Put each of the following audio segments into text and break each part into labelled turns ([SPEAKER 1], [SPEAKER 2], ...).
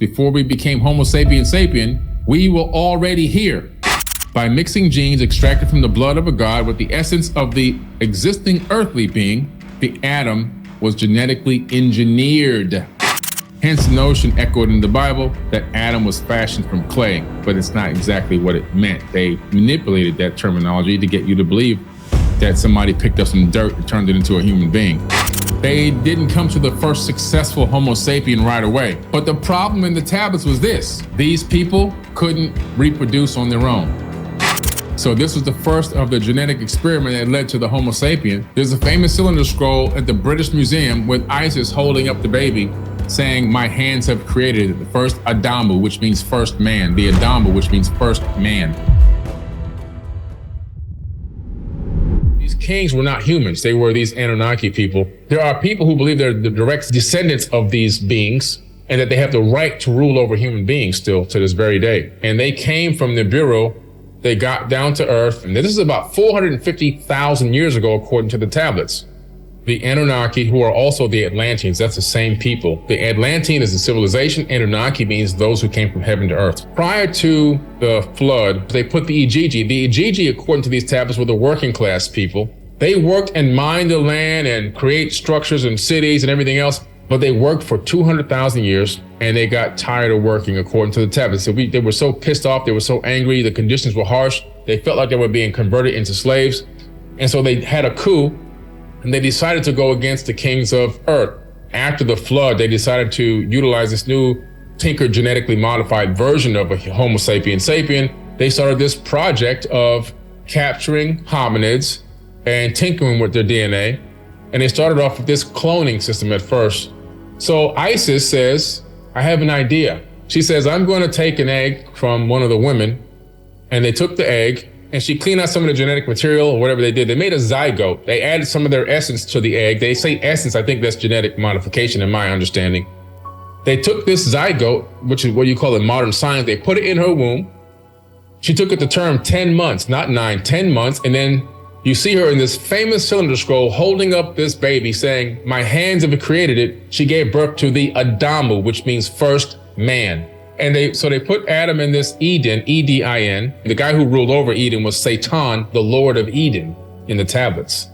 [SPEAKER 1] before we became Homo sapiens sapien, we were already here. By mixing genes extracted from the blood of a god with the essence of the existing earthly being, the atom was genetically engineered. Hence the notion echoed in the Bible that Adam was fashioned from clay, but it's not exactly what it meant. They manipulated that terminology to get you to believe that somebody picked up some dirt and turned it into a human being. They didn't come to the first successful Homo sapien right away. But the problem in the tablets was this: these people couldn't reproduce on their own. So this was the first of the genetic experiment that led to the Homo sapien. There's a famous cylinder scroll at the British Museum with Isis holding up the baby, saying, "My hands have created it." The first Adamu, which means first man. The Adamu, which means first man. These kings were not humans. They were these Anunnaki people. There are people who believe they're the direct descendants of these beings and that they have the right to rule over human beings still to this very day. And they came from the Bureau. They got down to earth, and this is about 450,000 years ago, according to the tablets. The Anunnaki, who are also the Atlanteans, that's the same people. The Atlantean is a civilization. Anunnaki means those who came from heaven to earth. Prior to the flood, they put the Ijiji. The Ijiji, according to these tablets, were the working class people. They worked and mined the land and create structures and cities and everything else, but they worked for 200,000 years and they got tired of working, according to the tablets. So they were so pissed off, they were so angry, the conditions were harsh, they felt like they were being converted into slaves. And so they had a coup and they decided to go against the kings of earth. After the flood, they decided to utilize this new tinkered genetically modified version of a Homo sapiens sapien. They started this project of capturing hominids and tinkering with their DNA. And they started off with this cloning system at first. So Isis says, I have an idea. She says, I'm going to take an egg from one of the women. And they took the egg and she cleaned out some of the genetic material or whatever they did. They made a zygote. They added some of their essence to the egg. They say essence, I think that's genetic modification in my understanding. They took this zygote, which is what you call in modern science, they put it in her womb. She took it the term 10 months, not 9, 10 months. And then you see her in this famous cylinder scroll holding up this baby saying, my hands have created it. She gave birth to the Adamu, which means first man. And they put Adam in this Eden, E-D-I-N. The guy who ruled over Eden was Satan, the Lord of Eden, in the tablets.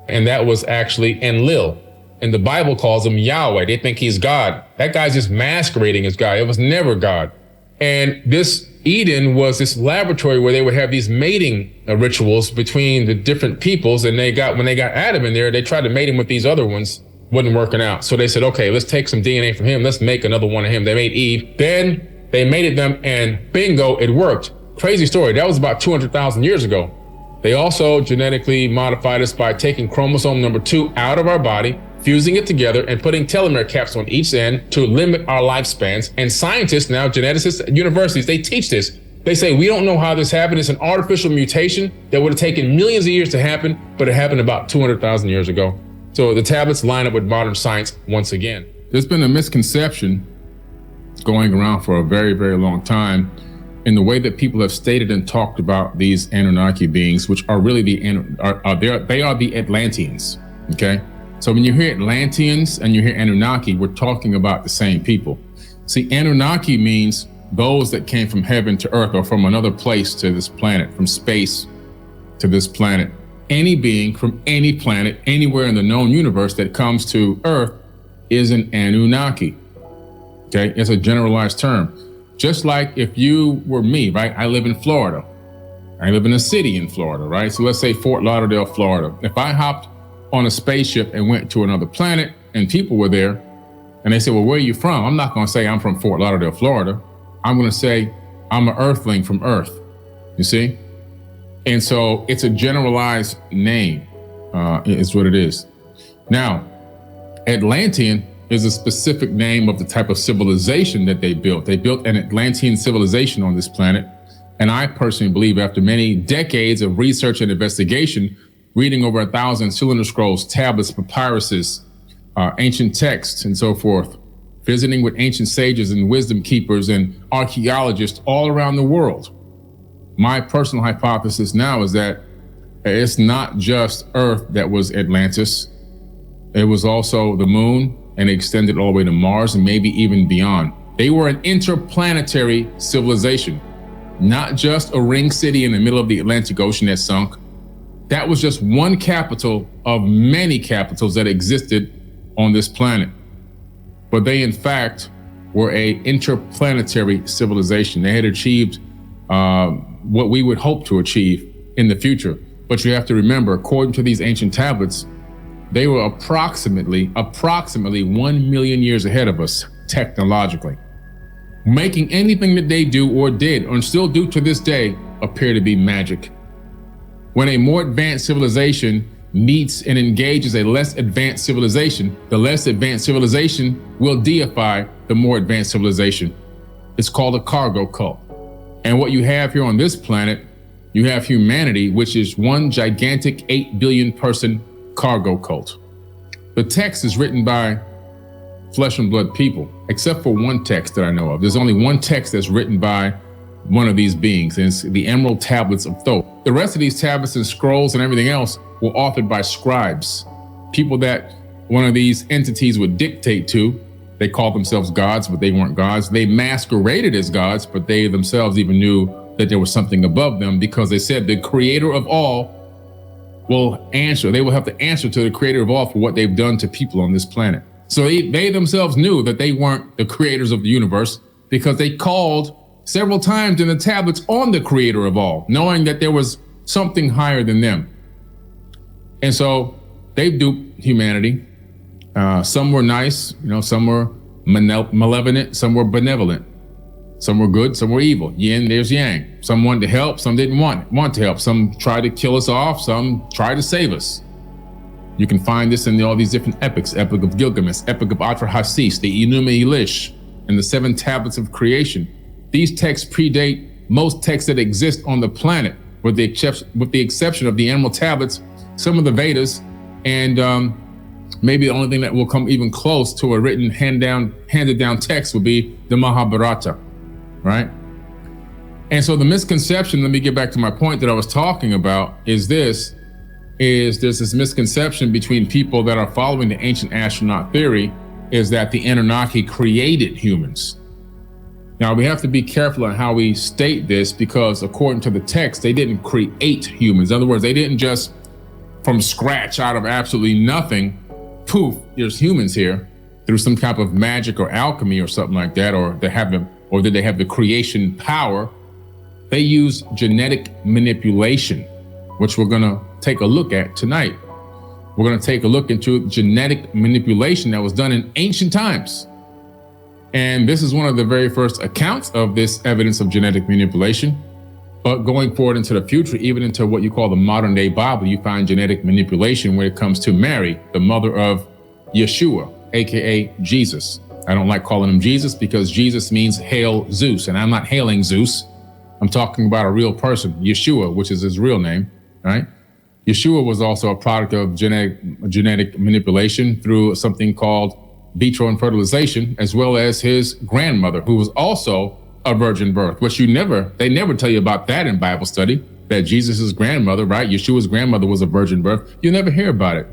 [SPEAKER 1] And that was actually Enlil. And the Bible calls him Yahweh. They think he's God. That guy's just masquerading as God. It was never God. And this Eden was this laboratory where they would have these mating rituals between the different peoples. And when they got Adam in there, they tried to mate him with these other ones. Wasn't working out. So they said, okay, let's take some DNA from him. Let's make another one of him. They made Eve. Then they mated them and bingo, it worked. Crazy story. That was about 200,000 years ago. They also genetically modified us by taking chromosome number 2 out of our body, fusing it together and putting telomere caps on each end to limit our lifespans. And scientists now, geneticists at universities, they teach this. They say, we don't know how this happened. It's an artificial mutation that would have taken millions of years to happen, but it happened about 200,000 years ago. So the tablets line up with modern science once again. There's been a misconception going around for a very, very long time in the way that people have stated and talked about these Anunnaki beings, which are really they are the Atlanteans, okay? So when you hear Atlanteans and you hear Anunnaki, we're talking about the same people. See, Anunnaki means those that came from heaven to earth or from another place to this planet, from space to this planet. Any being from any planet, anywhere in the known universe that comes to earth is an Anunnaki, okay? It's a generalized term. Just like if you were me, right? I live in Florida. I live in a city in Florida, right? So let's say Fort Lauderdale, Florida. If I hopped on a spaceship and went to another planet and people were there and they said, well, where are you from? I'm not going to say I'm from Fort Lauderdale, Florida. I'm going to say I'm an earthling from Earth, you see? And so it's a generalized name, is what it is. Now, Atlantean is a specific name of the type of civilization that they built. They built an Atlantean civilization on this planet. And I personally believe after many decades of research and investigation, reading over 1,000 cylinder scrolls, tablets, papyruses, ancient texts, and so forth, visiting with ancient sages and wisdom keepers and archaeologists all around the world. My personal hypothesis now is that it's not just Earth that was Atlantis. It was also the moon, and it extended all the way to Mars and maybe even beyond. They were an interplanetary civilization, not just a ring city in the middle of the Atlantic Ocean that sunk. That was just one capital of many capitals that existed on this planet. But they, in fact, were a interplanetary civilization. They had achieved what we would hope to achieve in the future. But you have to remember, according to these ancient tablets, they were approximately 1 million years ahead of us technologically, making anything that they do or did or still do to this day appear to be magic. When a more advanced civilization meets and engages a less advanced civilization, the less advanced civilization will deify the more advanced civilization. It's called a cargo cult. And what you have here on this planet, you have humanity, which is one gigantic 8 billion person cargo cult. The text is written by flesh and blood people, except for one text that I know of. There's only one text that's written by one of these beings, and it's the Emerald Tablets of Thoth. The rest of these tablets and scrolls and everything else were authored by scribes, people that one of these entities would dictate to. They called themselves gods, but they weren't gods. They masqueraded as gods, but they themselves even knew that there was something above them, because they said the creator of all will answer. They will have to answer to the creator of all for what they've done to people on this planet. So they themselves knew that they weren't the creators of the universe, because they called several times in the tablets on the creator of all, knowing that there was something higher than them. And so they duped humanity. Some were nice, some were malevolent, some were benevolent. Some were good, some were evil. Yin, there's yang. Some wanted to help, some didn't want to help. Some tried to kill us off, some tried to save us. You can find this in all these different epics: Epic of Gilgamesh, Epic of Atrahasis, the Enuma Elish, and the 7 tablets of creation. These texts predate most texts that exist on the planet, with the exception of the Emerald Tablets, some of the Vedas, and maybe the only thing that will come even close to a written handed down text would be the Mahabharata, right? And so the misconception, let me get back to my point that I was talking about, is there's this misconception between people that are following the ancient astronaut theory, is that the Anunnaki created humans. Now, we have to be careful on how we state this, because according to the text, they didn't create humans. In other words, they didn't just from scratch, out of absolutely nothing, poof, there's humans here, through some type of magic or alchemy or something like that, or did they have the creation power? They use genetic manipulation, which we're gonna take a look at tonight. We're gonna take a look into genetic manipulation that was done in ancient times. And this is one of the very first accounts of this evidence of genetic manipulation. But going forward into the future, even into what you call the modern day Bible, you find genetic manipulation when it comes to Mary, the mother of Yeshua, AKA Jesus. I don't like calling him Jesus, because Jesus means hail Zeus, and I'm not hailing Zeus. I'm talking about a real person, Yeshua, which is his real name, right? Yeshua was also a product of genetic manipulation through something called vitro fertilization, as well as his grandmother, who was also a virgin birth, which they never tell you about that in Bible study, that Jesus's grandmother, right? Yeshua's grandmother was a virgin birth. You never hear about it.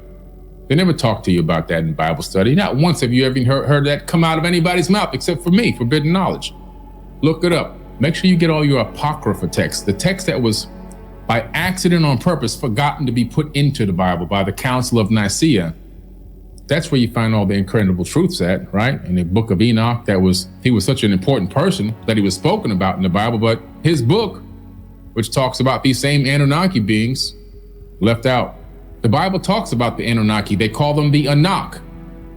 [SPEAKER 1] They never talk to you about that in Bible study. Not once have you ever heard that come out of anybody's mouth, except for me, forbidden knowledge. Look it up. Make sure you get all your apocrypha texts, the text that was by accident on purpose forgotten to be put into the Bible by the Council of Nicaea. That's where you find all the incredible truths at, right? In the book of Enoch, he was such an important person that he was spoken about in the Bible, but his book, which talks about these same Anunnaki beings, left out. The Bible talks about the Anunnaki. They call them the Anak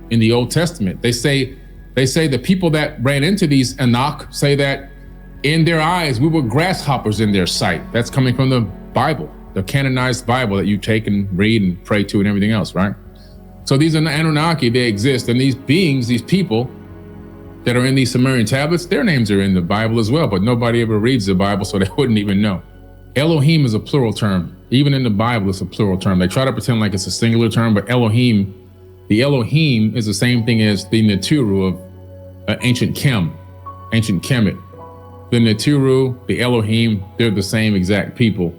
[SPEAKER 1] in the Old Testament. They say the people that ran into these Anak say that in their eyes, we were grasshoppers in their sight. That's coming from the Bible, the canonized Bible that you take and read and pray to and everything else, right? So these are the Anunnaki, they exist. And these beings, these people that are in these Sumerian tablets, their names are in the Bible as well, but nobody ever reads the Bible, so they wouldn't even know. Elohim is a plural term. Even in the Bible, it's a plural term. They try to pretend like it's a singular term, but Elohim, the Elohim is the same thing as the 𝗪𝗔 of ancient Kemet. The 𝗪𝗔, the Elohim, they're the same exact people.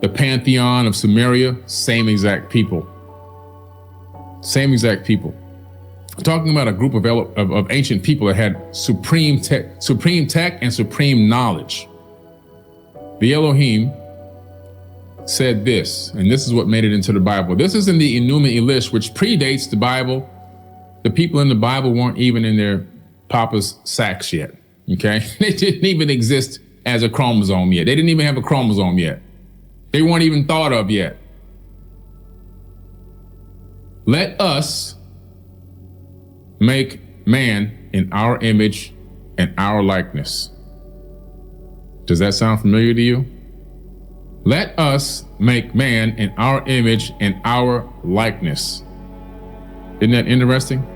[SPEAKER 1] The pantheon of Sumeria, same exact people. Same exact people. talking about a group of ancient people that had supreme tech and supreme knowledge. The Elohim said this, and this is what made it into the Bible. This is in the 𝗩𝗏𝗧𝗓, which predates the Bible. The people in the Bible weren't even in their papa's sacks yet, okay? They didn't even exist as a chromosome yet. They didn't even have a chromosome yet. They weren't even thought of yet. Let us make man in our image and our likeness. Does that sound familiar to you? Let us make man in our image and our likeness. Isn't that interesting?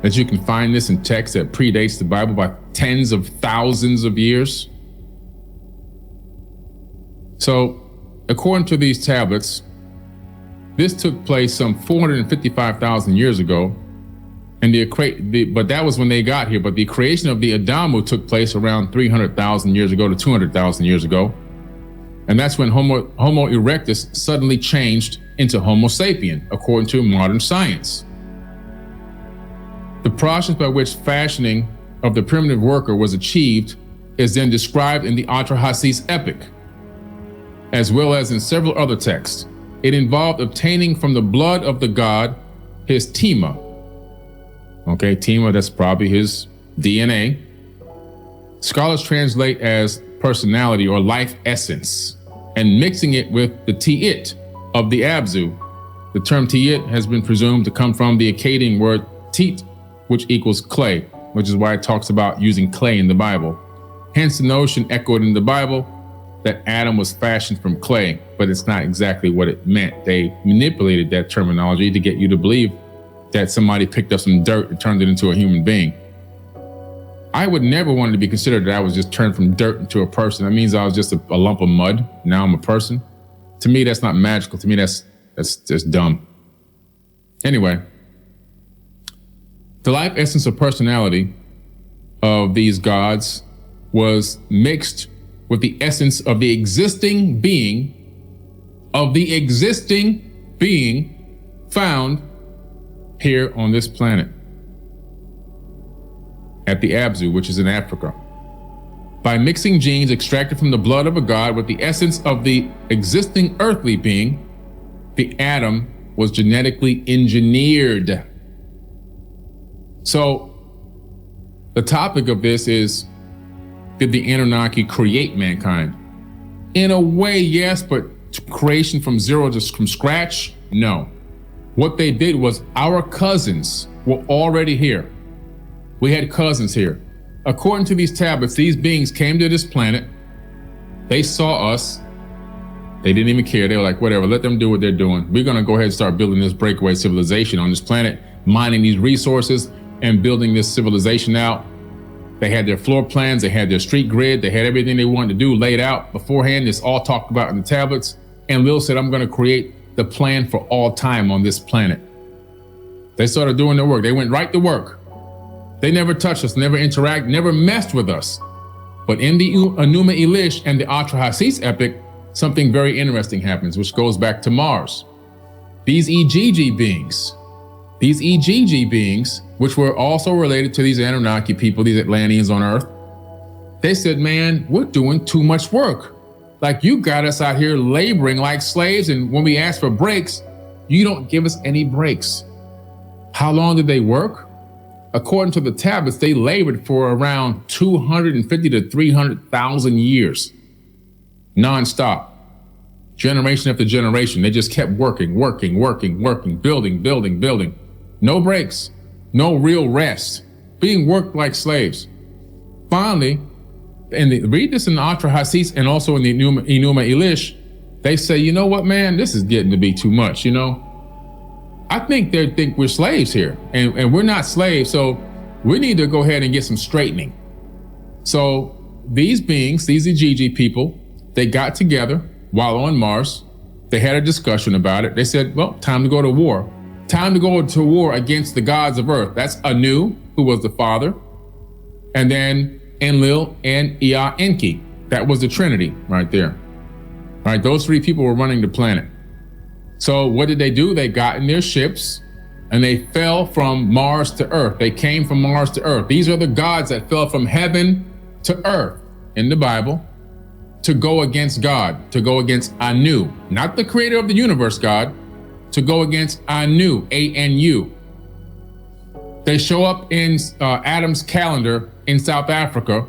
[SPEAKER 1] That you can find this in text that predates the Bible by tens of thousands of years. So, according to these tablets, this took place some 455,000 years ago, and but that was when they got here. But the creation of the Adamu took place around 300,000 years ago to 200,000 years ago, and that's when Homo erectus suddenly changed into Homo sapien, according to modern science. The process by which fashioning of the primitive worker was achieved is then described in the 𝗪𝗪𝗧𝗧 epic, as well as in several other texts. It involved obtaining from the blood of the god his 𝗓𝗦. Okay, 𝗓𝗦, that's probably his DNA. Scholars translate as personality or life essence, and mixing it with the 𝗓𝗏𝗕 of the Abzu. The term 𝗓𝗏𝗕 has been presumed to come from the Akkadian word tit, which equals clay, which is why it talks about using clay in the Bible. Hence the notion echoed in the Bible that Adam was fashioned from clay, but it's not exactly what it meant. They manipulated that terminology to get you to believe that somebody picked up some dirt and turned it into a human being. I would never want it to be considered that I was just turned from dirt into a person. That means I was just a lump of mud. Now I'm a person. To me, that's not magical. To me, that's just dumb. Anyway, the life essence of personality of these gods was mixed with the essence of the existing being, found here on this planet at the Abzu, which is in Africa. By mixing genes extracted from the blood of a god with the essence of the existing earthly being, the Adam was genetically engineered. So the topic of this is, did the Anunnaki create mankind? In a way, yes, but creation from zero, just from scratch? No. What they did was our cousins were already here. We had cousins here. According to these tablets, these beings came to this planet. They saw us. They didn't even care. They were like, whatever, let them do what they're doing. We're going to go ahead and start building this breakaway civilization on this planet, mining these resources and building this civilization out. They had their floor plans, they had their street grid, they had everything they wanted to do laid out beforehand. It's all talked about in the tablets. And Lil said, I'm going to create the plan for all time on this planet. They started doing their work. They went right to work. They never touched us, never interact, never messed with us. But in the 𝗩𝗏𝗧𝗓 and the 𝗪𝗪𝗧𝗧 epic, something very interesting happens, which goes back to Mars. These EGG beings, which were also related to these Anunnaki people, these Atlanteans on Earth, they said, man, we're doing too much work. Like, you got us out here laboring like slaves, and when we ask for breaks, you don't give us any breaks. How long did they work? According to the tablets, they labored for around 250 to 300,000 years, nonstop, generation after generation. They just kept working, building. No breaks, no real rest, being worked like slaves. Finally, and read this in the 𝗪𝗪𝗧𝗧 and also in the 𝗩𝗏𝗧𝗓, they say, you know what, man, this is getting to be too much, you know? I think they think we're slaves here, and we're not slaves, so we need to go ahead and get some straightening. So these beings, these EGG people, they got together while on Mars. They had a discussion about it. They said, well, time to go to war. Time to go to war against the gods of Earth. That's Anu, who was the father, and then Enlil and Ea Enki. That was the Trinity right there. All right, those three people were running the planet. So what did they do? They got in their ships and they fell from Mars to Earth. They came from Mars to Earth. These are the gods that fell from heaven to earth in the Bible to go against God, to go against Anu, not the creator of the universe, God, to go against Anu, A-N-U. They show up in Adam's calendar in South Africa,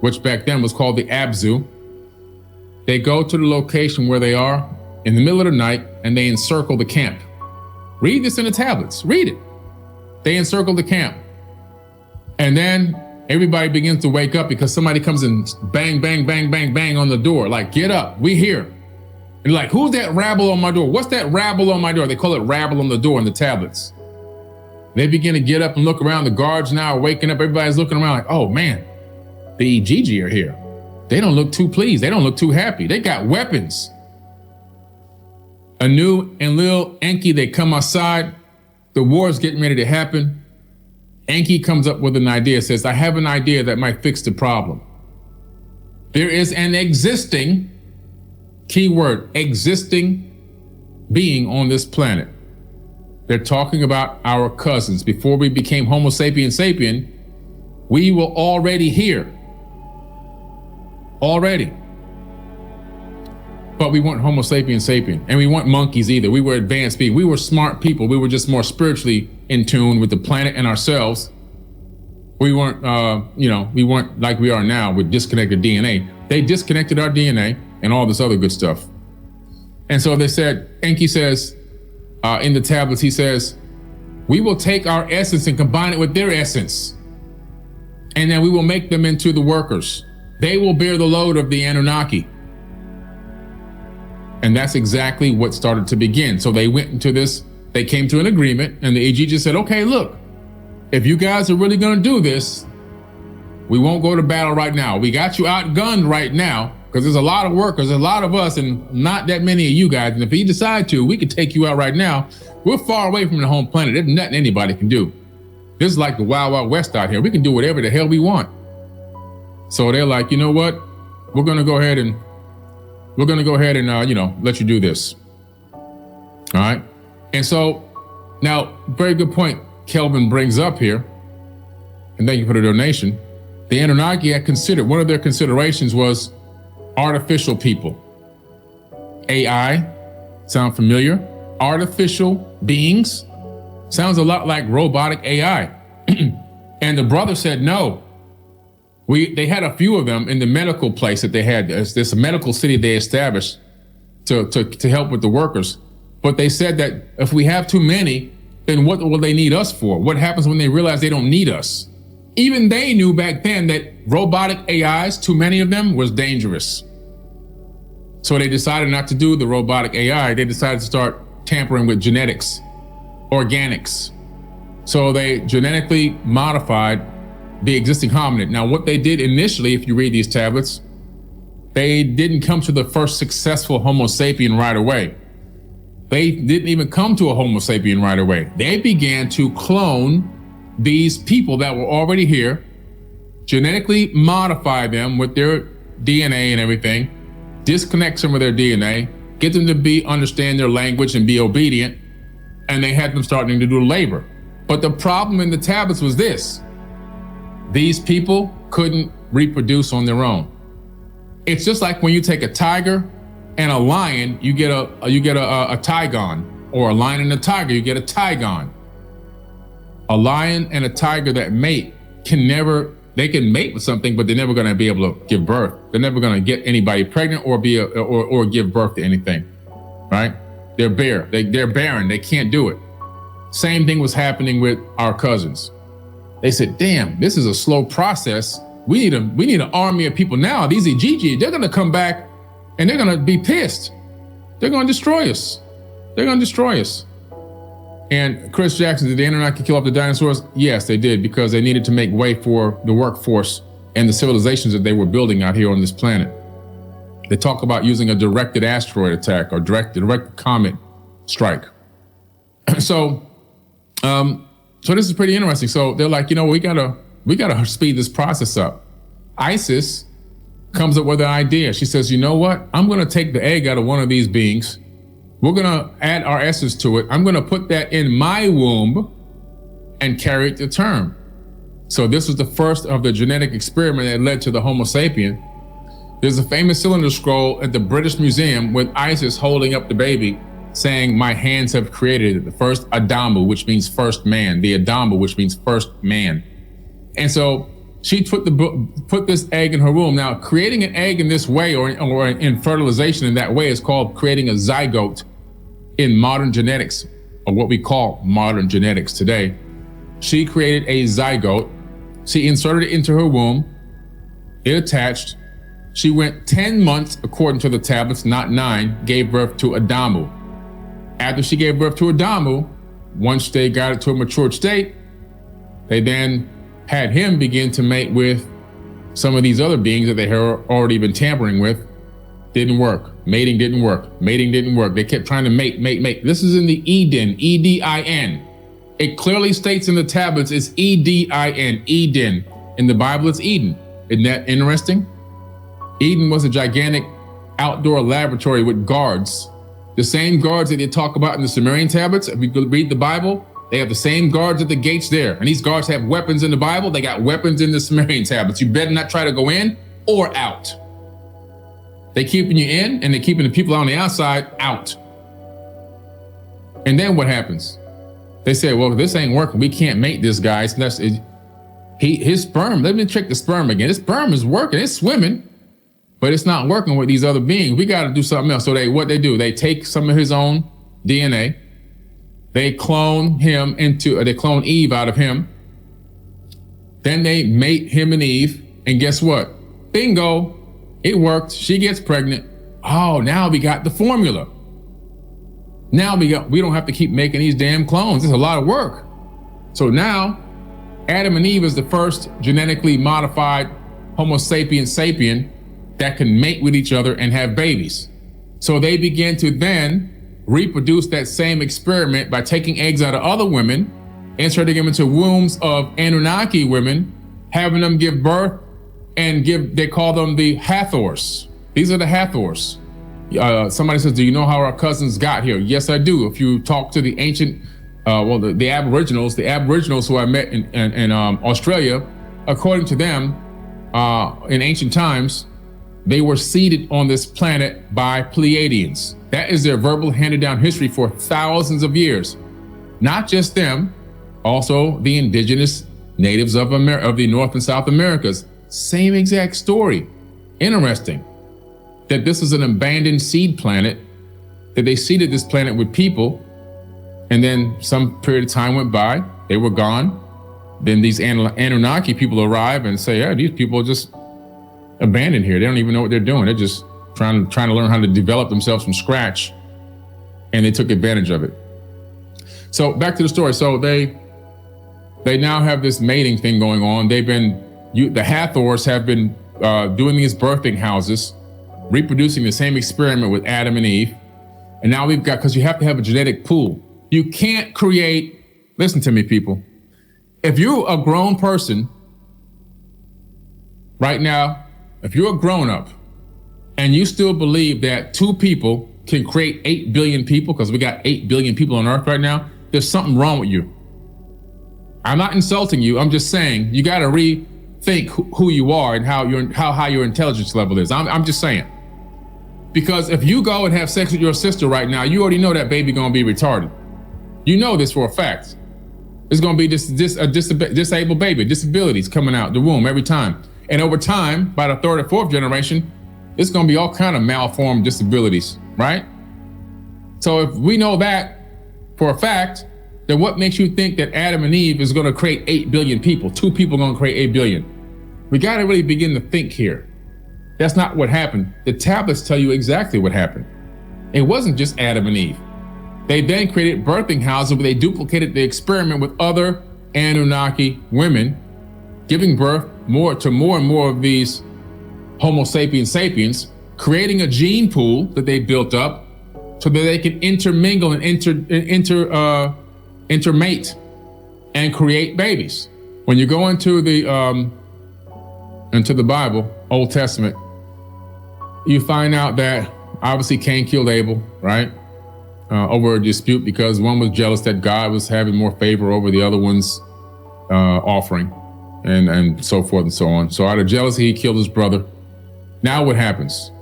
[SPEAKER 1] which back then was called the Abzu. They go to the location where they are in the middle of the night, and they encircle the camp. Read this in the tablets, read it. They encircle the camp. And then everybody begins to wake up because somebody comes and bang, bang, bang, bang, bang on the door. Like, get up, we here. And like, who's that rabble on my door? What's that rabble on my door? They call it rabble on the door in the tablets. They begin to get up and look around. The guards now are waking up. Everybody's looking around like, oh man, the Ijiji are here. They don't look too pleased. They don't look too happy. They got weapons. Anu and Lil Enki, they come outside. The war is getting ready to happen. Enki comes up with an idea, says, I have an idea that might fix the problem. There is an existing, keyword, existing being on this planet. They're talking about our cousins. Before we became Homo Sapiens sapien, we were already here. Already. But we weren't Homo Sapiens sapien, and we weren't monkeys either. We were advanced people. We were smart people. We were just more spiritually in tune with the planet and ourselves. We weren't, we weren't like we are now with disconnected DNA. They disconnected our DNA and all this other good stuff. And so they said, Enki says, in the tablets, he says, we will take our essence and combine it with their essence. And then we will make them into the workers. They will bear the load of the Anunnaki. And that's exactly what started to begin. So they went into this, they came to an agreement, and the Ijiji said, okay, look, if you guys are really gonna do this, we won't go to battle right now. We got you outgunned right now, because there's a lot of workers, a lot of us, and not that many of you guys. And if you decide to, we could take you out right now. We're far away from the home planet. There's nothing anybody can do. This is like the Wild Wild West out here. We can do whatever the hell we want. So they're like, you know what? We're gonna go ahead and let you do this. All right. And so now, very good point Kelvin brings up here, and thank you for the donation. The Anunnaki had considered, one of their considerations was artificial people. AI, sound familiar? Artificial beings, sounds a lot like robotic AI. And the brother said, no. They had a few of them in the medical place that they had. There's a medical city they established to help with the workers. But they said that if we have too many, then what will they need us for? What happens when they realize they don't need us? Even they knew back then that robotic AIs, too many of them, was dangerous. So they decided not to do the robotic AI. They decided to start tampering with genetics, organics. So they genetically modified the existing hominid. Now, what they did initially, if you read these tablets, they didn't come to the first successful Homo sapien right away. They didn't even come to a Homo sapien right away. They began to clone these people that were already here, genetically modify them with their DNA and everything, disconnect some of their DNA, get them to understand their language and be obedient, and they had them starting to do labor. But the problem in the tablets was this: these people couldn't reproduce on their own. It's just like when you take a tiger and a lion, you get a tigon, or a lion and a tiger, you get a tigon. A lion and a tiger that mate they can mate with something, but they're never going to be able to give birth. They're never going to get anybody pregnant or give birth to anything, right? They're barren. They can't do it. Same thing was happening with our cousins. They said, damn, this is a slow process. We need an army of people now. These Ijiji, they're going to come back and they're going to be pissed. They're going to destroy us. They're going to destroy us. And Chris Jackson, did the Anunnaki kill off the dinosaurs? Yes, they did, because they needed to make way for the workforce and the civilizations that they were building out here on this planet. They talk about using a directed asteroid attack or direct comet strike. So this is pretty interesting. So they're like, we gotta speed this process up. Isis comes up with an idea. She says, you know what? I'm gonna take the egg out of one of these beings, We're gonna add our essence to it. I'm gonna put that in my womb and carry it to term. So this was the first of the genetic experiment that led to the Homo sapien. There's a famous cylinder scroll at the British Museum with Isis holding up the baby, saying, "My hands have created it." The first Adamu, which means first man. The Adamu, which means first man. And so she put this egg in her womb. Now, creating an egg in this way or in fertilization in that way is called creating a zygote in modern genetics, or what we call modern genetics today. She created a zygote. She inserted it into her womb. It attached. She went 10 months, according to the tablets, not 9, gave birth to Adamu. After she gave birth to Adamu, once they got it to a matured state, they then had him begin to mate with some of these other beings that they had already been tampering with. Didn't work. Mating didn't work. Mating didn't work. They kept trying to mate. This is in the Eden, E-D-I-N. It clearly states in the tablets it's E-D-I-N, Eden. In the Bible, it's Eden. Isn't that interesting? Eden was a gigantic outdoor laboratory with guards. The same guards that they talk about in the Sumerian tablets. If you read the Bible, they have the same guards at the gates there. And these guards have weapons in the Bible. They got weapons in the Sumerian tablets. You better not try to go in or out. They keeping you in and they're keeping the people on the outside out. And then what happens? They say, well, this ain't working. We can't mate this guy. His sperm, let me check the sperm again. His sperm is working, it's swimming, but it's not working with these other beings. We got to do something else. So what they do, they take some of his own DNA, they clone they clone Eve out of him. Then they mate him and Eve. And guess what? Bingo, it worked. She gets pregnant. Oh, now we got the formula. Now we don't have to keep making these damn clones. It's a lot of work. So now Adam and Eve is the first genetically modified Homo sapiens sapien that can mate with each other and have babies. So they begin to then reproduce that same experiment by taking eggs out of other women, inserting them into wombs of Anunnaki women, having them give birth and they call them the Hathors. These are the Hathors. Somebody says, do you know how our cousins got here? Yes, I do. If you talk to the ancient, the Aboriginals who I met in Australia, according to them, in ancient times, they were seeded on this planet by Pleiadians. That is their verbal handed down history for thousands of years. Not just them, also the indigenous natives of the North and South Americas. Same exact story. Interesting that this is an abandoned seed planet, that they seeded this planet with people, and then some period of time went by, they were gone. Then these Anunnaki people arrive and say, yeah, these people are just abandoned here. They don't even know what they're doing. They're just trying to learn how to develop themselves from scratch. And they took advantage of it. So back to the story. So they now have this mating thing going on. The Hathors have been doing these birthing houses, reproducing the same experiment with Adam and Eve. And now we've got, because you have to have a genetic pool. You can't create, listen to me, people. If you're a grown person right now, if you're a grown up and you still believe that 2 people can create 8 billion people, because we got 8 billion people on Earth right now, there's something wrong with you. I'm not insulting you. I'm just saying you got to rethink who you are and how high your intelligence level is. I'm just saying. Because if you go and have sex with your sister right now, you already know that baby gonna be retarded. You know this for a fact. It's gonna be a disabled baby, disabilities coming out the womb every time. And over time, by the 3rd or 4th generation, it's gonna be all kind of malformed disabilities, right? So if we know that for a fact, then what makes you think that Adam and Eve is gonna create 8 billion people? 2 people gonna create 8 billion. We gotta really begin to think here. That's not what happened. The tablets tell you exactly what happened. It wasn't just Adam and Eve. They then created birthing houses where they duplicated the experiment with other Anunnaki women, giving birth to more and more of these Homo sapiens sapiens, creating a gene pool that they built up so that they can intermingle and intermate and create babies. When you go into the Bible, Old Testament, you find out that obviously Cain killed Abel, right? over a dispute because one was jealous that God was having more favor over the other one's offering, and so forth and so on. So out of jealousy, he killed his brother. Now what happens?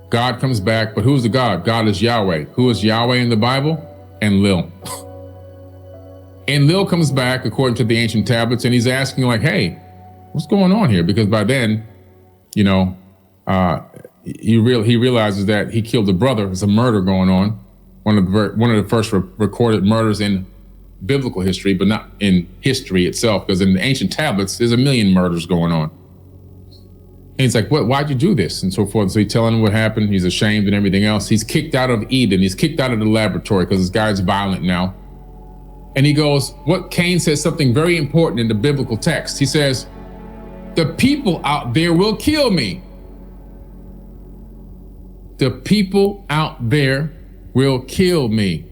[SPEAKER 1] God comes back, but who's the God? God is Yahweh. Who is Yahweh in the Bible? Enlil. Enlil comes back according to the ancient tablets, and he's asking like, hey, what's going on here? Because by then, you know, he realizes that he killed a brother. There's a murder going on. One of the first recorded murders in biblical history, but not in history itself, because in the ancient tablets, there's a million murders going on. And he's like, what, why'd you do this? And so forth. So he's telling him what happened. He's ashamed and everything else. He's kicked out of Eden. He's kicked out of the laboratory because this guy's violent now. And he goes, Cain says something very important in the biblical text. He says, the people out there will kill me. The people out there will kill me.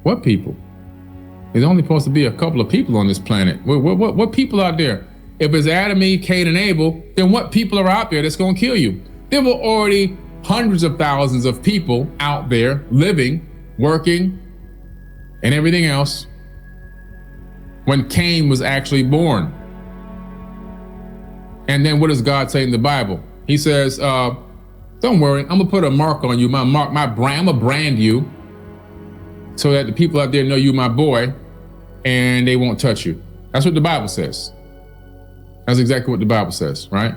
[SPEAKER 1] What people? There's only supposed to be a couple of people on this planet. What people out there? If it's Adam, Eve, Cain, and Abel, then what people are out there that's going to kill you? There were already hundreds of thousands of people out there living, working, and everything else when Cain was actually born. And then what does God say in the Bible? He says, don't worry, I'm gonna put a mark on you, my brand, I'm gonna brand you so that the people out there know you my boy and they won't touch you. That's what the Bible says. That's exactly what the Bible says, right?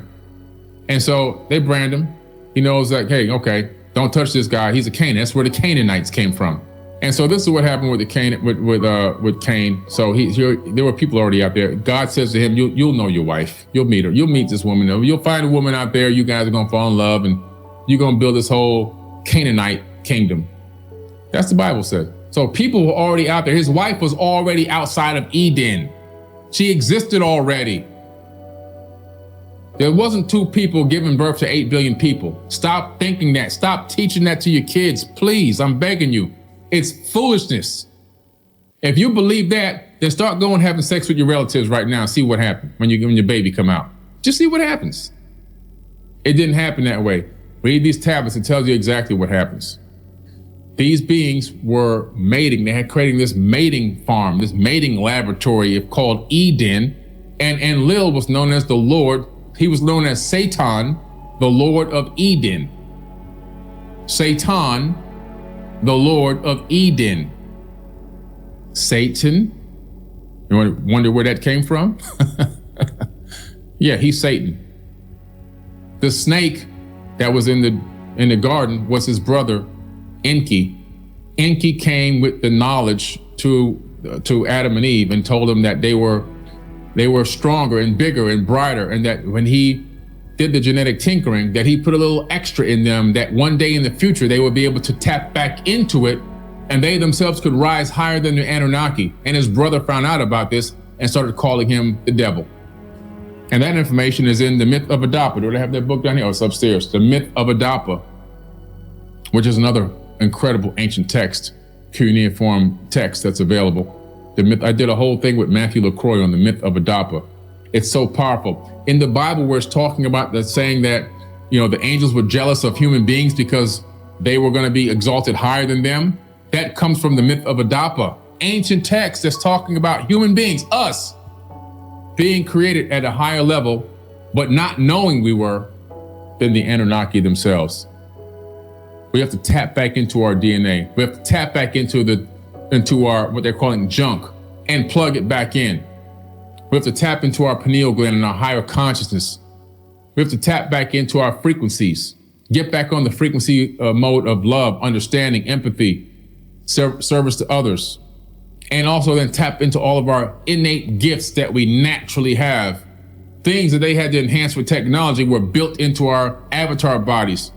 [SPEAKER 1] And so they brand him. He knows like, hey, okay, don't touch this guy. He's a Canaan. That's where the Canaanites came from. And so this is what happened with with Cain. So there were people already out there. God says to him, you'll know your wife. You'll meet her. You'll meet this woman. You'll find a woman out there. You guys are gonna fall in love, and you're gonna build this whole Canaanite kingdom. That's the Bible said. So people were already out there. His wife was already outside of Eden. She existed already. There wasn't two people giving birth to 8 billion people. Stop thinking that. Stop teaching that to your kids, please. I'm begging you. It's foolishness. If you believe that, then start going having sex with your relatives right now and see what happens when your baby come out. Just see what happens. It didn't happen that way. Read these tablets, it tells you exactly what happens. These beings were mating. They had created this mating farm, this mating laboratory called Eden. And Enlil was known as the Lord. He was known as Satan, the Lord of Eden. Satan, the Lord of Eden. Satan. You wonder where that came from? Yeah, he's Satan. The snake that was in the garden was his brother, Enki. Enki came with the knowledge to Adam and Eve and told them that they were stronger and bigger and brighter, and that when he did the genetic tinkering, that he put a little extra in them, that one day in the future they would be able to tap back into it, and they themselves could rise higher than the Anunnaki. And his brother found out about this and started calling him the devil. And that information is in the Myth of Adapa. Do I have that book down here? Oh, it's upstairs. The Myth of Adapa, which is another incredible ancient text, cuneiform text that's available. The myth, I did a whole thing with Matthew LaCroix on the Myth of Adapa. It's so powerful. In the Bible, where it's talking about that, saying that, you know, the angels were jealous of human beings because they were going to be exalted higher than them. That comes from the Myth of Adapa, ancient text that's talking about human beings, us, being created at a higher level, but not knowing we were, than the Anunnaki themselves. We have to tap back into our DNA. We have to tap back into our, what they're calling junk, and plug it back in. We have to tap into our pineal gland and our higher consciousness. We have to tap back into our frequencies, get back on the frequency mode of love, understanding, empathy, service to others, and also then tap into all of our innate gifts that we naturally have. Things that they had to enhance with technology were built into our avatar bodies.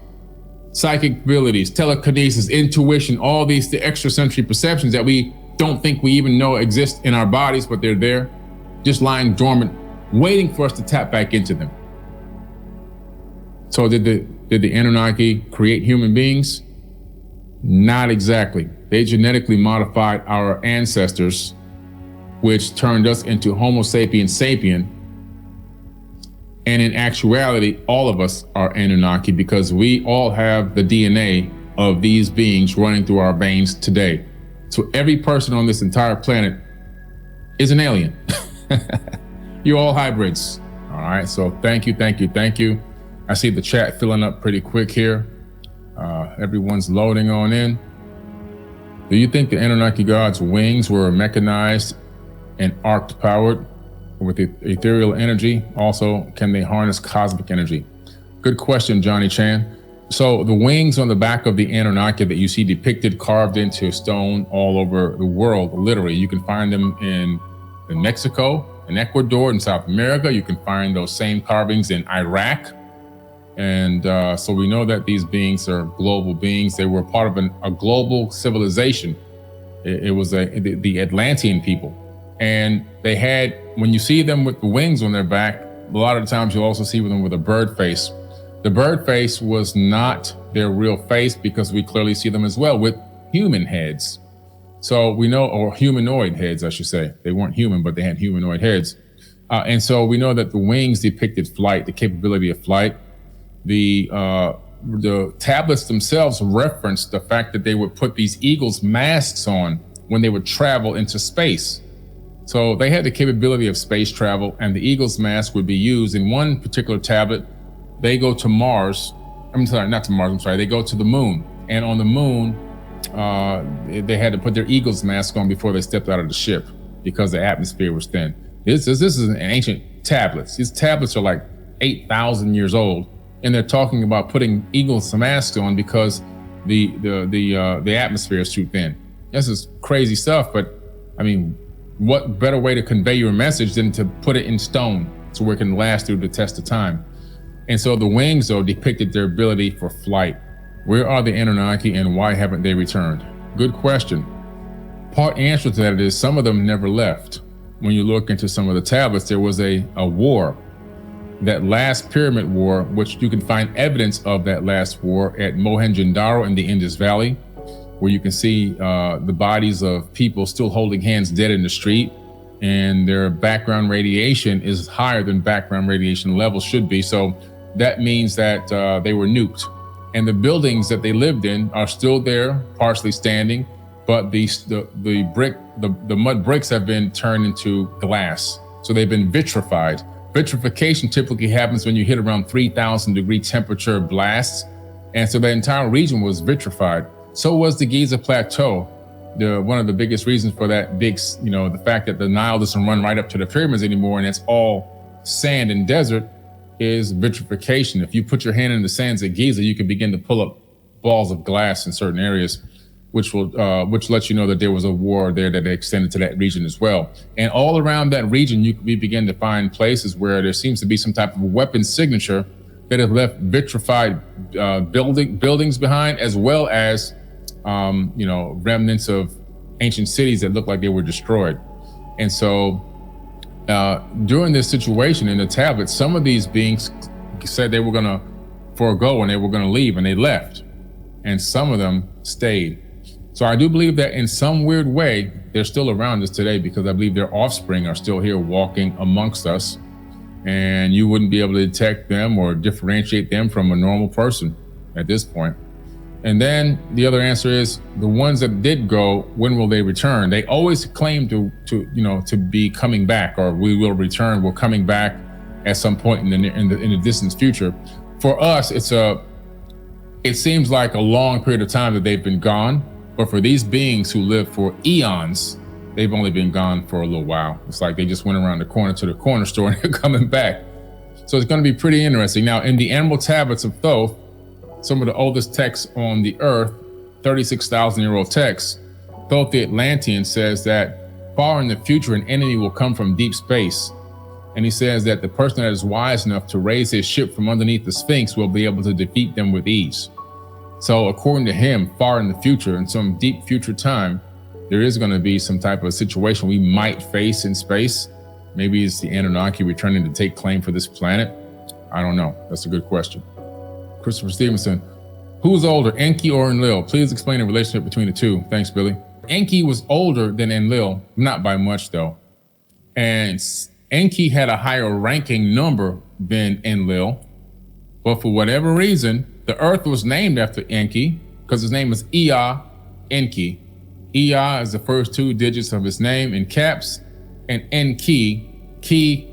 [SPEAKER 1] Psychic abilities, telekinesis, intuition, all these the extrasensory perceptions that we don't think we even know exist in our bodies, but they're there, just lying dormant, waiting for us to tap back into them. So did the Anunnaki create human beings? Not exactly. They genetically modified our ancestors, which turned us into Homo Sapiens sapien. And in actuality, all of us are Anunnaki because we all have the DNA of these beings running through our veins today. So every person on this entire planet is an alien. You're all hybrids. All right, so thank you. I see the chat filling up pretty quick here. Everyone's loading on in. Do you think the Anunnaki gods' wings were mechanized and arc powered with ethereal energy? Also, can they harness cosmic energy? Good question, Johnny Chan. So the wings on the back of the Anunnaki that you see depicted, carved into stone all over the world, literally, you can find them in Mexico, in Ecuador, in South America. You can find those same carvings in Iraq. And so we know that these beings are global beings. They were part of a global civilization. It was the Atlantean people. And they had, when you see them with the wings on their back, a lot of the times you'll also see them with a bird face. The bird face was not their real face, because we clearly see them as well with human heads. So we know, or humanoid heads, I should say. They weren't human, but they had humanoid heads. And so we know that the wings depicted flight, the capability of flight. The tablets themselves referenced the fact that they would put these eagles' masks on when they would travel into space. So they had the capability of space travel, and the eagle's mask would be used in one particular tablet. They go to Mars. I'm sorry, not to Mars, I'm sorry. They go to the moon. And on the moon, they had to put their eagle's mask on before they stepped out of the ship, because the atmosphere was thin. This is an ancient tablets. These tablets are like 8,000 years old. And they're talking about putting eagle's masks on because the atmosphere is too thin. This is crazy stuff, but I mean, what better way to convey your message than to put it in stone so where it can last through the test of time? And so the wings, though, depicted their ability for flight. Where are the Anunnaki and why haven't they returned? Good question. Part answer to that is some of them never left. When you look into some of the tablets, there was a war. That last pyramid war, which you can find evidence of that last war at Mohenjo-Daro in the Indus Valley, where you can see the bodies of people still holding hands dead in the street, and their background radiation is higher than background radiation levels should be. So that means that they were nuked. And the buildings that they lived in are still there, partially standing, but the mud bricks have been turned into glass. So they've been vitrified. Vitrification typically happens when you hit around 3,000 degree temperature blasts. And so the entire region was vitrified. So was the Giza Plateau. One of the biggest reasons for that the fact that the Nile doesn't run right up to the pyramids anymore and it's all sand and desert, is vitrification. If you put your hand in the sands at Giza, you can begin to pull up balls of glass in certain areas, which lets you know that there was a war there that extended to that region as well. And all around that region, we begin to find places where there seems to be some type of weapon signature that have left vitrified buildings behind, as well as remnants of ancient cities that look like they were destroyed. And so during this situation in the tablets, some of these beings said they were going to forego and they were going to leave, and they left. And some of them stayed. So I do believe that in some weird way, they're still around us today, because I believe their offspring are still here walking amongst us, and you wouldn't be able to detect them or differentiate them from a normal person at this point. And then the other answer is the ones that did go, when will they return? They always claim to be coming back, or we will return. We're coming back at some point in the distant future. For us, it seems like a long period of time that they've been gone. But for these beings who live for eons, they've only been gone for a little while. It's like they just went around the corner to the corner store and they're coming back. So it's going to be pretty interesting. Now, in the Emerald Tablets of Thoth, some of the oldest texts on the earth, 36,000-year-old texts, Thoth the Atlantean says that far in the future, an enemy will come from deep space. And he says that the person that is wise enough to raise his ship from underneath the Sphinx will be able to defeat them with ease. So according to him, far in the future, in some deep future time, there is going to be some type of situation we might face in space. Maybe it's the Anunnaki returning to take claim for this planet. I don't know. That's a good question. Christopher Stevenson, who's older, Enki or Enlil? Please explain the relationship between the two. Thanks, Billy. Enki was older than Enlil, not by much though. And Enki had a higher ranking number than Enlil, but for whatever reason, the earth was named after Enki, because his name is 𝗩𝗓𝗕𝗦𝗧𝗘. 𝗩 is the first 2 digits of his name in caps, and 𝗓𝗕,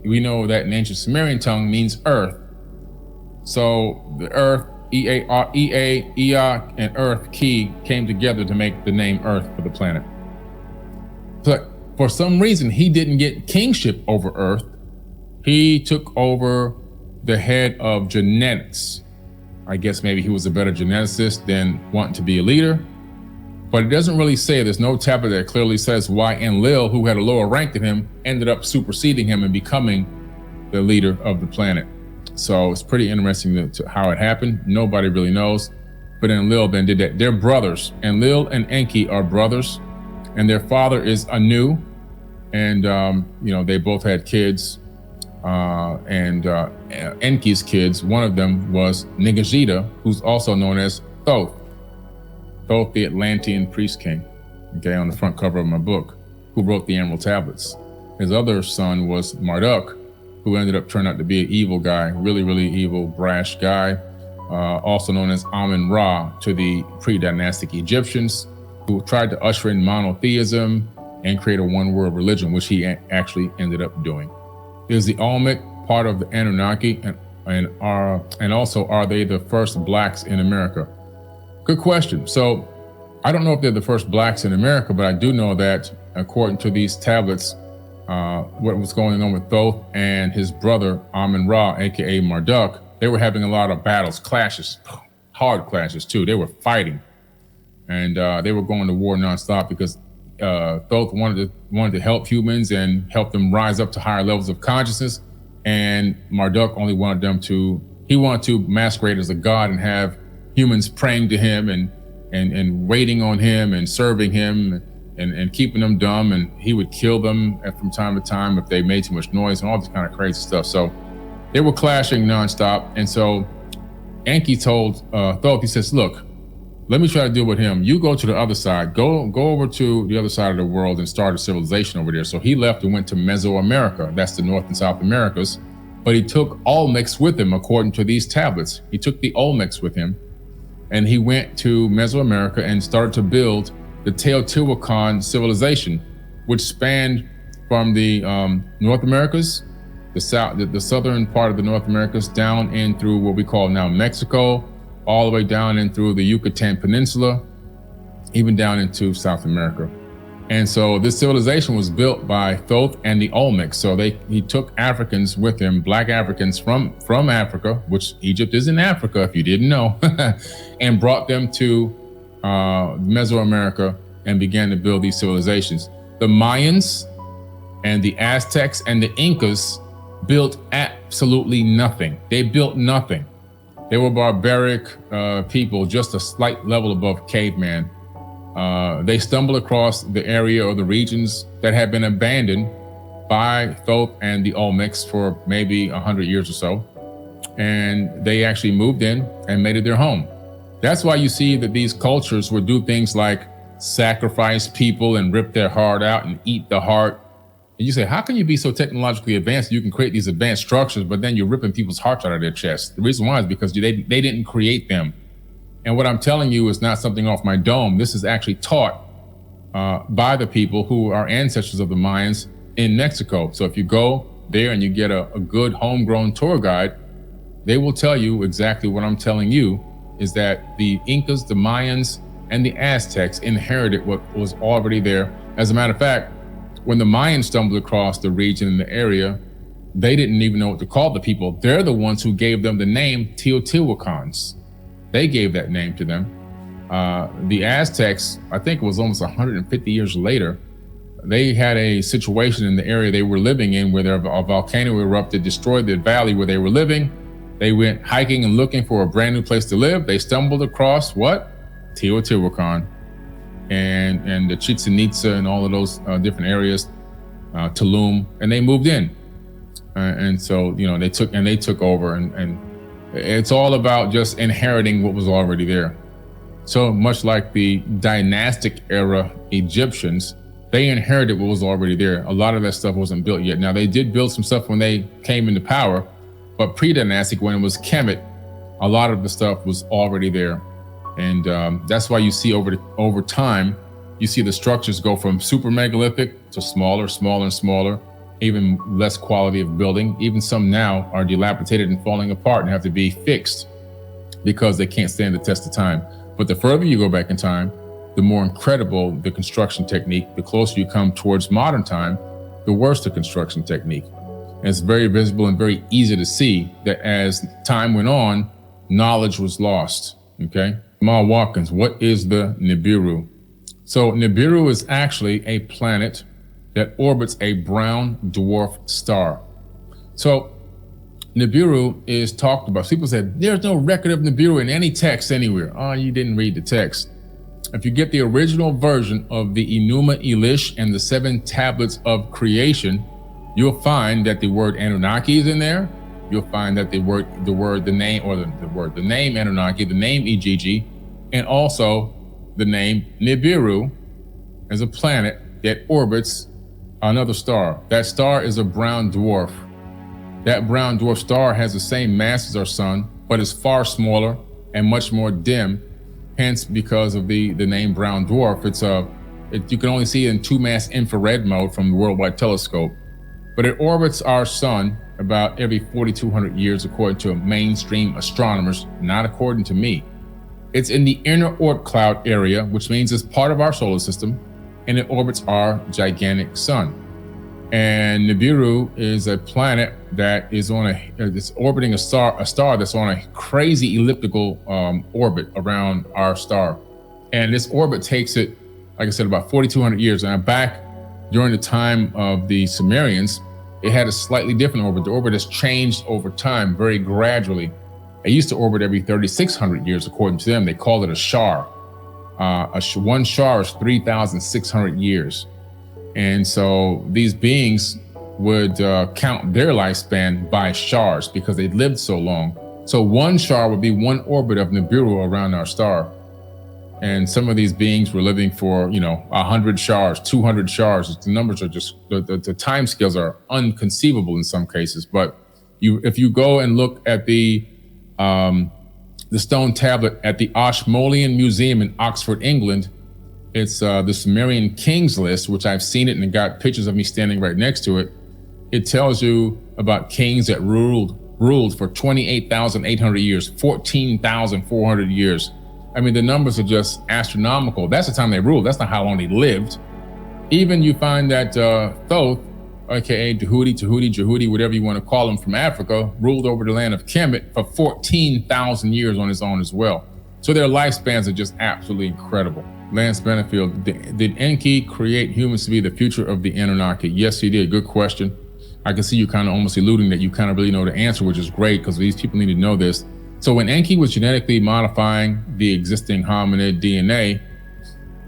[SPEAKER 1] we know that in ancient Sumerian tongue means earth. So the earth, Ea, and earth, Ki, came together to make the name Earth for the planet. But for some reason, he didn't get kingship over Earth. He took over the head of genetics. I guess maybe he was a better geneticist than wanting to be a leader. But it doesn't really say, there's no tablet that clearly says why Enlil, who had a lower rank than him, ended up superseding him and becoming the leader of the planet. So it's pretty interesting to how it happened. Nobody really knows, but Enlil then did that. They're brothers. Enlil and Enki are brothers, and their father is Anu, and they both had kids. Enki's kids, one of them was Ningishita, who's also known as Thoth. Thoth, the Atlantean priest king, okay, on the front cover of my book, who wrote the Emerald Tablets. His other son was Marduk, who ended up turning out to be an evil guy, really, really evil, brash guy, also known as Amun-Ra to the pre-dynastic Egyptians, who tried to usher in monotheism and create a one-world religion, which he actually ended up doing. Is the Olmec part of the Anunnaki, and also are they the first blacks in America? Good question. So I don't know if they're the first blacks in America, but I do know that according to these tablets, what was going on with Thoth and his brother Amun-Ra, aka Marduk, they were having a lot of battles, clashes, hard clashes too. They were fighting, and they were going to war nonstop because Thoth wanted to help humans and help them rise up to higher levels of consciousness, and Marduk only wanted to masquerade as a god and have humans praying to him and waiting on him and serving him and keeping them dumb, and he would kill them from time to time if they made too much noise and all this kind of crazy stuff. So they were clashing nonstop. And so Enki told Thoth, he says, look, let me try to deal with him. You go to the other side, go over to the other side of the world and start a civilization over there. So he left and went to Mesoamerica. That's the North and South Americas. But he took Olmecs with him, according to these tablets. He took the Olmecs with him, and he went to Mesoamerica and started to build the 𝗪𝗕𝗦𝗧𝗘 civilization, which spanned from the North Americas, the southern part of the North Americas, down in through what we call now Mexico, all the way down in through the Yucatan Peninsula, even down into South America. And so this civilization was built by Thoth and the Olmecs. So he took Africans with him, black Africans from Africa, which Egypt is in Africa, if you didn't know, and brought them to Mesoamerica and began to build these civilizations. The Mayans and the Aztecs and the Incas built absolutely nothing. They built nothing. They were barbaric people, just a slight level above caveman. They stumbled across the area or the regions that had been abandoned by Thoth and the Olmecs for maybe 100 years or so. And they actually moved in and made it their home. That's why you see that these cultures would do things like sacrifice people and rip their heart out and eat the heart. And you say, how can you be so technologically advanced that you can create these advanced structures, but then you're ripping people's hearts out of their chest? The reason why is because they didn't create them. And what I'm telling you is not something off my dome. This is actually taught by the people who are ancestors of the Mayans in Mexico. So if you go there and you get a good homegrown tour guide, they will tell you exactly what I'm telling you, is that the Incas, the Mayans, and the Aztecs inherited what was already there. As a matter of fact, when the Mayans stumbled across the region and the area, they didn't even know what to call the people. They're the ones who gave them the name Teotihuacans. They gave that name to them. The Aztecs, I think it was almost 150 years later, they had a situation in the area they were living in where a volcano erupted, destroyed the valley where they were living. They went hiking and looking for a brand new place to live. They stumbled across what? Teotihuacan and the Chichen Itza and all of those different areas, Tulum, and they moved in. And so, they took over, and it's all about just inheriting what was already there. So much like the dynastic era Egyptians, they inherited what was already there. A lot of that stuff wasn't built yet. Now, they did build some stuff when they came into power, but pre-dynastic, when it was Kemet, a lot of the stuff was already there. And that's why you see over time, you see the structures go from super megalithic to smaller, smaller, and smaller, even less quality of building. Even some now are dilapidated and falling apart and have to be fixed because they can't stand the test of time. But the further you go back in time, the more incredible the construction technique. The closer you come towards modern time, the worse the construction technique. And it's very visible and very easy to see that as time went on, knowledge was lost, okay? Ma Watkins, what is the Nibiru? So Nibiru is actually a planet that orbits a brown dwarf star. So Nibiru is talked about. People said, there's no record of Nibiru in any text anywhere. Oh, you didn't read the text. If you get the original version of the 𝗩𝗏𝗦𝗧𝗘 and the 7 tablets of creation, you'll find that the word Anunnaki is in there. You'll find that the name Anunnaki, the name Igigi, and also the name Nibiru as a planet that orbits another star. That star is a brown dwarf. That brown dwarf star has the same mass as our sun, but is far smaller and much more dim. Hence, because of the name brown dwarf, you can only see it in 2-mass infrared mode from the Worldwide Telescope. But it orbits our sun about every 4,200 years, according to mainstream astronomers, not according to me. It's in the inner Oort cloud area, which means it's part of our solar system, and it orbits our gigantic sun. And Nibiru is a planet that is it's orbiting a star that's on a crazy elliptical orbit around our star. And this orbit takes it, like I said, about 4,200 years. And back during the time of the Sumerians, it had a slightly different orbit. The orbit has changed over time very gradually. It used to orbit every 3,600 years, according to them. They called it a shar. One shar is 3,600 years. And so these beings would count their lifespan by shars because they lived so long. So one shar would be one orbit of Nibiru around our star. And some of these beings were living for, 100 shars, 200 shars. The numbers are just, the time scales are unconceivable in some cases. But if you go and look at the stone tablet at the Ashmolean Museum in Oxford, England, it's the Sumerian Kings list, which I've seen it and got pictures of me standing right next to it. It tells you about kings that ruled for 28,800 years, 14,400 years. I mean, the numbers are just astronomical. That's the time they ruled. That's not how long they lived. Even you find that Thoth, aka Jehudi, whatever you want to call him, from Africa, ruled over the land of Kemet for 14,000 years on his own as well. So their lifespans are just absolutely incredible. Lance Benefield, did Enki create humans to be the future of the Anunnaki? Yes, he did. Good question. I can see you kind of almost alluding that you kind of really know the answer, which is great because these people need to know this. So when Enki was genetically modifying the existing hominid DNA,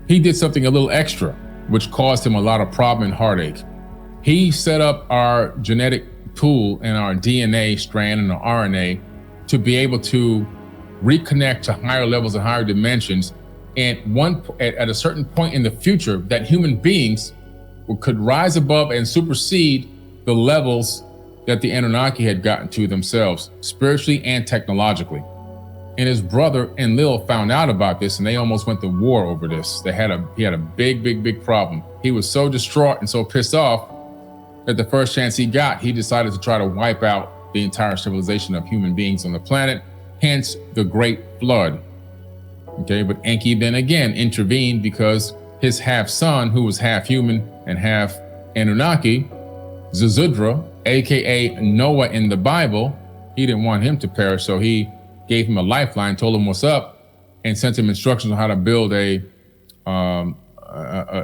[SPEAKER 1] he did something a little extra, which caused him a lot of problem and heartache. He set up our genetic pool and our DNA strand and our RNA to be able to reconnect to higher levels and higher dimensions. And at a certain point in the future, that human beings could rise above and supersede the levels that the Anunnaki had gotten to themselves, spiritually and technologically. And his brother Enlil found out about this, and they almost went to war over this. He had a big problem. He was so distraught and so pissed off that the first chance he got, he decided to try to wipe out the entire civilization of human beings on the planet, hence the Great Flood. Okay, but Enki then again intervened because his half-son, who was half human and half Anunnaki, Zuzudra, aka Noah in the Bible, he didn't want him to perish, so he gave him a lifeline, told him what's up, and sent him instructions on how to build a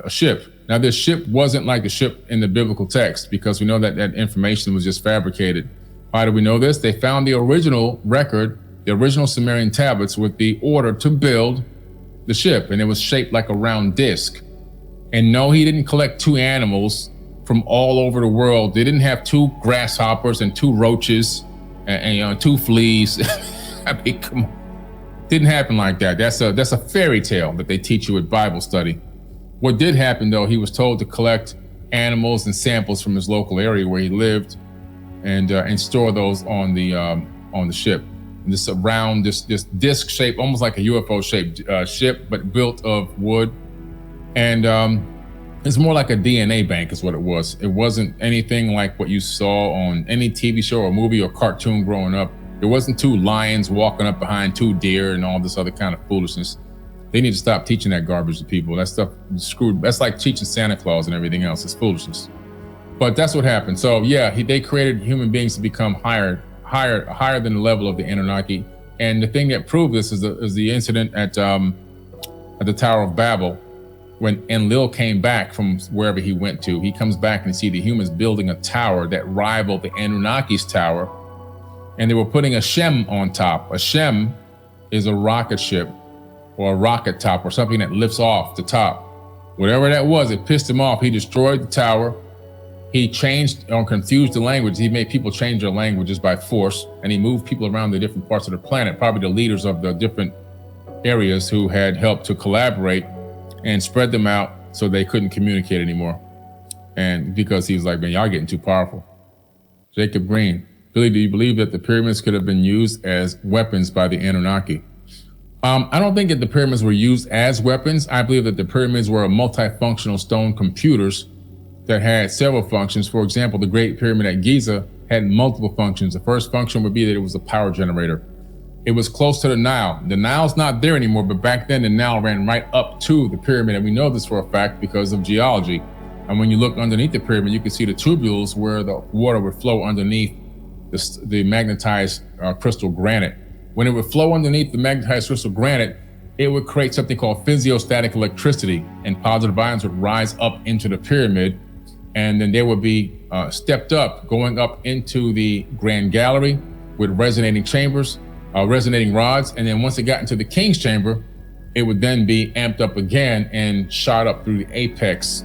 [SPEAKER 1] ship. Now, this ship wasn't like the ship in the biblical text because we know that that information was just fabricated. Why do we know this? They found the original record, the original Sumerian tablets with the order to build the ship, and it was shaped like a round disc. And no, he didn't collect 2 animals from all over the world. They didn't have 2 grasshoppers and 2 roaches and 2 fleas. I mean, come on. Didn't happen like that. That's a fairy tale that they teach you at Bible study. What did happen though, he was told to collect animals and samples from his local area where he lived and store those on the ship. this round, this disc shape, almost like a UFO shaped ship, but built of wood. And it's more like a DNA bank is what it was. It wasn't anything like what you saw on any TV show or movie or cartoon growing up. It wasn't two lions walking up behind two deer and all this other kind of foolishness. They need to stop teaching that garbage to people. That stuff is screwed. That's like teaching Santa Claus and everything else. It's foolishness. But that's what happened. So yeah, they created human beings to become higher than the level of the Anunnaki. And the thing that proved this is the incident at the Tower of Babel, when Enlil came back from wherever he went to. He comes back and you see the humans building a tower that rivaled the Anunnaki's tower, and they were putting a Shem on top. A Shem is a rocket ship or a rocket top or something that lifts off the top. Whatever that was, it pissed him off. He destroyed the tower. He changed or confused the language. He made people change their languages by force, and he moved people around the different parts of the planet, probably the leaders of the different areas who had helped to collaborate and spread them out so they couldn't communicate anymore. And because he was like, man, y'all getting too powerful. Jacob Green, Billy, do you believe that the pyramids could have been used as weapons by the Anunnaki? I don't think that the pyramids were used as weapons. I believe that the pyramids were multifunctional stone computers that had several functions. For example, the Great Pyramid at Giza had multiple functions. The first function would be that it was a power generator. It was close to the Nile. The Nile's not there anymore, but back then the Nile ran right up to the pyramid. And we know this for a fact because of geology. And when you look underneath the pyramid, you can see the tubules where the water would flow underneath the magnetized crystal granite. When it would flow underneath the magnetized crystal granite, it would create something called physiostatic electricity, and positive ions would rise up into the pyramid. And then they would be stepped up, going up into the grand gallery with resonating chambers, resonating rods. And then once it got into the king's chamber, it would then be amped up again and shot up through the apex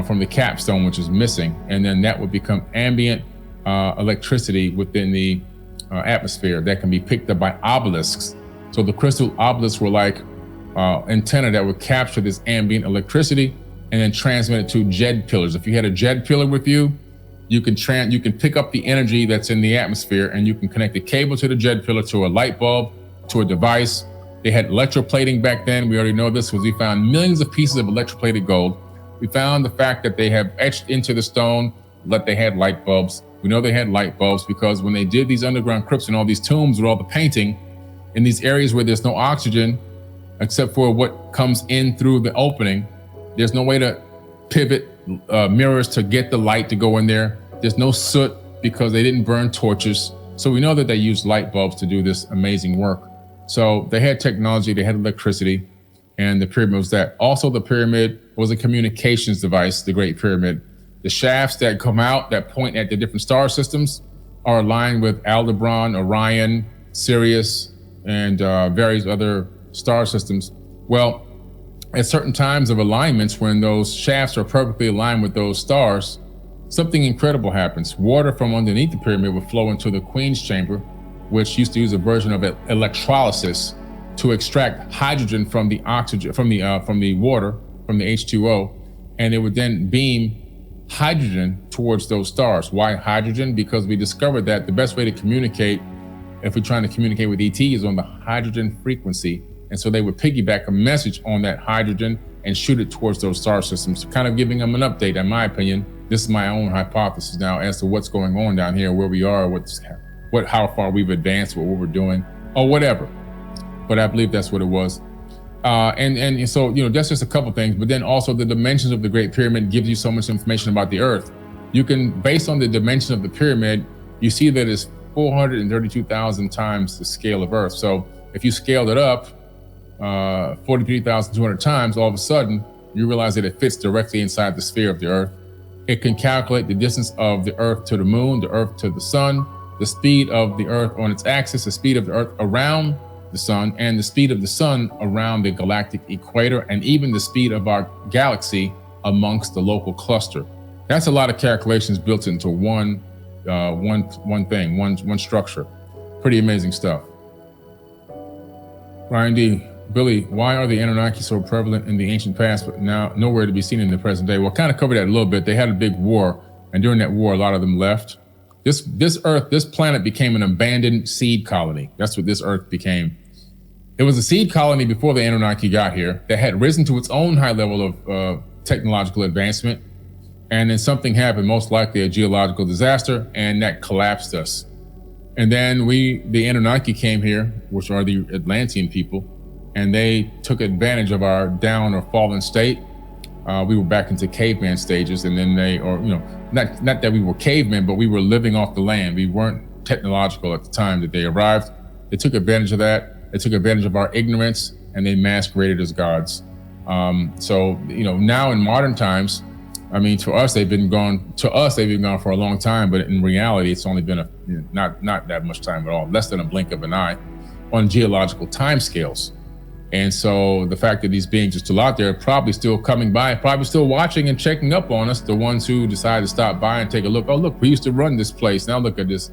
[SPEAKER 1] from the capstone, which is missing. And then that would become ambient electricity within the atmosphere that can be picked up by obelisks. So the crystal obelisks were like antenna that would capture this ambient electricity and then transmit it to JED pillars. If you had a JED pillar with you, you can pick up the energy that's in the atmosphere, and you can connect a cable to the JED pillar, to a light bulb, to a device. They had electroplating back then. We already know this because we found millions of pieces of electroplated gold. We found the fact that they have etched into the stone that they had light bulbs. We know they had light bulbs because when they did these underground crypts and all these tombs with all the painting, in these areas where there's no oxygen, except for what comes in through the opening, there's no way to pivot mirrors to get the light to go in there. There's no soot because they didn't burn torches. So we know that they used light bulbs to do this amazing work. So they had technology, they had electricity, and the pyramid was that. Also, the pyramid was a communications device, the Great Pyramid. The shafts that come out that point at the different star systems are aligned with Aldebaran, Orion, Sirius, and various other star systems. Well, at certain times of alignments, when those shafts are perfectly aligned with those stars, something incredible happens. Water from underneath the pyramid would flow into the Queen's chamber, which used to use a version of electrolysis to extract hydrogen from the oxygen, from the water, from the H2O, and it would then beam hydrogen towards those stars. Why hydrogen? Because we discovered that the best way to communicate, if we're trying to communicate with ET, is on the hydrogen frequency. And so they would piggyback a message on that hydrogen and shoot it towards those star systems, kind of giving them an update. In my opinion, this is my own hypothesis now as to what's going on down here, where we are, how far we've advanced, what we're doing, or whatever. But I believe that's what it was. And so, that's just a couple things. But then also the dimensions of the Great Pyramid gives you so much information about the Earth. You can, based on the dimension of the pyramid, you see that it's 432,000 times the scale of Earth. So if you scaled it up 43,200 times, all of a sudden you realize that it fits directly inside the sphere of the Earth. It can calculate the distance of the Earth to the moon, the Earth to the sun, the speed of the Earth on its axis, the speed of the Earth around the sun, and the speed of the sun around the galactic equator, and even the speed of our galaxy amongst the local cluster. That's a lot of calculations built into one structure. Pretty amazing stuff. Ryan D. Billy, why are the Anunnaki so prevalent in the ancient past, but now nowhere to be seen in the present day? Well, kind of covered that a little bit. They had a big war, and during that war, a lot of them left. This Earth, this planet became an abandoned seed colony. That's what this Earth became. It was a seed colony before the Anunnaki got here that had risen to its own high level of technological advancement. And then something happened, most likely a geological disaster, and that collapsed us. And then the Anunnaki came here, which are the Atlantean people, and they took advantage of our down or fallen state. We were back into caveman stages, and then not that we were cavemen, but we were living off the land. We weren't technological at the time that they arrived. They took advantage of that. They took advantage of our ignorance, and they masqueraded as gods. So now in modern times, I mean, to us they've been gone for a long time, but in reality, it's only been not that much time at all, less than a blink of an eye, on geological timescales. And so the fact that these beings are still out there, probably still coming by, probably still watching and checking up on us, the ones who decide to stop by and take a look. Oh, look, we used to run this place. Now look at this.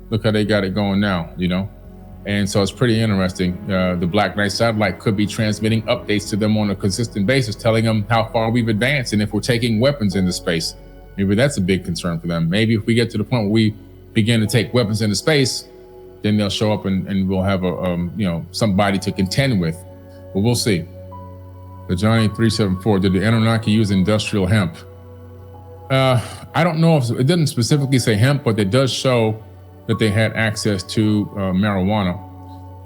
[SPEAKER 1] Look how they got it going now, And so it's pretty interesting. The Black Knight satellite could be transmitting updates to them on a consistent basis, telling them how far we've advanced and if we're taking weapons into space. Maybe that's a big concern for them. Maybe if we get to the point where we begin to take weapons into space, then they'll show up and we'll have somebody to contend with. But we'll see. The Johnny 374, did the Anunnaki use industrial hemp? I don't know if it doesn't specifically say hemp, but it does show that they had access to marijuana,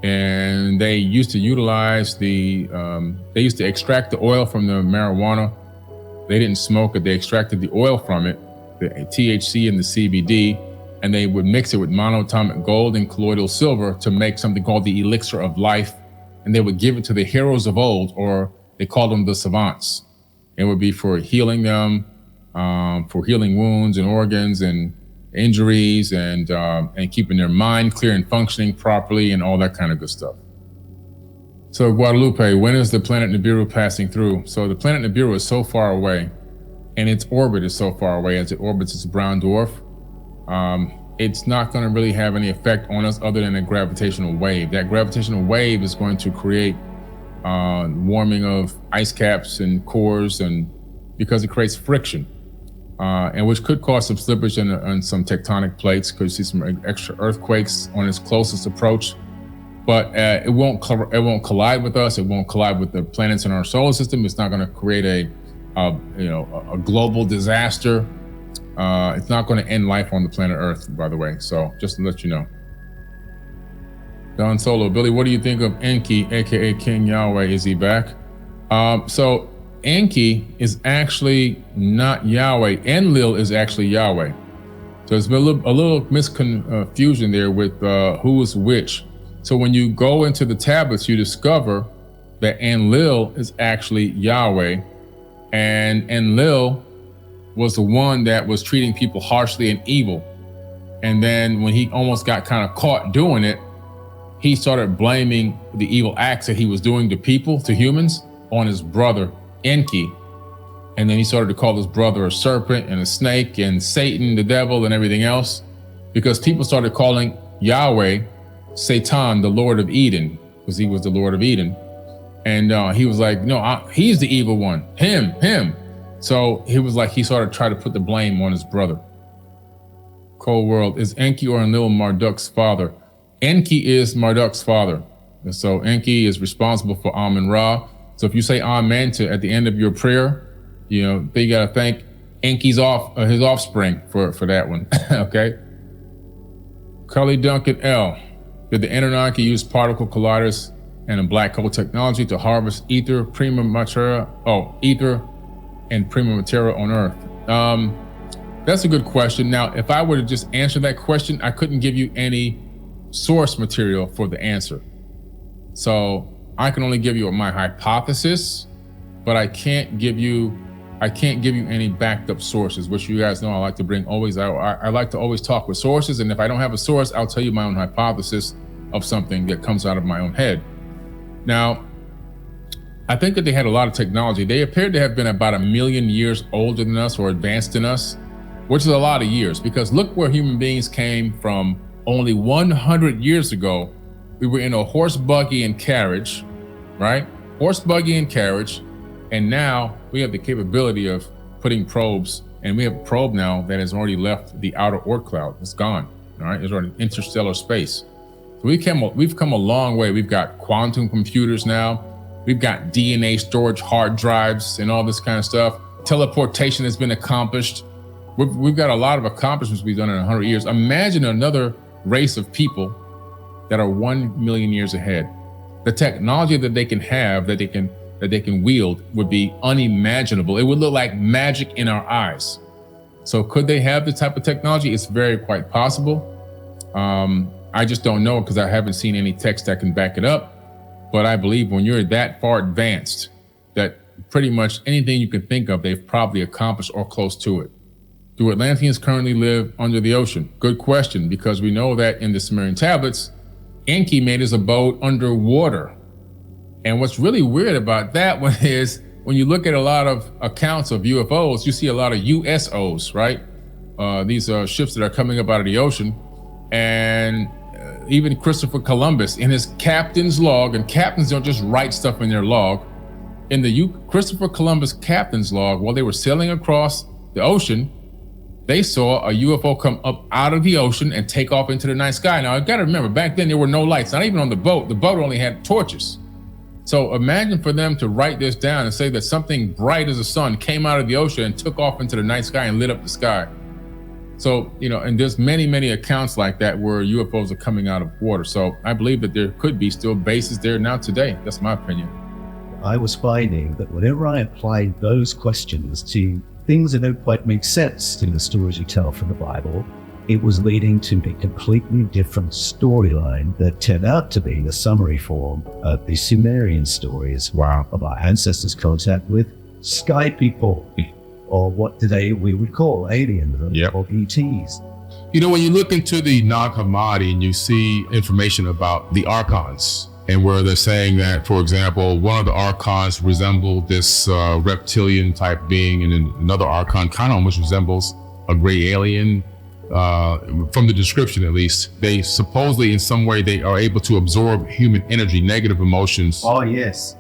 [SPEAKER 1] and they used to utilize they used to extract the oil from the marijuana. They didn't smoke it. They extracted the oil from it, the THC and the CBD, and they would mix it with monatomic gold and colloidal silver to make something called the elixir of life. And they would give it to the heroes of old, or they called them the savants. It would be for healing them, for healing wounds and organs and injuries, and keeping their mind clear and functioning properly and all that kind of good stuff. So Guadalupe, when is the planet Nibiru passing through? So the planet Nibiru is so far away, and its orbit is so far away as it orbits its brown dwarf. It's not going to really have any effect on us other than a gravitational wave. That gravitational wave is going to create warming of ice caps and cores, and because it creates friction, and which could cause some slippage on some tectonic plates. Could see some extra earthquakes on its closest approach, but it won't collide with us. It won't collide with the planets in our solar system. It's not going to create a global disaster. It's not going to end life on the planet Earth, by the way. So just to let you know. Don Solo, Billy, what do you think of Enki, aka King Yahweh? Is he back? So Enki is actually not Yahweh. Enlil is actually Yahweh. So there's been a little misconfusion there with who is which. So when you go into the tablets, you discover that Enlil is actually Yahweh, and Enlil was the one that was treating people harshly and evil. And then when he almost got kind of caught doing it, he started blaming the evil acts that he was doing to people, to humans, on his brother Enki. And then he started to call his brother a serpent and a snake and Satan, the devil, and everything else, because people started calling Yahweh Satan, the Lord of Eden, because he was the Lord of Eden. And he was like, no, he's the evil one, him. So he was like, he started trying to put the blame on his brother. Cold World, is Enki or Enlil Marduk's father? Enki is Marduk's father. And so Enki is responsible for Amun-Ra. So if you say Amen at the end of your prayer, then you got to thank Enki's his offspring for that one. Okay. Cully Duncan L. Did the Anunnaki use particle colliders and a black hole technology to harvest ether and prima materia on Earth? That's a good question. Now, if I were to just answer that question, I couldn't give you any source material for the answer. So I can only give you my hypothesis, but I can't give you any backed up sources, which you guys know I like to bring always. I like to always talk with sources, and if I don't have a source, I'll tell you my own hypothesis of something that comes out of my own head. Now, I think that they had a lot of technology. They appeared to have been about 1 million years older than us or advanced than us, which is a lot of years, because look where human beings came from only 100 years ago. We were in a horse, buggy, and carriage, right? Horse, buggy, and carriage. And now we have the capability of putting probes And we have a probe now that has already left the outer Oort cloud. It's gone, all right? It's already interstellar space. So we've come a long way. We've got quantum computers now. We've got DNA storage hard drives and all this kind of stuff. Teleportation has been accomplished. We've got a lot of accomplishments we've done in 100 years. Imagine another race of people that are 1 million years ahead. The technology that they can have, that they can wield, would be unimaginable. It would look like magic in our eyes. So could they have the type of technology? It's very quite possible. I just don't know because I haven't seen any text that can back it up. But I believe when you're that far advanced, that pretty much anything you can think of, they've probably accomplished or close to it. Do Atlanteans currently live under the ocean? Good question, because we know that in the Sumerian tablets, Enki made his abode underwater. And what's really weird about that one is when you look at a lot of accounts of UFOs, you see a lot of USOs, right? These are ships that are coming up out of the ocean. And even Christopher Columbus in his captain's log, and captains don't just write stuff in their log. In the Christopher Columbus captain's log, while they were sailing across the ocean, they saw a UFO come up out of the ocean and take off into the night sky. Now, I gotta remember, back then there were no lights, not even on the boat. The boat only had torches. So imagine for them to write this down and say that something bright as the sun came out of the ocean and took off into the night sky and lit up the sky. So, and there's many, many accounts like that where UFOs are coming out of water. So I believe that there could be still bases there now today. That's my opinion.
[SPEAKER 2] I was finding that whenever I applied those questions to things that don't quite make sense to the stories you tell from the Bible, it was leading to a completely different storyline that turned out to be the summary form of the Sumerian stories of our ancestors' contact with sky people, or what today we would call aliens or ETs.
[SPEAKER 3] When you look into the Nag Hammadi and you see information about the archons, and where they're saying that, for example, one of the archons resembled this reptilian type being, and then another archon kind of almost resembles a gray alien. From the description, at least, they supposedly in some way they are able to absorb human energy, negative emotions.
[SPEAKER 2] Oh yes,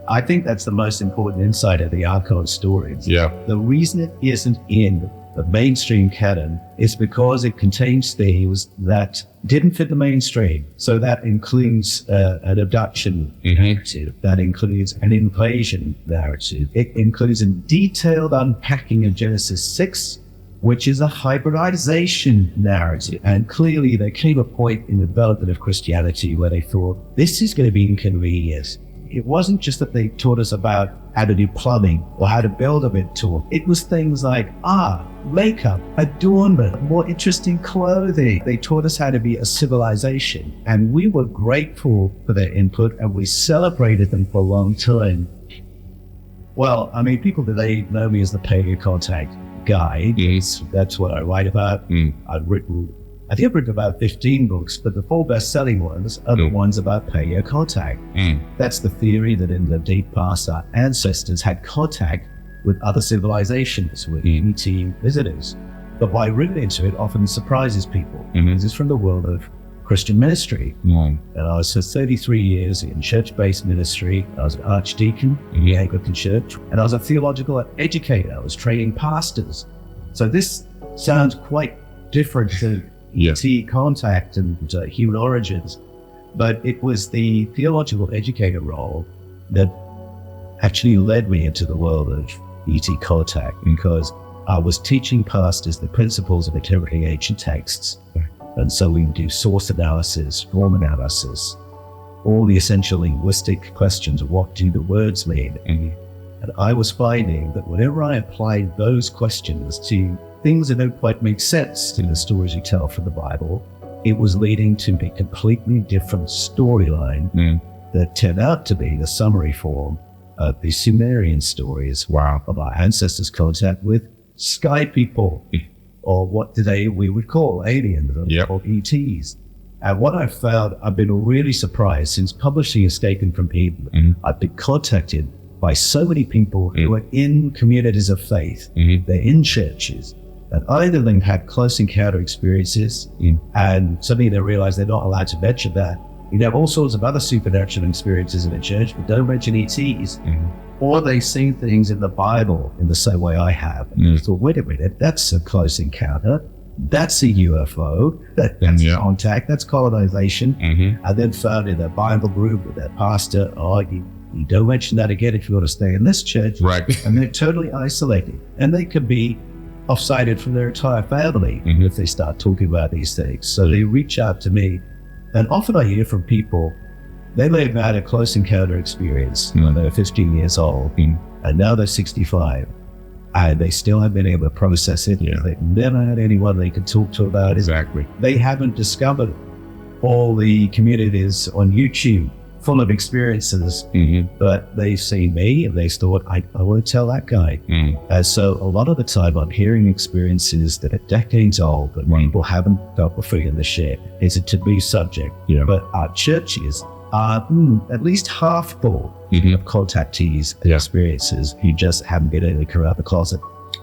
[SPEAKER 2] I think that's the most important insight of the Archon stories.
[SPEAKER 3] Yeah.
[SPEAKER 2] The reason it isn't in the mainstream canon is because it contains themes that didn't fit the mainstream. So that includes an abduction narrative, that includes an invasion narrative. It includes a detailed unpacking of Genesis 6, which is a hybridization narrative. And clearly there came a point in the development of Christianity where they thought, this is going to be inconvenient. It wasn't just that they taught us about how to do plumbing or how to build a bit tool. It was things like makeup, adornment, more interesting clothing. They taught us how to be a civilization, and we were grateful for their input and we celebrated them for a long time. Well, I mean, people today know me as the Paleo Contact guy.
[SPEAKER 3] Yes.
[SPEAKER 2] That's what I write about. I think I've written about 15 books, but the 4 best-selling ones are the ones about paleo contact. That's the theory that in the deep past, our ancestors had contact with other civilizations, with ET visitors. But why written into it often surprises people. This is from the world of Christian ministry. And I was for 33 years in church-based ministry. I was an archdeacon in the Anglican church, and I was a theological educator. I was training pastors. So this sounds quite different to ET contact and human origins, but it was the theological educator role that actually led me into the world of ET contact, because I was teaching pastors the principles of interpreting ancient texts. And so we do source analysis, form analysis, all the essential linguistic questions of what do the words mean. And I was finding that whenever I applied those questions to things that don't quite make sense to the stories you tell from the Bible, it was leading to a completely different storyline that turned out to be the summary form of the Sumerian stories of our ancestors' contact with sky people, or what today we would call aliens or ETs. And what I've found, I've been really surprised since publishing Escaping from Eden. I've been contacted by so many people who are in communities of faith. They're in churches, and either of them had close encounter experiences, and suddenly they realize they're not allowed to mention that, You have all sorts of other supernatural experiences in the church, but don't mention ETs. Or they've seen things in the Bible in the same way I have. And you thought, wait a minute, that's a close encounter. That's a UFO. That's contact. That's colonization. And then found in a Bible group with their pastor, you don't mention that again if you want to stay in this church.
[SPEAKER 3] Right.
[SPEAKER 2] And they're totally isolated. And they could be off-sided from their entire family if they start talking about these things. So they reach out to me. And often I hear from people, they may have had a close encounter experience when they were 15 years old, and now they're 65. And they still haven't been able to process it. They've never had anyone they can talk to about it.
[SPEAKER 3] Exactly.
[SPEAKER 2] They haven't discovered all the communities on YouTube full of experiences, but they've seen me and they thought, I want to tell that guy. And so a lot of the time I'm hearing experiences that are decades old that people haven't felt before in the share. It's a taboo subject, but our churches are at least half full of contactees and experiences who just haven't been able to come out the closet.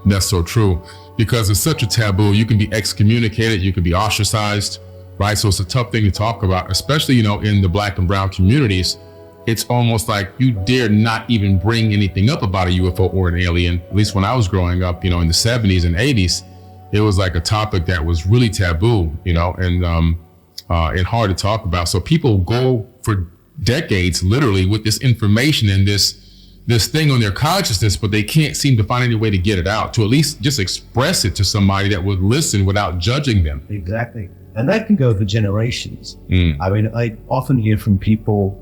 [SPEAKER 3] That's so true, because it's such a taboo. You can be excommunicated, you can be ostracized, right? So it's a tough thing to talk about, especially, in the Black and brown communities. It's almost like you dare not even bring anything up about a UFO or an alien. At least when I was growing up, in the 70s and 80s, it was like a topic that was really taboo, and hard to talk about. So people go for decades literally with this information and this thing on their consciousness, but they can't seem to find any way to get it out, to at least just express it to somebody that would listen without judging them.
[SPEAKER 2] Exactly. And that can go for generations. I mean, I often hear from people,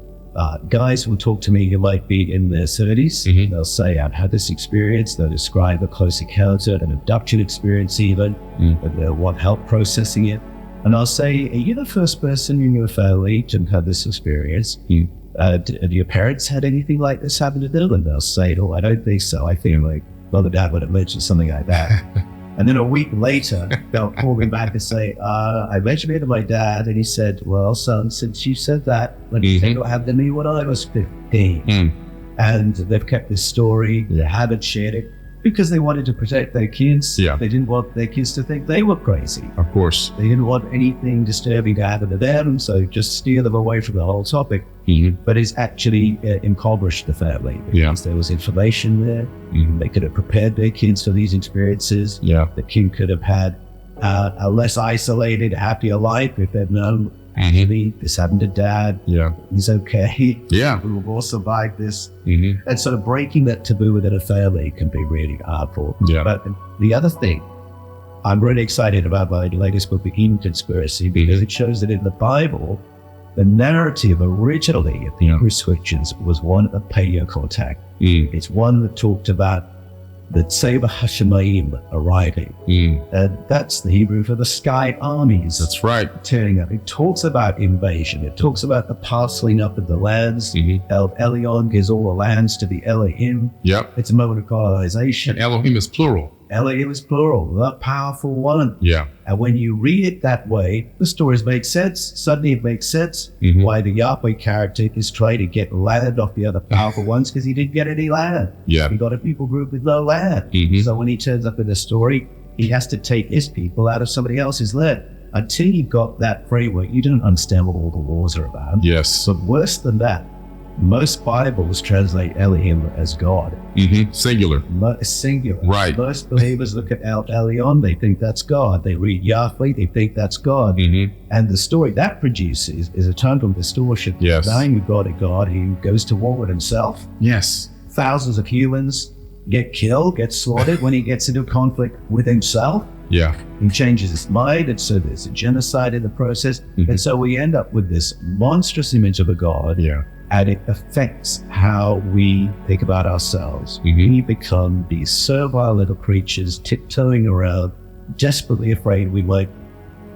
[SPEAKER 2] guys will talk to me who might be in their 30s. They'll say, I've had this experience. They'll describe a close encounter, an abduction experience even, and they'll want help processing it. And I'll say, are you the first person in your family to have this experience? Have your parents had anything like this happen to them? And they'll say, oh, I don't think so. I think like mother, dad would have mentioned something like that. And then a week later, they'll call me back and say, I mentioned it to my dad. And he said, well, son, since you said that, let me think what happened to me when I was 15. And they've kept this story. They haven't shared it because they wanted to protect their kids. They didn't want their kids to think they were crazy.
[SPEAKER 3] Of course.
[SPEAKER 2] They didn't want anything disturbing to happen to them, so just steer them away from the whole topic. But it's actually impoverished the family because there was information there. They could have prepared their kids for these experiences. The kid could have had a less isolated, happier life if they'd known, actually, this happened to dad. He's okay. We will all survive this. And sort of breaking that taboo within a family can be really hard. But the other thing, I'm really excited about my latest book, The Eden Conspiracy, because it shows that in the Bible, the narrative originally of the Christians was one of paleo contact. It's one that talked about the Tzeva Hashemayim arriving. And that's the Hebrew for the sky armies.
[SPEAKER 3] That's right.
[SPEAKER 2] Turning up. It talks about invasion. It talks about the parceling up of the lands. El Elyon gives all the lands to the Elohim. It's a moment of colonization.
[SPEAKER 3] And Elohim is plural.
[SPEAKER 2] Elohim is plural, the powerful one. And when you read it that way, the stories make sense. Suddenly it makes sense why the Yahweh character is trying to get land off the other powerful ones, because he didn't get any land. He got a people group with no land. So when he turns up in the story, he has to take his people out of somebody else's land. Until you got that framework, you don't understand what all the laws are about. But worse than that, most Bibles translate Elohim as God.
[SPEAKER 3] Singular.
[SPEAKER 2] Singular.
[SPEAKER 3] Right.
[SPEAKER 2] Most believers look at El Elyon, they think that's God. They read Yahweh, they think that's God. And the story that produces is a total distortion. Now you've got a God who goes to war with himself. Thousands of humans get killed, get slaughtered when he gets into conflict with himself. He changes his mind, and so there's a genocide in the process. And so we end up with this monstrous image of a God. And it affects how we think about ourselves. We become these servile little creatures tiptoeing around, desperately afraid we might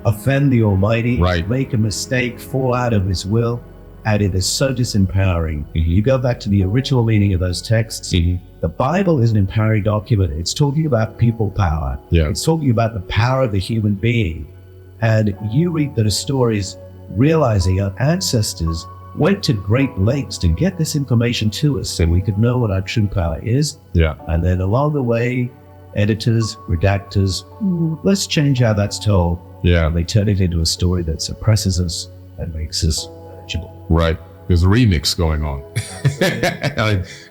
[SPEAKER 2] offend the Almighty, make a mistake, fall out of his will. And it is so disempowering. You go back to the original meaning of those texts. The Bible is an empowering document. It's talking about people power. It's talking about the power of the human being. And you read the stories realizing our ancestors went to great lengths to get this information to us so we could know what our true power is. And then along the way, editors, redactors, let's change how that's told. They turn it into a story that suppresses us and makes us knowledgeable.
[SPEAKER 3] Right. There's a remix going on.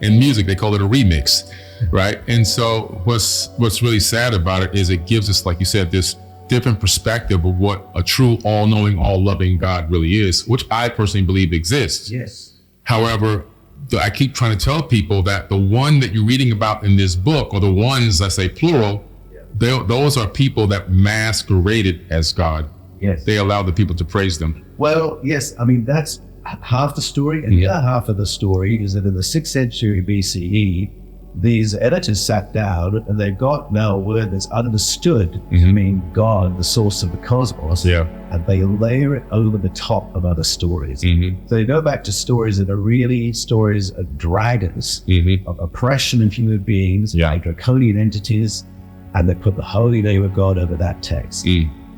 [SPEAKER 3] In music, they call it a remix, right? And so what's really sad about it is it gives us, like you said, this different perspective of what a true all-knowing, all-loving God really is, which I personally believe exists.
[SPEAKER 2] Yes.
[SPEAKER 3] However, I keep trying to tell people that the one that you're reading about in this book, or the ones, I say plural, those are people that masqueraded as God.
[SPEAKER 2] Yes.
[SPEAKER 3] They allow the people to praise them.
[SPEAKER 2] Well, yes. I mean, that's half the story. And the other half of the story is that in the 6th century BCE, these editors sat down and they got now a word that's understood to mean God, the source of the cosmos.
[SPEAKER 3] Yeah.
[SPEAKER 2] And they layer it over the top of other stories. So they go back to stories that are really stories of dragons, of oppression of human beings, by draconian entities, and they put the holy name of God over that text.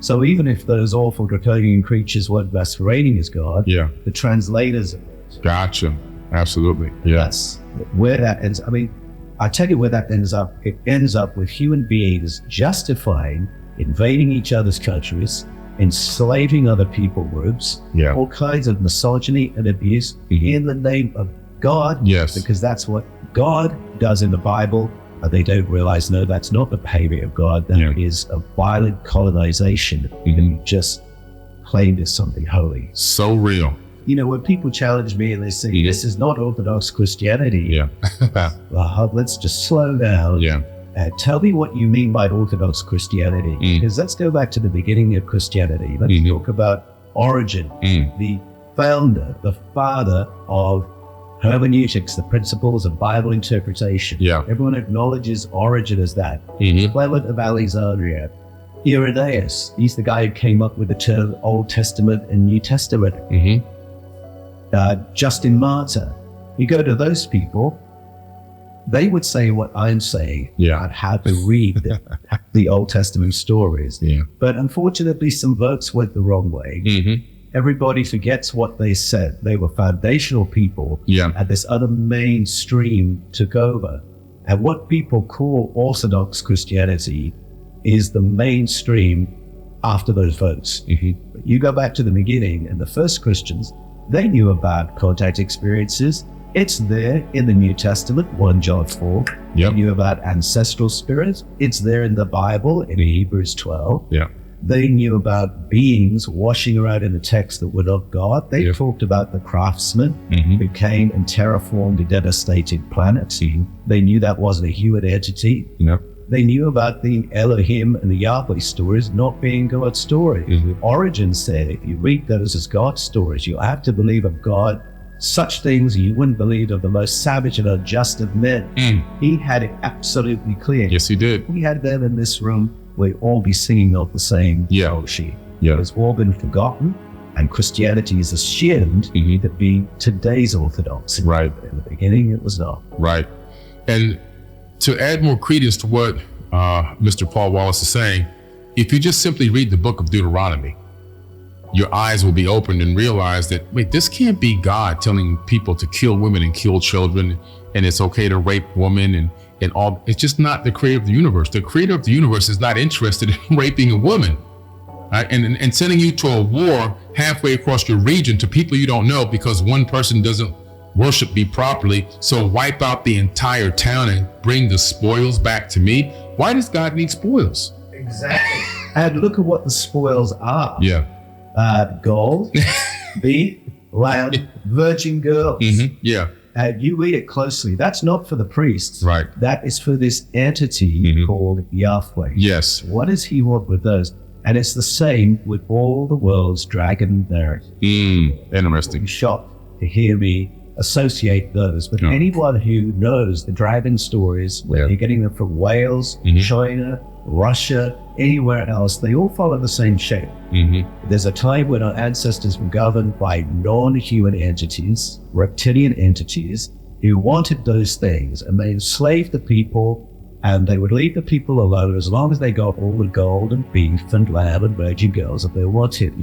[SPEAKER 2] So even if those awful draconian creatures weren't masquerading as God, the translators of it.
[SPEAKER 3] Gotcha. Absolutely.
[SPEAKER 2] That's where that ends. I mean, I tell you where that ends up. It ends up with human beings justifying invading each other's countries, enslaving other people groups, all kinds of misogyny and abuse in the name of God.
[SPEAKER 3] Yes.
[SPEAKER 2] Because that's what God does in the Bible. They don't realize, no, that's not the behavior of God. That is a violent colonization and just claimed as something holy.
[SPEAKER 3] So real.
[SPEAKER 2] You know, when people challenge me and they say, this is not Orthodox Christianity, let's just slow down. Tell me what you mean by Orthodox Christianity. Because let's go back to the beginning of Christianity. Let's talk about origin, the founder, the father of hermeneutics, the principles of Bible interpretation. Everyone acknowledges origin as that. Clement of Alexandria, Irenaeus, he's the guy who came up with the term Old Testament and New Testament. Justin Martyr, you go to those people, they would say what I'm saying about how to read the Old Testament stories. But unfortunately, some votes went the wrong way. Everybody forgets what they said. They were foundational people, and this other mainstream took over. And what people call Orthodox Christianity is the mainstream after those votes. You go back to the beginning, and the first Christians, they knew about contact experiences. It's there in the New Testament, 1 John 4. They knew about ancestral spirits. It's there in the Bible, in Hebrews 12. They knew about beings washing around in the text that were not God. They talked about the craftsman who came and terraformed a devastated planet. They knew that wasn't a human entity. They knew about the Elohim and the Yahweh stories not being God's stories. Origin said, if you read those as God's stories, you have to believe of God such things you wouldn't believe of the most savage and unjust of men. He had it absolutely clear.
[SPEAKER 3] Yes, he did.
[SPEAKER 2] We had them in this room, we'd all be singing of the same Oshi. It's all been forgotten, and Christianity is assumed to be today's Orthodoxy.
[SPEAKER 3] Right.
[SPEAKER 2] In the beginning, it was not.
[SPEAKER 3] Right. And to add more credence to what Mr. Paul Wallace is saying, if you just simply read the book of Deuteronomy, your eyes will be opened and realize that, wait, this can't be God telling people to kill women and kill children, and it's okay to rape women and all. It's just not the creator of the universe. The creator of the universe is not interested in raping a woman, right? And sending you to a war halfway across your region to people you don't know because one person doesn't worship me properly, so wipe out the entire town and bring the spoils back to me. Why does God need spoils?
[SPEAKER 2] Exactly. And look at what the spoils are. Gold, beef, land, virgin girls. And you read it closely. That's not for the priests.
[SPEAKER 3] Right.
[SPEAKER 2] That is for this entity called Yahweh.
[SPEAKER 3] Yes.
[SPEAKER 2] What does he want with those? And it's the same with all the world's dragon narratives.
[SPEAKER 3] Interesting.
[SPEAKER 2] You're shocked to hear me associate those. But anyone who knows the dragon stories, where you're getting them from Wales, China, Russia, anywhere else, they all follow the same shape. There's a time when our ancestors were governed by non-human entities, reptilian entities, who wanted those things, and they enslaved the people, and they would leave the people alone as long as they got all the gold and beef and lamb and virgin girls that they wanted.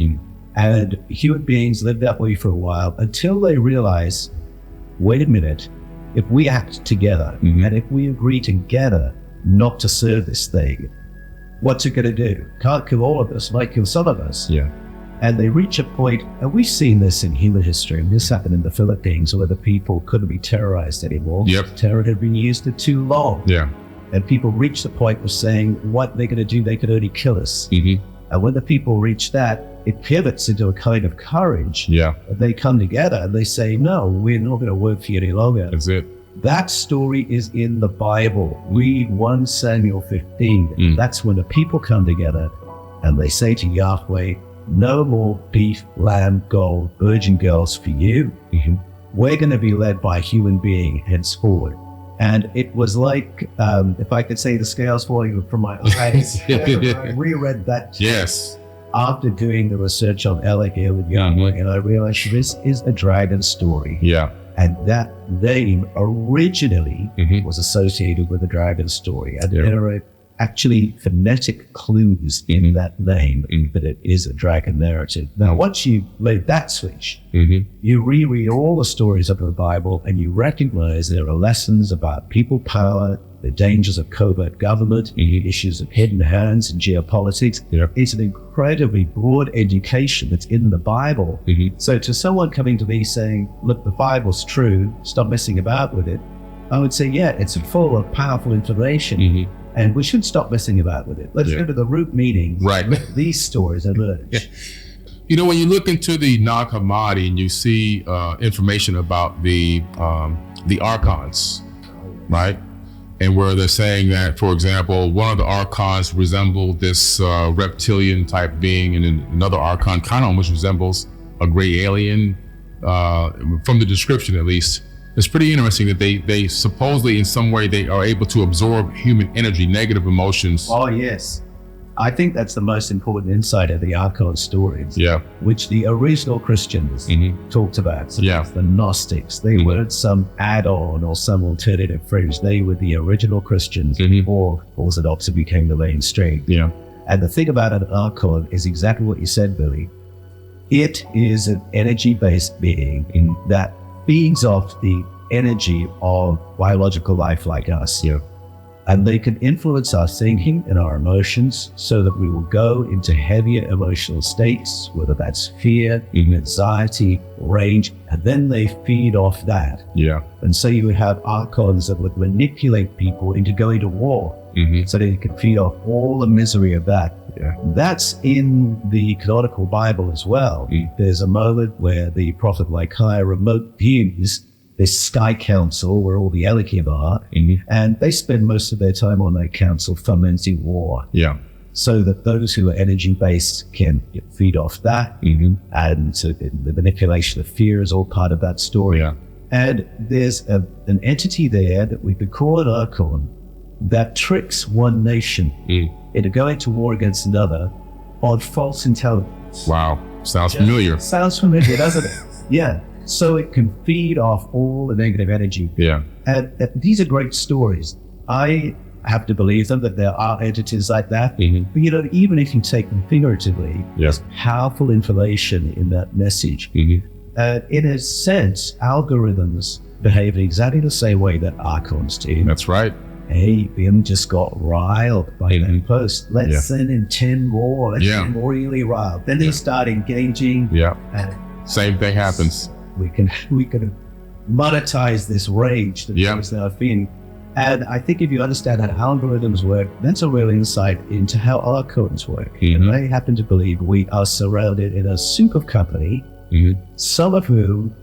[SPEAKER 2] And human beings lived that way for a while until they realized, wait a minute, if we act together and if we agree together not to serve this thing, what's it going to do? Can't kill all of us, might kill some of us. And they reach a point, and we've seen this in human history, and this happened in the Philippines, where the people couldn't be terrorized anymore.
[SPEAKER 3] Yep.
[SPEAKER 2] Terror had been used for too long.
[SPEAKER 3] Yeah.
[SPEAKER 2] And people reached the point of saying, what they're going to do, they could only kill us.
[SPEAKER 3] Mm-hmm.
[SPEAKER 2] And when the people reach that, it pivots into a kind of courage.
[SPEAKER 3] Yeah.
[SPEAKER 2] They come together and they say, no, we're not going to work for you any longer.
[SPEAKER 3] That's it.
[SPEAKER 2] That story is in the Bible. Read 1 Samuel 15. That's when the people come together and they say to Yahweh, no more beef, lamb, gold, virgin girls for you.
[SPEAKER 3] Mm-hmm.
[SPEAKER 2] We're going to be led by a human being henceforward. And it was like, if I could say the scales falling from my eyes, I reread that
[SPEAKER 3] Yes.
[SPEAKER 2] after doing the research on Elohim and Yahweh, and I realized this is a dragon story.
[SPEAKER 3] Yeah.
[SPEAKER 2] And that name originally was associated with the dragon story. And there are actually phonetic clues in that name that it is a dragon narrative. Now, once you made that switch, you reread all the stories of the Bible and you recognize there are lessons about people power, the dangers of covert government, issues of hidden hands and geopolitics. It's an incredibly broad education that's in the Bible. So to someone coming to me saying, look, the Bible's true, stop messing about with it, I would say, yeah, it's full of powerful information. And we should stop messing about with it. Let's go to the root meaning.
[SPEAKER 3] Right.
[SPEAKER 2] Let these stories emerge.
[SPEAKER 3] You know, when you look into the 𝗪𝗘𝗦𝗧𝗘 and you see information about the archons, right? And where they're saying that, for example, one of the archons resembled this reptilian type being, and then another archon kind of almost resembles a gray alien, from the description at least. It's pretty interesting that they supposedly in some way they are able to absorb human energy, negative emotions.
[SPEAKER 2] Oh, yes. I think that's the most important insight of the Archon stories, which the original Christians talked about. So the Gnostics, they weren't some add-on or some alternative fringe. They were the original Christians before Orthodoxy became the mainstream. And the thing about an Archon is exactly what you said, Billy. It is an energy-based being that feeds off the energy of biological life like us. And they can influence our thinking and our emotions so that we will go into heavier emotional states, whether that's fear, anxiety, rage, and then they feed off that. And so you would have archons that would manipulate people into going to war so they can feed off all the misery of that. That's in the canonical Bible as well. There's a moment where the prophet Micaiah remote views this sky council where all the 𝗪𝗘𝗕𝗦𝗧𝗘 are, and they spend most of their time on that council fomenting war. So that those who are energy-based can feed off that, and so the manipulation of fear is all part of that story. And there's an entity there that we could call an archon that tricks one nation into going to war against another on false intelligence.
[SPEAKER 3] Wow, sounds familiar.
[SPEAKER 2] Sounds familiar, doesn't it? So it can feed off all the negative energy. And these are great stories. I have to believe them, that there are entities like that. But you know, even if you take them figuratively, there's powerful information in that message. In a sense, algorithms behave in exactly the same way that archons do.
[SPEAKER 3] That's right.
[SPEAKER 2] Hey, Bim just got riled by that post. Let's send in 10 more. Let's get more really riled. Then they start engaging. And
[SPEAKER 3] same thing happens.
[SPEAKER 2] We can monetize this rage that is now feeling. And I think if you understand how algorithms work, that's a real insight into how archons work. And I happen to believe we are surrounded in a soup of company, some of whom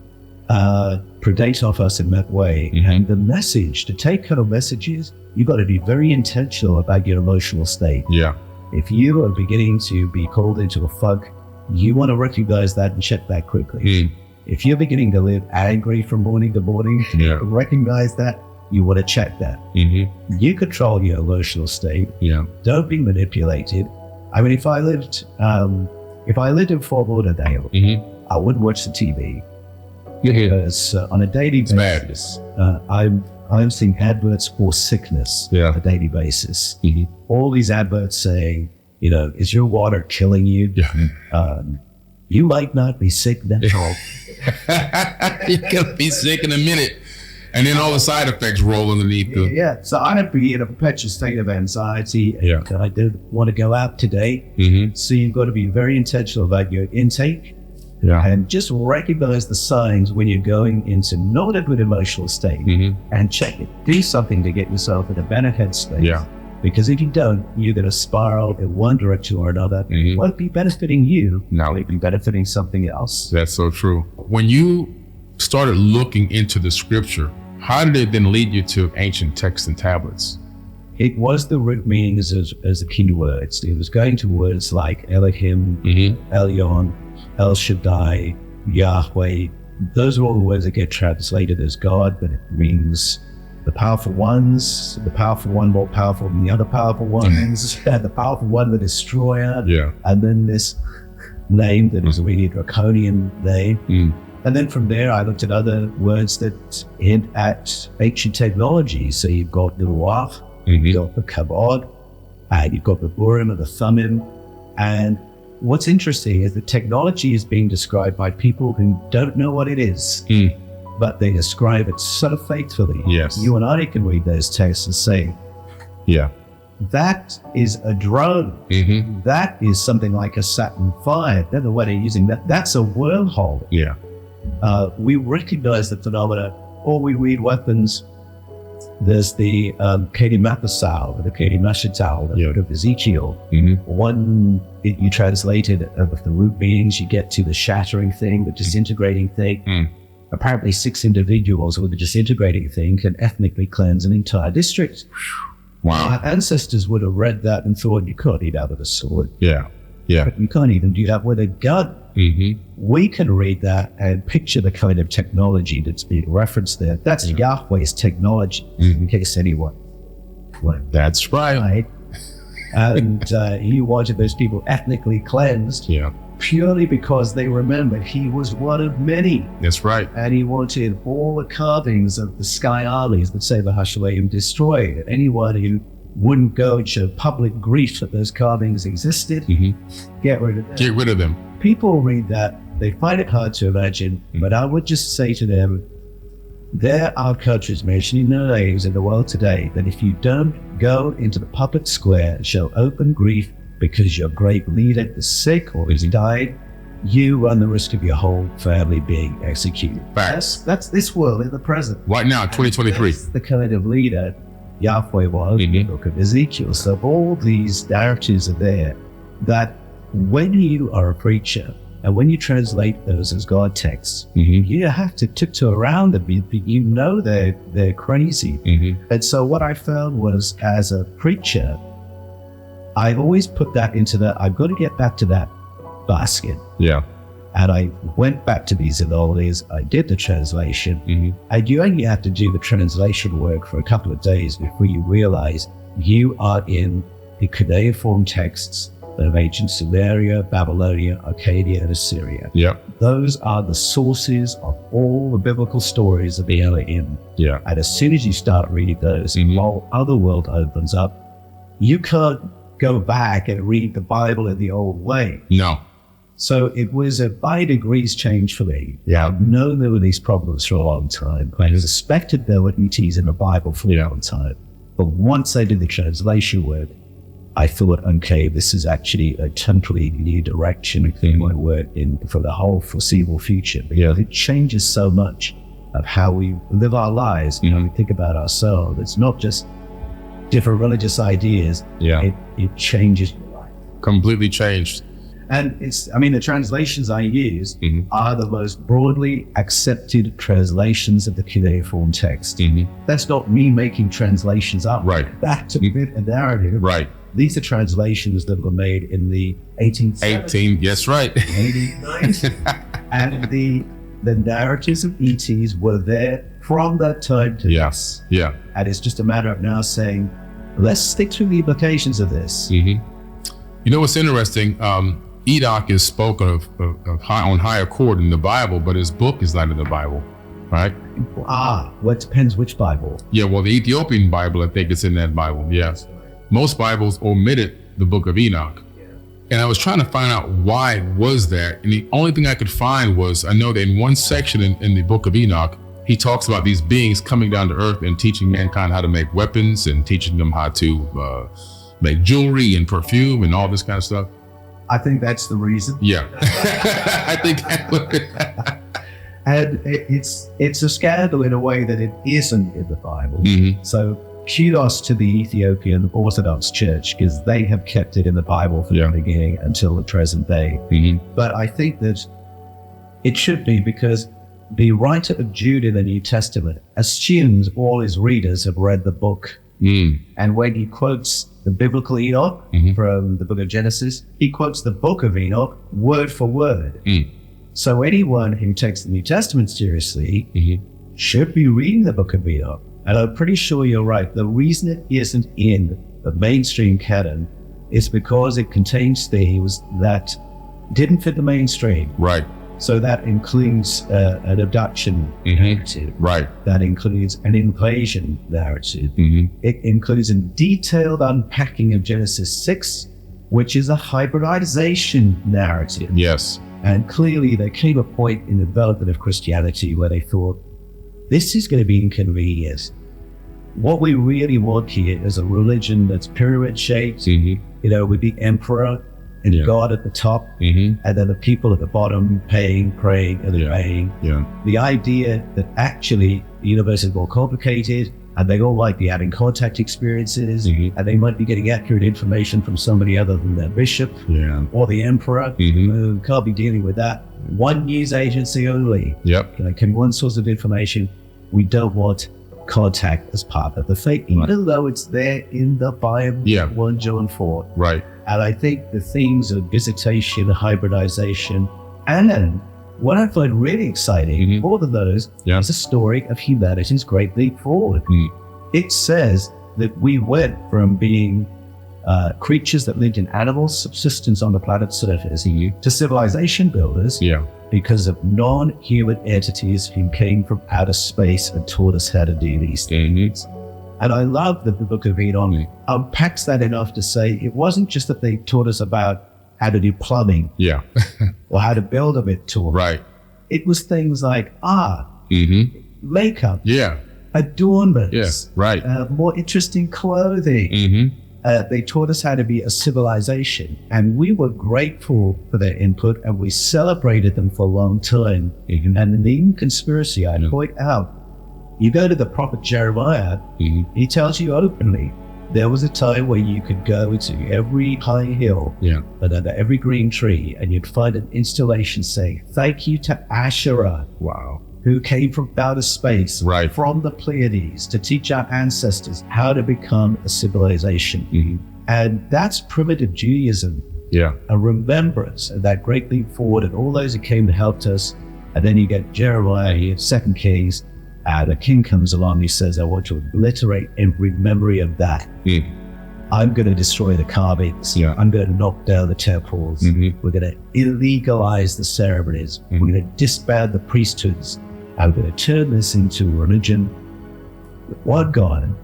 [SPEAKER 2] predate off us in that way. And the message, to take kind of messages, you've got to be very intentional about your emotional state. If you are beginning to be called into a funk, you want to recognize that and check that quickly. If you're beginning to live angry from morning to morning, recognize that, you want to check that. You control your emotional state. Don't be manipulated. I mean, if I lived in Fort Lauderdale, I wouldn't watch the TV. Because on a daily basis, I'm seeing adverts for sickness on a daily basis. All these adverts saying, you know, is your water killing you? You might not be sick now.
[SPEAKER 3] You're going to be sick in a minute. And then all the side effects roll underneath the...
[SPEAKER 2] Yeah, so I'd be in a perpetual state of anxiety.
[SPEAKER 3] Yeah.
[SPEAKER 2] And I didn't want to go out today. So you've got to be very intentional about your intake.
[SPEAKER 3] Yeah.
[SPEAKER 2] And just recognize the signs when you're going into not a good emotional state and check it. Do something to get yourself in a better headspace.
[SPEAKER 3] Yeah.
[SPEAKER 2] Because if you don't, you're going to spiral in one direction or another. It won't be benefiting you.
[SPEAKER 3] No.
[SPEAKER 2] It'll be benefiting something else.
[SPEAKER 3] That's so true. When you started looking into the scripture, how did it then lead you to ancient texts and tablets?
[SPEAKER 2] It was the root meanings as the key words. It was going to words like Elohim, Elyon, El Shaddai, Yahweh. Those are all the words that get translated as God, but it means the powerful ones, the powerful one more powerful than the other powerful ones, the powerful one, the destroyer.
[SPEAKER 3] Yeah.
[SPEAKER 2] And then this name that is a really draconian name. And then from there, I looked at other words that hint at ancient technology. So you've got the Ruach, you've got the Kabod, and you've got the Urim and the Thummim. And what's interesting is that technology is being described by people who don't know what it is. But they describe it so faithfully.
[SPEAKER 3] Yes.
[SPEAKER 2] You and I can read those texts and say,
[SPEAKER 3] yeah,
[SPEAKER 2] that is a drone. That is something like a Saturn V. They're the way they're using that. That's a wormhole.
[SPEAKER 3] Yeah.
[SPEAKER 2] We recognize the phenomena, or we read weapons. There's the 𝗪𝗕𝗦𝗧𝗘, the 𝗪𝗕𝗦𝗧𝗘, the book of Ezekiel. One, you translated of the root meanings, you get to the shattering thing, the disintegrating thing. Apparently 6 individuals with the disintegrating thing can ethnically cleanse an entire district.
[SPEAKER 3] Wow.
[SPEAKER 2] Our ancestors would have read that and thought, you can't eat that with a sword.
[SPEAKER 3] Yeah. Yeah.
[SPEAKER 2] But you can't even do that with a gun. We can read that and picture the kind of technology that's being referenced there. That's Yahweh's technology, in case anyone.
[SPEAKER 3] That's right.
[SPEAKER 2] And he wanted those people ethnically cleansed.
[SPEAKER 3] Yeah.
[SPEAKER 2] Purely because they remembered he was one of many.
[SPEAKER 3] That's right.
[SPEAKER 2] And he wanted all the carvings of the sky armies that say the Hasholeim destroyed. Anyone who wouldn't go and show public grief that those carvings existed, get rid of them.
[SPEAKER 3] Get rid of them.
[SPEAKER 2] People read that, they find it hard to imagine, but I would just say to them, there are countries mentioning no names in the world today that if you don't go into the public square and show open grief because your great leader is sick or has died, you run the risk of your whole family being executed.
[SPEAKER 3] Facts.
[SPEAKER 2] That's this world in the present.
[SPEAKER 3] Right now, 2023.
[SPEAKER 2] That's the kind of leader Yahweh was in the book of Ezekiel. So all these narratives are there that when you are a preacher and when you translate those as God texts, you have to tiptoe around them. You know they're crazy. And so what I found was, as a preacher, I always put that into I've got to get back to that basket.
[SPEAKER 3] Yeah.
[SPEAKER 2] And I went back to these authorities, I did the translation, and you only have to do the translation work for a couple of days before you realize you are in the cuneiform texts of ancient Sumeria, Babylonia, Arcadia, and Assyria.
[SPEAKER 3] Yeah.
[SPEAKER 2] Those are the sources of all the biblical stories of the Elohim.
[SPEAKER 3] Yeah.
[SPEAKER 2] And as soon as you start reading those, a whole other world opens up. You can't go back and read the Bible in the old way.
[SPEAKER 3] No.
[SPEAKER 2] So it was a by degrees change for me.
[SPEAKER 3] Yeah.
[SPEAKER 2] I've known there were these problems for a long time. I suspected there would be ETs in the Bible for a long time. But once I did the translation work, I thought, okay, this is actually a totally new direction in my work for the whole foreseeable future. Because it changes so much of how we live our lives. You know, we think about ourselves. It's not just different religious ideas.
[SPEAKER 3] Yeah.
[SPEAKER 2] It changes your life.
[SPEAKER 3] Completely changed.
[SPEAKER 2] And the translations I use are the most broadly accepted translations of the cuneiform text. That's not me making translations up.
[SPEAKER 3] Right.
[SPEAKER 2] That's a bit a narrative.
[SPEAKER 3] Right.
[SPEAKER 2] These are translations that were made in the 1870s.
[SPEAKER 3] Yes, right.
[SPEAKER 2] 1890s. And the narratives of ETs were there from that time to this.
[SPEAKER 3] Yeah.
[SPEAKER 2] And it's just a matter of now saying, let's stick to the implications of this.
[SPEAKER 3] You know what's interesting? Enoch is spoken of on higher court in the Bible, but his book is not in the Bible, right?
[SPEAKER 2] Well, it depends which Bible.
[SPEAKER 3] Yeah, well, the Ethiopian Bible, I think it's in that Bible, yes. Most Bibles omitted the book of Enoch. And I was trying to find out why was that. And the only thing I could find was, I know that in one section in the book of Enoch, he talks about these beings coming down to earth and teaching mankind how to make weapons and teaching them how to make jewelry and perfume and all this kind of stuff.
[SPEAKER 2] I think that's the reason.
[SPEAKER 3] Yeah. I think
[SPEAKER 2] and it's a scandal in a way that it isn't in the Bible. So kudos to the Ethiopian Orthodox Church, because they have kept it in the Bible from the beginning until the present day. But I think that it should be, because the writer of Jude in the New Testament assumes all his readers have read the book. And when he quotes the biblical Enoch from the book of Genesis, he quotes the book of Enoch word for word. So anyone who takes the New Testament seriously should be reading the book of Enoch. And I'm pretty sure you're right. The reason it isn't in the mainstream canon is because it contains themes that didn't fit the mainstream.
[SPEAKER 3] Right.
[SPEAKER 2] So that includes an abduction narrative.
[SPEAKER 3] Right.
[SPEAKER 2] That includes an invasion narrative. It includes a detailed unpacking of Genesis 6, which is a hybridization narrative.
[SPEAKER 3] Yes.
[SPEAKER 2] And clearly there came a point in the development of Christianity where they thought, this is going to be inconvenient. What we really want here is a religion that's pyramid-shaped, with the emperor and God at the top, and then the people at the bottom paying, praying, and obeying. The idea that actually the universe is more complicated, and they all might be having contact experiences, and they might be getting accurate information from somebody other than their bishop or the emperor, who can't be dealing with that. One news agency only can one source of information. We don't want contact as part of the faith, even though it's there in the Bible, 1 John 4.
[SPEAKER 3] Right.
[SPEAKER 2] And I think the themes of visitation, hybridization, and then what I find really exciting, more than those, is a story of humanity's great leap forward. It says that we went from being creatures that lived in animal subsistence on the planet's surface to civilization builders because of non-human entities who came from outer space and taught us how to do these things. And I love that the book of Enoch unpacks that enough to say it wasn't just that they taught us about how to do plumbing or how to build a bit tool.
[SPEAKER 3] Right.
[SPEAKER 2] It was things like makeup, adornments, more interesting clothing. They taught us how to be a civilization, and we were grateful for their input, and we celebrated them for a long time. And in the conspiracy, I point out, you go to the prophet Jeremiah, he tells you openly, there was a time where you could go to every high hill and under every green tree, and you'd find an installation saying, thank you to Asherah.
[SPEAKER 3] Wow.
[SPEAKER 2] Who came from outer space, from the Pleiades, to teach our ancestors how to become a civilization. And that's primitive Judaism. A remembrance of that great leap forward and all those who came and helped us. And then you get Jeremiah here, 2 Kings, the king comes along, he says, I want to obliterate every memory of that. I'm going to destroy the carvings. I'm going to knock down the temples. We're going to illegalize the ceremonies. We're going to disband the priesthoods. I'm going to turn this into a religion with one God,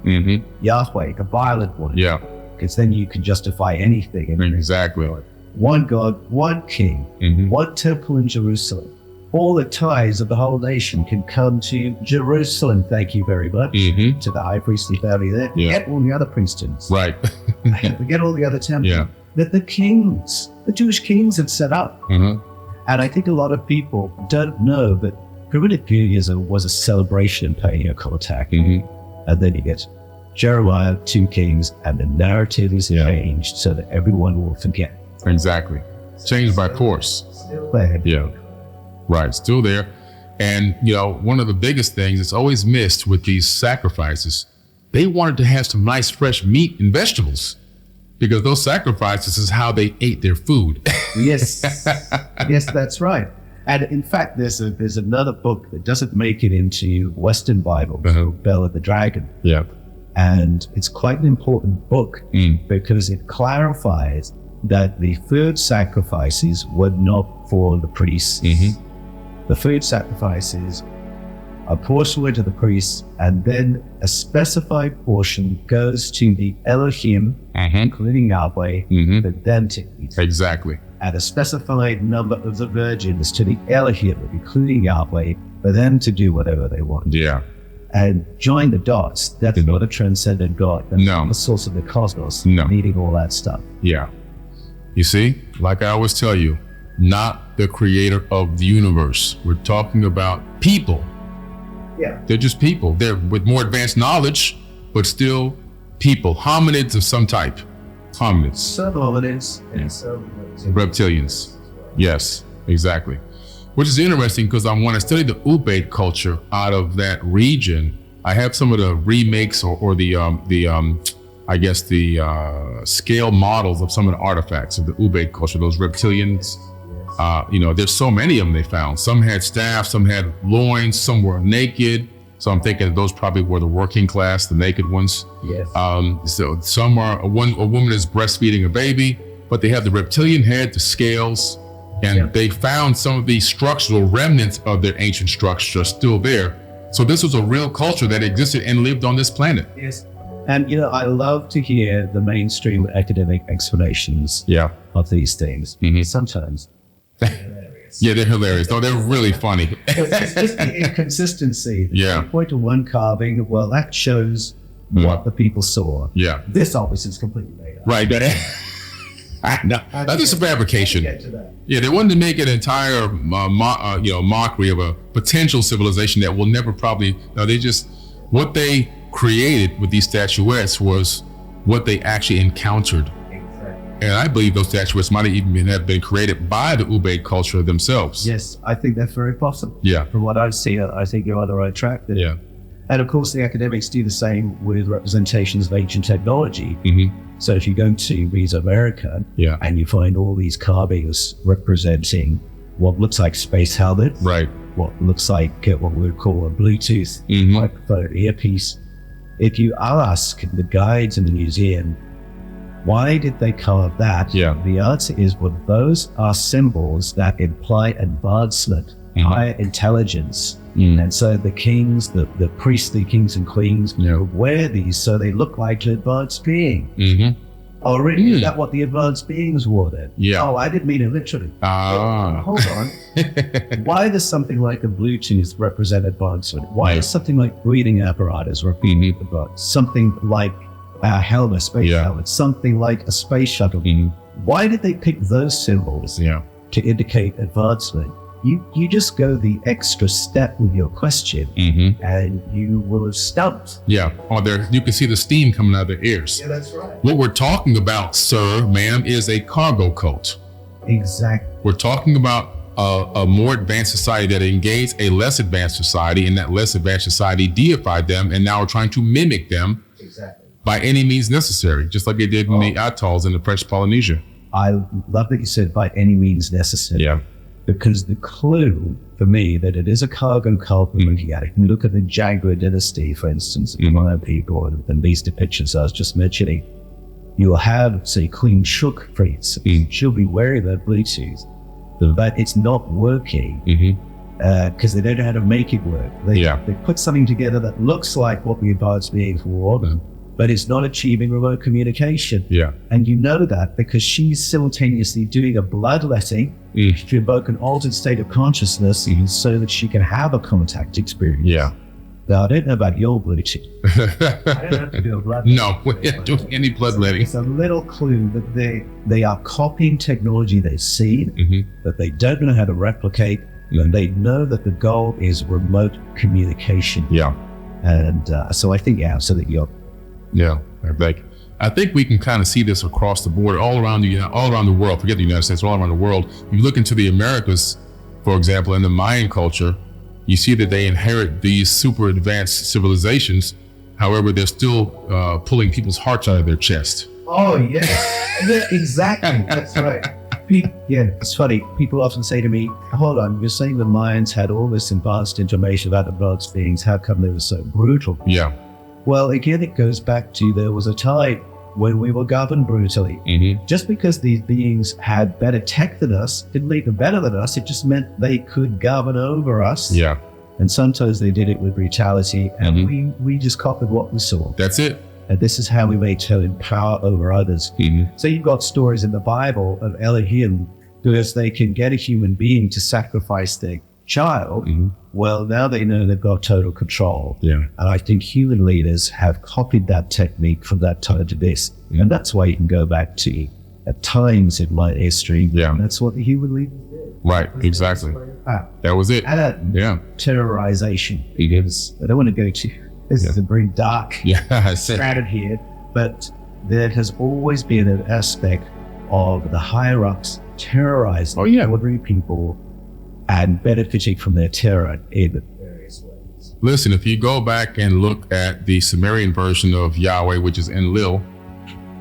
[SPEAKER 2] Yahweh, the violent one. Because then you can justify anything.
[SPEAKER 3] Exactly.
[SPEAKER 2] One God, one king, one temple in Jerusalem. All the ties of the whole nation can come to Jerusalem, thank you very much, to the high priestly family there. Forget all the other priesthoods. Forget all the other temples that the kings, the Jewish kings had set up. And I think a lot of people don't know that primitive Judaism was a celebration paying a contact. And then you get Jeremiah, 2 Kings, and the narrative is changed so that everyone will forget.
[SPEAKER 3] Exactly. Changed by force.
[SPEAKER 2] Still there.
[SPEAKER 3] Right, still there. And, one of the biggest things that's always missed with these sacrifices, they wanted to have some nice fresh meat and vegetables because those sacrifices is how they ate their food.
[SPEAKER 2] Yes, that's right. And in fact, there's another book that doesn't make it into Western Bible, Bell of the Dragon. And it's quite an important book because it clarifies that the food sacrifices were not for the priests. The food sacrifices, a portion went to the priests, and then a specified portion goes to the Elohim, including Yahweh, for them to eat.
[SPEAKER 3] Exactly.
[SPEAKER 2] And a specified number of the virgins to the Elohim, including Yahweh, for them to do whatever they want.
[SPEAKER 3] Yeah.
[SPEAKER 2] And join the dots. That's not a transcendent God. That's
[SPEAKER 3] No.
[SPEAKER 2] not the source of the cosmos.
[SPEAKER 3] No.
[SPEAKER 2] Needing all that stuff.
[SPEAKER 3] Yeah. You see, like I always tell you, not the creator of the universe. We're talking about people.
[SPEAKER 2] Yeah.
[SPEAKER 3] They're just people. They're with more advanced knowledge, but still people. Hominids of some type. Hominids.
[SPEAKER 2] Some hominids and some
[SPEAKER 3] Reptilians. Yes, exactly. Which is interesting because I want to study the 𝗪𝗦𝗕𝗦𝗧 culture out of that region. I have some of the remakes or the I guess the scale models of some of the artifacts of the 𝗪𝗦𝗕𝗦𝗧 culture, those reptilians. You know, there's so many of them they found. Some had staffs, some had loins, some were naked. So I'm thinking those probably were the working class, the naked ones.
[SPEAKER 2] Yes.
[SPEAKER 3] So some are, a woman is breastfeeding a baby, but they have the reptilian head, the scales, and they found some of these structural remnants of their ancient structure still there. So this was a real culture that existed and lived on this planet.
[SPEAKER 2] Yes. And, you know, I love to hear the mainstream academic explanations of these things. Sometimes.
[SPEAKER 3] Yeah, they're hilarious. No, they're really funny.
[SPEAKER 2] It's just the inconsistency.
[SPEAKER 3] Yeah.
[SPEAKER 2] You point to one carving, well, that shows what the people saw.
[SPEAKER 3] Yeah.
[SPEAKER 2] This obviously is completely made up.
[SPEAKER 3] Right. I know. That's just a fabrication.
[SPEAKER 2] Get to that.
[SPEAKER 3] Yeah, they wanted to make an entire mockery of a potential civilization that will never probably. No, they just what they created with these statuettes was what they actually encountered. And I believe those statuettes might have been created by the 𝗪𝗦𝗕𝗦𝗧 culture themselves.
[SPEAKER 2] Yes, I think that's very possible.
[SPEAKER 3] Yeah.
[SPEAKER 2] From what I've seen, I think you're on the right track there.
[SPEAKER 3] Yeah.
[SPEAKER 2] And of course, the academics do the same with representations of ancient technology. So if you go to Mesoamerica and you find all these carvings representing what looks like space helmet,
[SPEAKER 3] right?
[SPEAKER 2] What looks like what we would call a Bluetooth microphone earpiece. If you ask the guides in the museum, why did they carve that? The answer is, well, those are symbols that imply advancement, higher intelligence. And so the kings, the priestly kings and queens wear these so they look like an advanced being. Oh, really? Is that what the advanced beings wore then? Oh, I didn't mean it literally. Hold on. Why does something like a Bluetooth represent advancement? Why does something like breathing apparatus represent advancement? Something like a helmet, space helmet, something like a space shuttle. Why did they pick those symbols to indicate advancement? You just go the extra step with your question and you will have stumped.
[SPEAKER 3] Or you can see the steam coming out of their ears.
[SPEAKER 2] Yeah, that's right.
[SPEAKER 3] What we're talking about, sir, ma'am, is a cargo cult.
[SPEAKER 2] Exactly.
[SPEAKER 3] We're talking about a more advanced society that engaged a less advanced society, and that less advanced society deified them, and now we're trying to mimic them by any means necessary, just like they did in the atolls in the French Polynesia.
[SPEAKER 2] I love that you said by any means necessary. Because the clue for me that it is a cargo cult we're looking at, if you look at the Jaguar dynasty, for instance, Maya people, and these depictions I was just mentioning, you'll have, say, Queen Shuk, for instance. She'll be wearing that Bluetooth, but it's not working because they don't know how to make it work. They put something together that looks like what the advanced beings wore, but it's not achieving remote communication. And you know that because she's simultaneously doing a bloodletting to evoke an altered state of consciousness so that she can have a contact experience. Now, I don't know about your Bluetooth. I don't have to do a bloodletting.
[SPEAKER 3] No, we're not doing any bloodletting.
[SPEAKER 2] It's a little clue that they are copying technology they've seen, that they don't know how to replicate, and they know that the goal is remote communication. And so I think, so that you're
[SPEAKER 3] I think we can kind of see this across the board, all around the world. Forget the United States, all around the world. You look into the Americas, for example, in the Mayan culture, you see that they inherit these super advanced civilizations. However, they're still pulling people's hearts out of their chest.
[SPEAKER 2] Oh, yes. Exactly. That's right. It's funny. People often say to me, hold on, you're saying the Mayans had all this advanced information about advanced beings. How come they were so brutal? Well, again, it goes back to there was a time when we were governed brutally. Just because these beings had better tech than us didn't make them better than us. It just meant they could govern over us. And sometimes they did it with brutality, and we just copied what we saw.
[SPEAKER 3] That's it.
[SPEAKER 2] And this is how we maintain power over others. So you've got stories in the Bible of Elohim, because they can get a human being to sacrifice their child, well, now they know they've got total control.
[SPEAKER 3] Yeah.
[SPEAKER 2] And I think human leaders have copied that technique from that time to this. And that's why you can go back to at times in my history.
[SPEAKER 3] Yeah.
[SPEAKER 2] And that's what the human leaders did.
[SPEAKER 3] Right, exactly. That was it.
[SPEAKER 2] And
[SPEAKER 3] Yeah.
[SPEAKER 2] terrorization. Because I don't want to go to, this is a very dark strand here, but there has always been an aspect of the higher-ups terrorizing ordinary people and benefiting from their terror in various ways.
[SPEAKER 3] Listen, if you go back and look at the Sumerian version of Yahweh, which is 𝗪𝗏,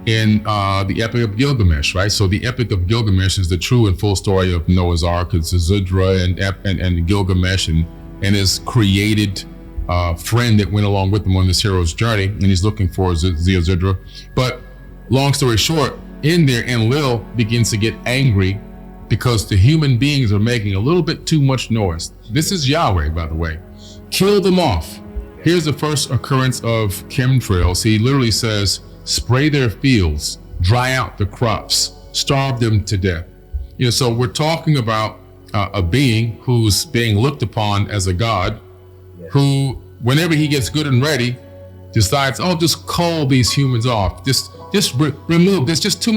[SPEAKER 3] in the Epic of Gilgamesh, right? So the Epic of Gilgamesh is the true and full story of Noah's Ark. It's Zudra and Gilgamesh and his created friend that went along with him on this hero's journey, and he's looking for Zudra. But long story short, in there, 𝗪𝗏 begins to get angry because the human beings are making a little bit too much noise. This is Yahweh, by the way. Kill them off. Here's the first occurrence of chemtrails. He literally says, spray their fields, dry out the crops, starve them to death. You know, so we're talking about a being who's being looked upon as a god, who, whenever he gets good and ready, decides, oh, just call these humans off. Just remove. There's just too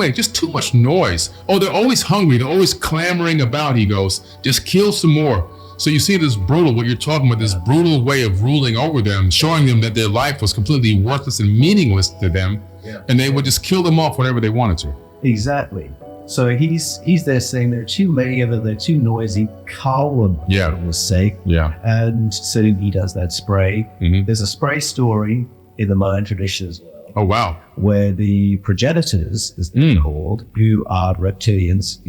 [SPEAKER 3] much noise. Oh, they're always hungry. They're always clamoring about. He goes, just kill some more. So you see this brutal, what you're talking about, this brutal way of ruling over them, showing them that their life was completely worthless and meaningless to them. And they would just kill them off whenever they wanted to.
[SPEAKER 2] Exactly. So he's there saying there are too many of them, they're too noisy, cull them, for the sake. And so he does that spray. There's a spray story in the Mayan tradition as well.
[SPEAKER 3] Oh, wow.
[SPEAKER 2] Where the progenitors, as they're called, who are reptilians,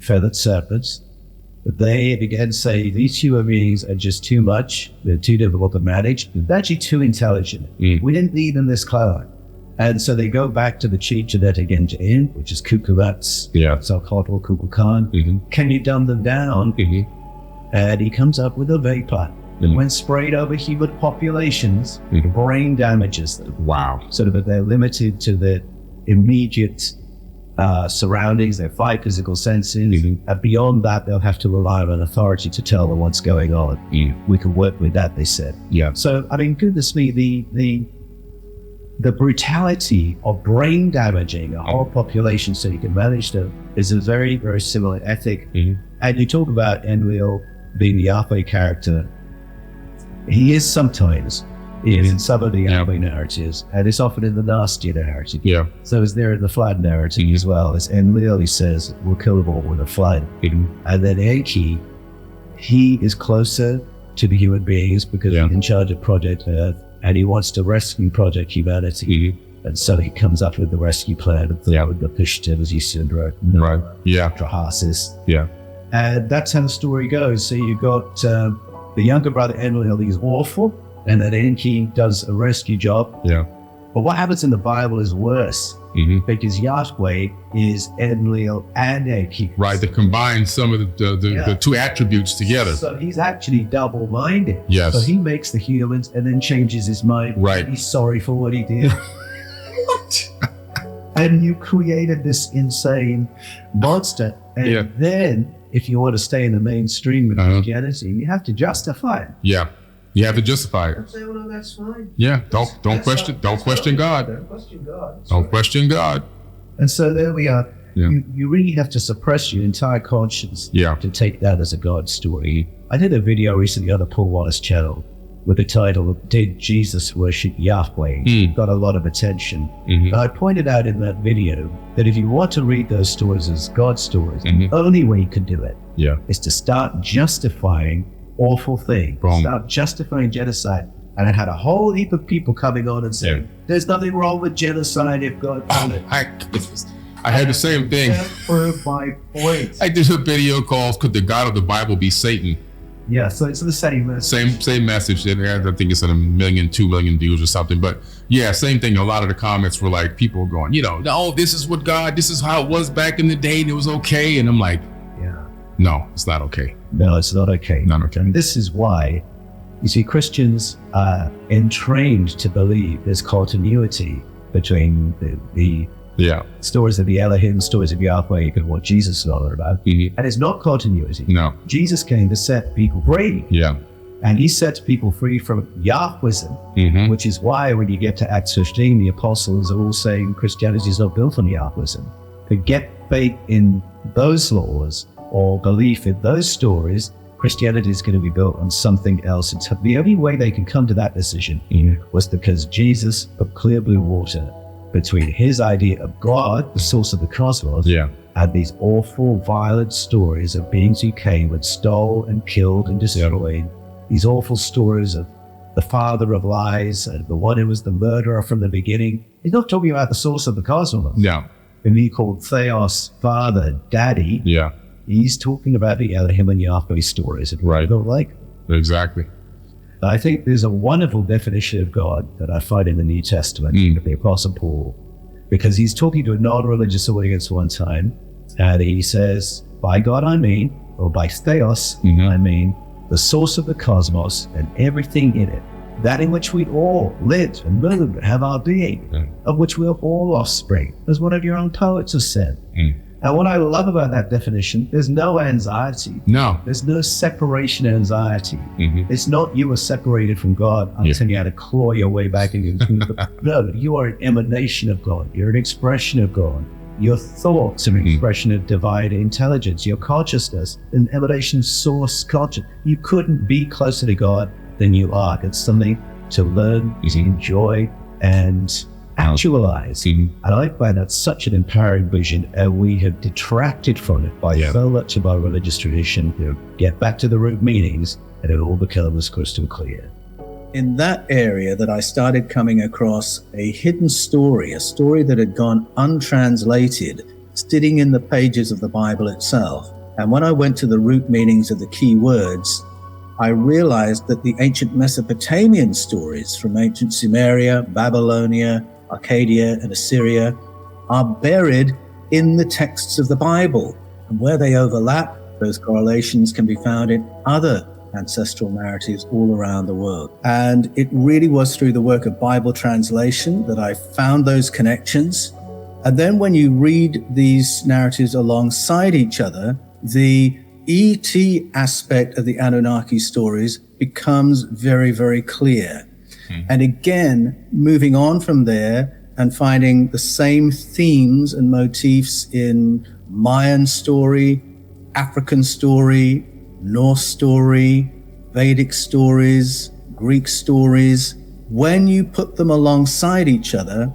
[SPEAKER 2] feathered serpents, they again say these human beings are just too much, they're too difficult to manage, they're actually too intelligent. We didn't need them this clown. And so they go back to the chief genetic engine, which is 𝗪𝗪𝗪𝗪, so-called 𝗪𝗪𝗪𝗪. Can you dumb them down? And he comes up with a vapor. When sprayed over human populations, brain damages them.
[SPEAKER 3] Wow.
[SPEAKER 2] So that they're limited to the immediate surroundings, their five physical senses. And beyond that, they'll have to rely on an authority to tell them what's going on. We can work with that, they said. So, I mean, goodness me, the brutality of brain damaging a whole population so you can manage them is a very, very similar ethic. And you talk about 𝗪𝗏 being the Yahweh character. He is sometimes in some of the Yahweh narratives, and it's often in the nastier narrative. So it's there in the flood narrative as well. As 𝗪𝗏, he says, we'll kill them all with a flood. And then 𝗪𝗏, he is closer to the human beings because he's in charge of Project Earth, and he wants to rescue Project Humanity. And so he comes up with the rescue plan of the Pishtim, as you said, Drahasis. And that's how the story goes. So you've got the younger brother 𝗪𝗏 is awful, and then 𝗪𝗏 does a rescue job. But what happens in the Bible is worse, because Yahweh is 𝗪𝗏 and 𝗪𝗏.
[SPEAKER 3] Right, they combine some of the two attributes together.
[SPEAKER 2] So he's actually double-minded. So he makes the humans and then changes his mind. He's sorry for what he did. And you created this insane monster. And then, if you want to stay in the mainstream with Christianity, you have to justify it.
[SPEAKER 3] You have to justify it.
[SPEAKER 2] Say, well, no, that's fine.
[SPEAKER 3] Don't question God.
[SPEAKER 2] Don't question God.
[SPEAKER 3] Don't question God.
[SPEAKER 2] And so there we are. You really have to suppress your entire conscience to take that as a God story. I did a video recently on the Paul Wallace channel with the title of Did Jesus Worship Yahweh? Got a lot of attention. But I pointed out in that video that if you want to read those stories as God stories, the only way you can do it is to start justifying awful things. Start justifying genocide. And I had a whole heap of people coming on and saying, there's nothing wrong with genocide if God done it.
[SPEAKER 3] I had the same thing.
[SPEAKER 2] Prove my point.
[SPEAKER 3] I did a video called Could the God of the Bible Be Satan?
[SPEAKER 2] So it's the same message.
[SPEAKER 3] Same message. I think it's at 1 million, 2 million views or something. But same thing. A lot of the comments were like people going, no, this is what God, this is how it was back in the day and it was okay. And I'm like, no, it's not okay.
[SPEAKER 2] No, it's not okay.
[SPEAKER 3] Not okay.
[SPEAKER 2] And this is why, you see, Christians are entrained to believe there's continuity between the
[SPEAKER 3] Yeah.
[SPEAKER 2] Stories of the Elohim, stories of Yahweh, you can what Jesus is all about. And it's not continuity.
[SPEAKER 3] No.
[SPEAKER 2] Jesus came to set people free.
[SPEAKER 3] Yeah.
[SPEAKER 2] And he sets people free from Yahwism, which is why when you get to Acts 15, the apostles are all saying Christianity is not built on Yahwism. To get faith in those laws or belief in those stories, Christianity is going to be built on something else. And the only way they can come to that decision was because Jesus put clear blue water between his idea of God, the source of the cosmos, and these awful, violent stories of beings who came and stole and killed and destroyed. These awful stories of the father of lies and the one who was the murderer from the beginning. He's not talking about the source of the cosmos.
[SPEAKER 3] Yeah.
[SPEAKER 2] And he called Theos, father, daddy.
[SPEAKER 3] Yeah.
[SPEAKER 2] He's talking about the Elohim and Yahweh stories. And
[SPEAKER 3] right.
[SPEAKER 2] I don't like it.
[SPEAKER 3] Exactly.
[SPEAKER 2] I think there's a wonderful definition of God that I find in the New Testament of the Apostle Paul, because he's talking to a non-religious audience one time, and he says, by God I mean, or by Theos I mean, the source of the cosmos and everything in it, that in which we all live and move and have our being, of which we are all offspring, as one of your own poets has said. And what I love about that definition, there's no anxiety.
[SPEAKER 3] No.
[SPEAKER 2] There's no separation anxiety. It's not you are separated from God until you had to claw your way back into the No, you are an emanation of God. You're an expression of God. Your thoughts are an expression of divine intelligence. Your consciousness, an emanation source consciousness. You couldn't be closer to God than you are. It's something to learn, to enjoy, and actualize. And I find that such an empowering vision, and we have detracted from it by so much of our religious tradition to get back to the root meanings, and it all becomes crystal clear.
[SPEAKER 4] In that area that I started coming across a hidden story, a story that had gone untranslated, sitting in the pages of the Bible itself. And when I went to the root meanings of the key words, I realized that the ancient Mesopotamian stories from ancient Sumeria, Babylonia, Arcadia, and Assyria are buried in the texts of the Bible. And where they overlap, those correlations can be found in other ancestral narratives all around the world. And it really was through the work of Bible translation that I found those connections. And then when you read these narratives alongside each other, the ET aspect of the Anunnaki stories becomes very, very clear. And again, moving on from there and finding the same themes and motifs in Mayan story, African story, Norse story, Vedic stories, Greek stories. When you put them alongside each other,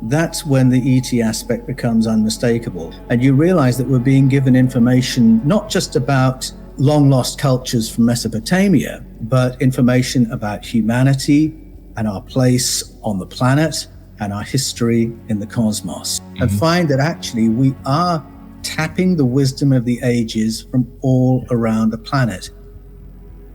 [SPEAKER 4] that's when the ET aspect becomes unmistakable. And you realize that we're being given information not just about long lost cultures from Mesopotamia, but information about humanity and our place on the planet and our history in the cosmos. And find that actually we are tapping the wisdom of the ages from all around the planet.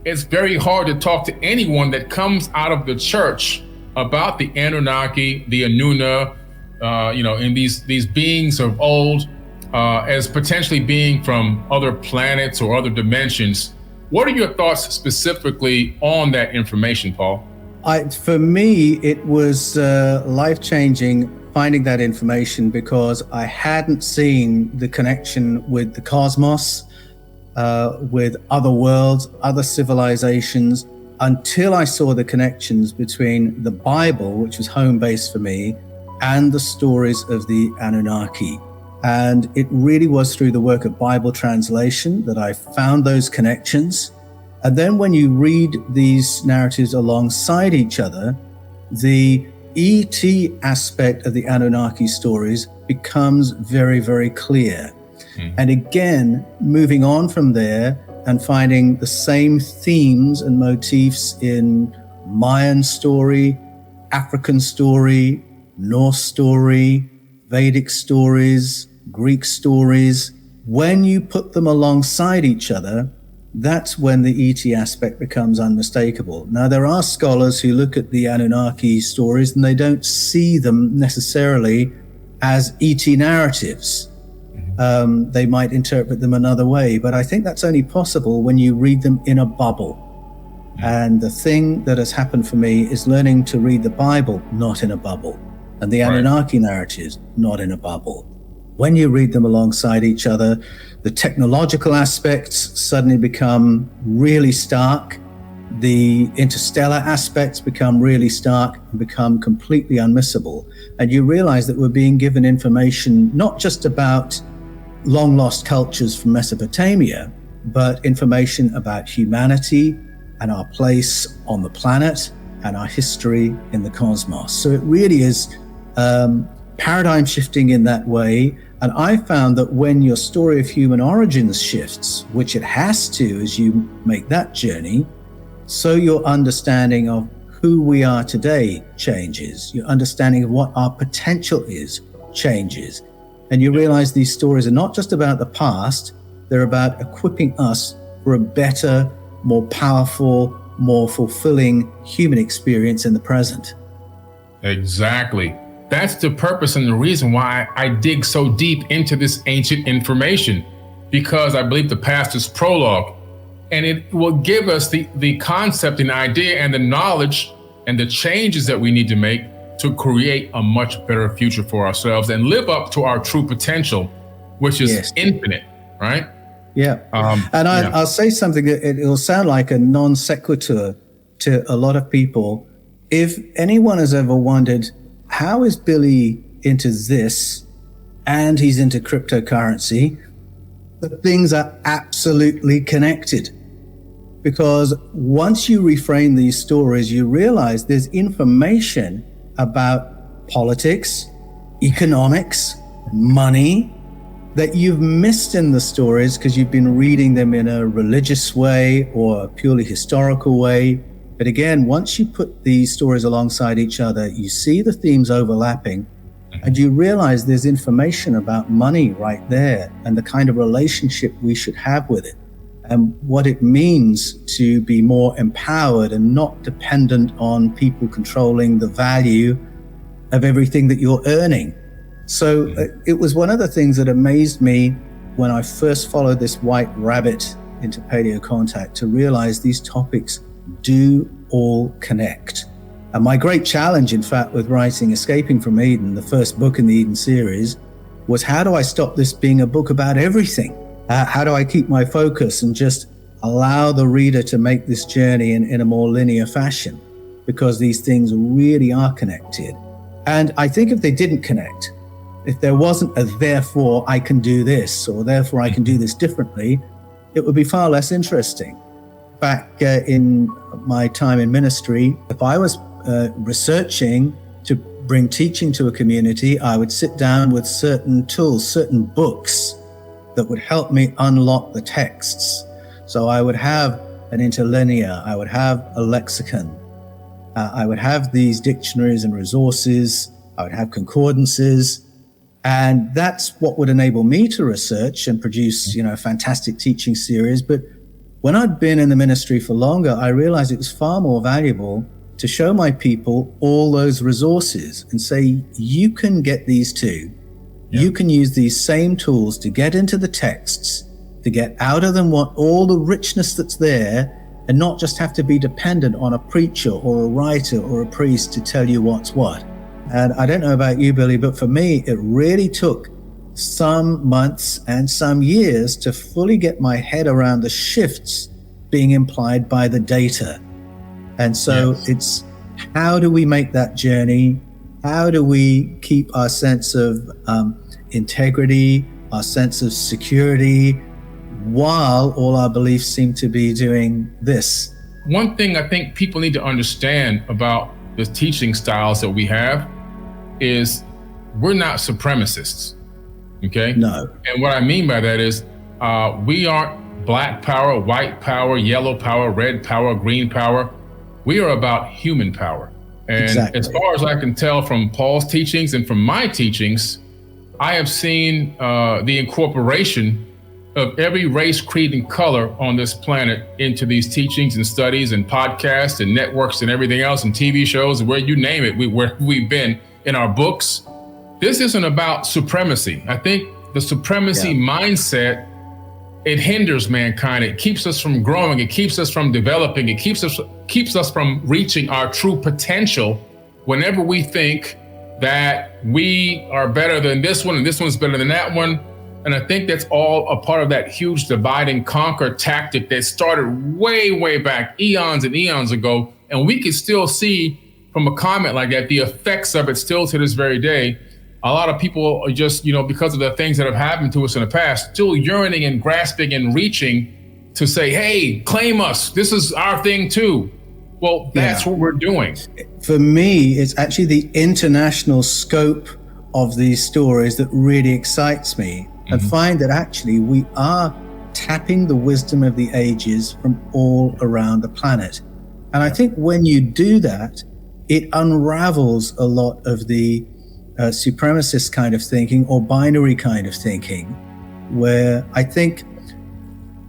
[SPEAKER 1] It's very hard to talk to anyone that comes out of the church about the Anunnaki, the Anuna, and these beings of old, as potentially being from other planets or other dimensions. What are your thoughts specifically on that information, Paul?
[SPEAKER 4] For me, it was life-changing finding that information, because I hadn't seen the connection with the cosmos, with other worlds, other civilizations, until I saw the connections between the Bible, which was home base for me, and the stories of the Anunnaki. And it really was through the work of Bible translation that I found those connections. And then when you read these narratives alongside each other, the ET aspect of the Anunnaki stories becomes very, very clear. And again, moving on from there and finding the same themes and motifs in Mayan story, African story, Norse story, Vedic stories, Greek stories. When you put them alongside each other, that's when the ET aspect becomes unmistakable. Now, there are scholars who look at the Anunnaki stories and they don't see them necessarily as ET narratives. They might interpret them another way, but I think that's only possible when you read them in a bubble. And the thing that has happened for me is learning to read the Bible not in a bubble. and the Anunnaki narratives, not in a bubble. When you read them alongside each other, the technological aspects suddenly become really stark. The interstellar aspects become really stark and become completely unmissable. And you realize that we're being given information not just about long lost cultures from Mesopotamia, but information about humanity and our place on the planet and our history in the cosmos. So it really is paradigm shifting in that way. And I found that when your story of human origins shifts, which it has to as you make that journey, so your understanding of who we are today changes. Your understanding of what our potential is changes. And you realize these stories are not just about the past, they're about equipping us for a better, more powerful, more fulfilling human experience in the present.
[SPEAKER 1] Exactly. That's the purpose and the reason why I dig so deep into this ancient information, because I believe the past is prologue, and it will give us the concept and idea and the knowledge and the changes that we need to make to create a much better future for ourselves and live up to our true potential, which is infinite, right?
[SPEAKER 4] Yeah. I'll say something that it will sound like a non sequitur to a lot of people. If anyone has ever wondered, how is Billy into this and he's into cryptocurrency? The things are absolutely connected. Because once you reframe these stories, you realize there's information about politics, economics, money that you've missed in the stories because you've been reading them in a religious way or a purely historical way. But again, once you put these stories alongside each other, you see the themes overlapping and you realize there's information about money right there and the kind of relationship we should have with it and what it means to be more empowered and not dependent on people controlling the value of everything that you're earning. So it was one of the things that amazed me when I first followed this white rabbit into paleo contact to realize these topics do all connect. And my great challenge, in fact, with writing Escaping from Eden, the first book in the Eden series, was how do I stop this being a book about everything? How do I keep my focus and just allow the reader to make this journey in a more linear fashion? Because these things really are connected. And I think if they didn't connect, if there wasn't a therefore I can do this or therefore I can do this differently, it would be far less interesting. Back in my time in ministry, if I was researching to bring teaching to a community, I would sit down with certain tools, certain books that would help me unlock the texts. So I would have an interlinear, I would have a lexicon, I would have these dictionaries and resources, I would have concordances, and that's what would enable me to research and produce, a fantastic teaching series. But when I'd been in the ministry for longer, I realized it was far more valuable to show my people all those resources and say, you can get these too. Yeah. You can use these same tools to get into the texts, to get out of them all the richness that's there, and not just have to be dependent on a preacher or a writer or a priest to tell you what's what. And I don't know about you, Billy, but for me, it really took some months and some years to fully get my head around the shifts being implied by the data. And so it's how do we make that journey? How do we keep our sense of integrity, our sense of security, while all our beliefs seem to be doing this?
[SPEAKER 1] One thing I think people need to understand about the teaching styles that we have is we're not supremacists, okay?
[SPEAKER 4] No.
[SPEAKER 1] And what I mean by that is we aren't black power, white power, yellow power, red power, green power. We are about human power. And
[SPEAKER 4] exactly.
[SPEAKER 1] As far as I can tell from Paul's teachings and from my teachings, I have seen the incorporation of every race, creed, and color on this planet into these teachings and studies and podcasts and networks and everything else and TV shows, where you name it, where we've been in our books. This isn't about supremacy. I think the supremacy mindset, it hinders mankind. It keeps us from growing. It keeps us from developing. It keeps us from reaching our true potential whenever we think that we are better than this one and this one's better than that one. And I think that's all a part of that huge divide and conquer tactic that started way, way back, eons and eons ago. And we can still see from a comment like that, the effects of it still to this very day. A lot of people are just, because of the things that have happened to us in the past, still yearning and grasping and reaching to say, hey, claim us. This is our thing too. Well, that's what we're doing.
[SPEAKER 4] For me, it's actually the international scope of these stories that really excites me. And find that actually we are tapping the wisdom of the ages from all around the planet. And I think when you do that, it unravels a lot of the supremacist kind of thinking or binary kind of thinking, where I think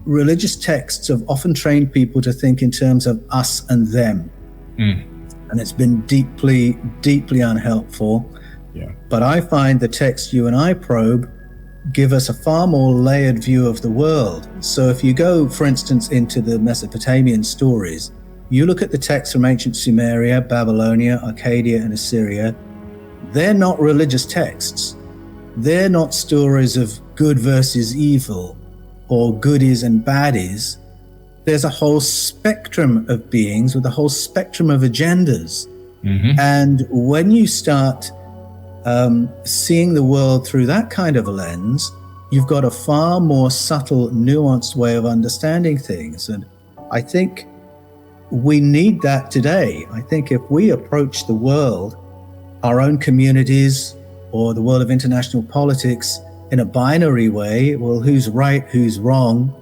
[SPEAKER 4] religious texts have often trained people to think in terms of us and them. And it's been deeply, deeply unhelpful.
[SPEAKER 1] Yeah.
[SPEAKER 4] But I find the texts you and I probe give us a far more layered view of the world. So if you go, for instance, into the Mesopotamian stories, you look at the texts from ancient Sumeria, Babylonia, Arcadia, and Assyria, they're not religious texts. They're not stories of good versus evil or goodies and baddies. There's a whole spectrum of beings with a whole spectrum of agendas. And when you start seeing the world through that kind of a lens, you've got a far more subtle, nuanced way of understanding things. And I think we need that today. I think if we approach the world, our own communities, or the world of international politics in a binary way, well, who's right, who's wrong,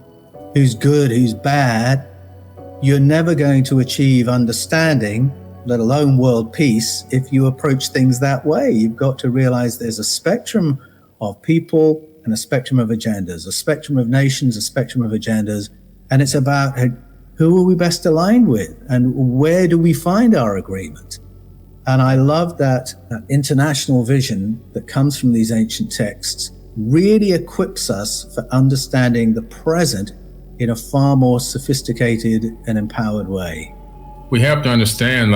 [SPEAKER 4] who's good, who's bad, you're never going to achieve understanding, let alone world peace, if you approach things that way. You've got to realize there's a spectrum of people and a spectrum of agendas, a spectrum of nations, a spectrum of agendas. And it's about who are we best aligned with and where do we find our agreement? And I love that international vision that comes from these ancient texts really equips us for understanding the present in a far more sophisticated and empowered way.
[SPEAKER 1] We have to understand,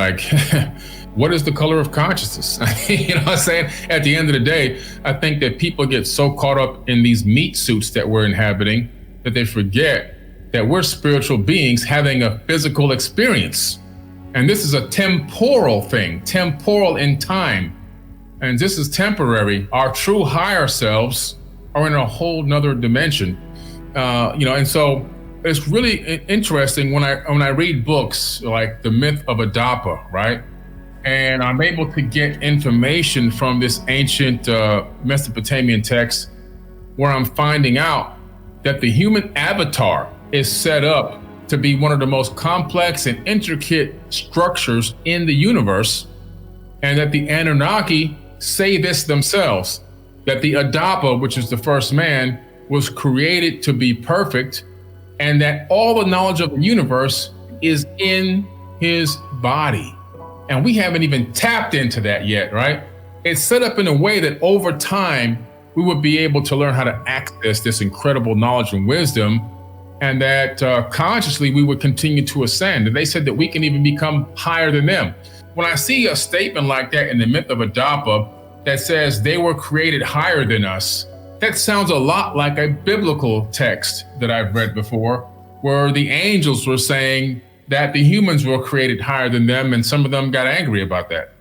[SPEAKER 1] what is the color of consciousness? You know what I'm saying? At the end of the day, I think that people get so caught up in these meat suits that we're inhabiting that they forget that we're spiritual beings having a physical experience. And this is a temporal thing, temporal in time. And this is temporary. Our true higher selves are in a whole nother dimension. And so it's really interesting when I read books like The Myth of Ādapa, right? And I'm able to get information from this ancient Mesopotamian text where I'm finding out that the human avatar is set up to be one of the most complex and intricate structures in the universe, and that the Anunnaki say this themselves, that the Ādapa, which is the first man, was created to be perfect, and that all the knowledge of the universe is in his body. And we haven't even tapped into that yet, right? It's set up in a way that over time, we would be able to learn how to access this incredible knowledge and wisdom, and that consciously we would continue to ascend. And they said that we can even become higher than them. When I see a statement like that in the Myth of Ādapa that says they were created higher than us, that sounds a lot like a biblical text that I've read before, where the angels were saying that the humans were created higher than them, and some of them got angry about that.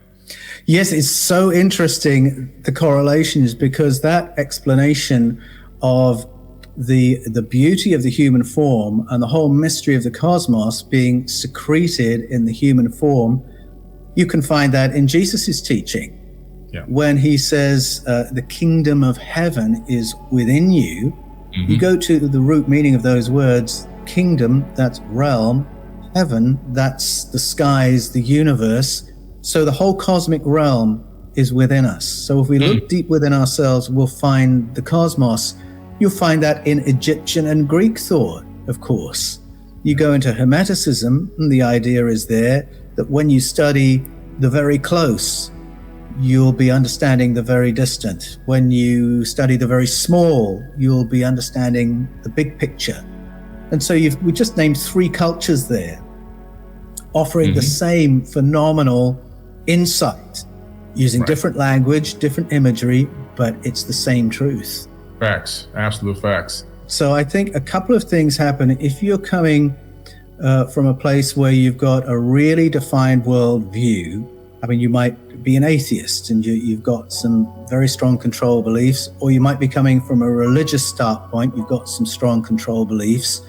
[SPEAKER 4] Yes, it's so interesting, the correlations, because that explanation of the beauty of the human form and the whole mystery of the cosmos being secreted in the human form, you can find that in Jesus's teaching.
[SPEAKER 1] Yeah.
[SPEAKER 4] When he says the kingdom of heaven is within you, you go to the root meaning of those words. Kingdom, that's realm. Heaven, that's the skies, the universe. So the whole cosmic realm is within us. So if we look deep within ourselves, we'll find the cosmos. You'll find that in Egyptian and Greek thought, of course. You go into Hermeticism, and the idea is there that when you study the very close, you'll be understanding the very distant. When you study the very small, you'll be understanding the big picture. And so we just named 3 cultures there, offering the same phenomenal insight. using different language, different imagery, but it's the same truth.
[SPEAKER 1] Facts, absolute facts.
[SPEAKER 4] So I think a couple of things happen. If you're coming from a place where you've got a really defined worldview, I mean, you might be an atheist and you've got some very strong control beliefs, or you might be coming from a religious start point, you've got some strong control beliefs.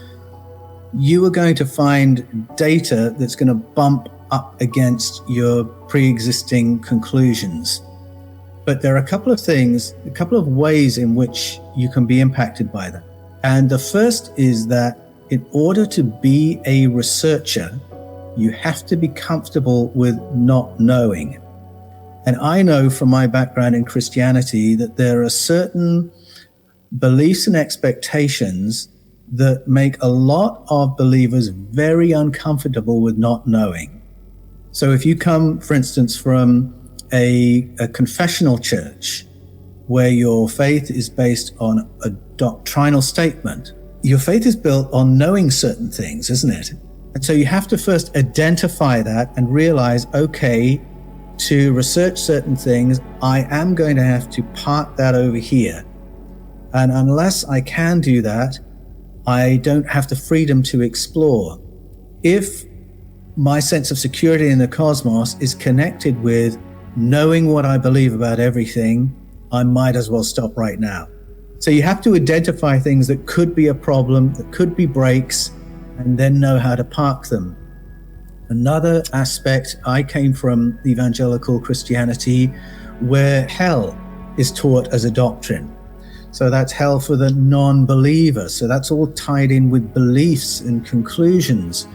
[SPEAKER 4] You are going to find data that's going to bump up against your pre-existing conclusions. But there are a couple of things, a couple of ways in which you can be impacted by that. And the first is that in order to be a researcher, you have to be comfortable with not knowing. And I know from my background in Christianity that there are certain beliefs and expectations that make a lot of believers very uncomfortable with not knowing. So if you come, for instance, from a confessional church where your faith is based on a doctrinal statement, your faith is built on knowing certain things, isn't it? And so you have to first identify that and realize, okay, to research certain things, I am going to have to park that over here. And unless I can do that, I don't have the freedom to explore. If my sense of security in the cosmos is connected with knowing what I believe about everything, I might as well stop right now. So you have to identify things that could be a problem, that could be breaks, and then know how to park them. Another aspect, I came from evangelical Christianity where hell is taught as a doctrine. So that's hell for the non-believer. So that's all tied in with beliefs and conclusions.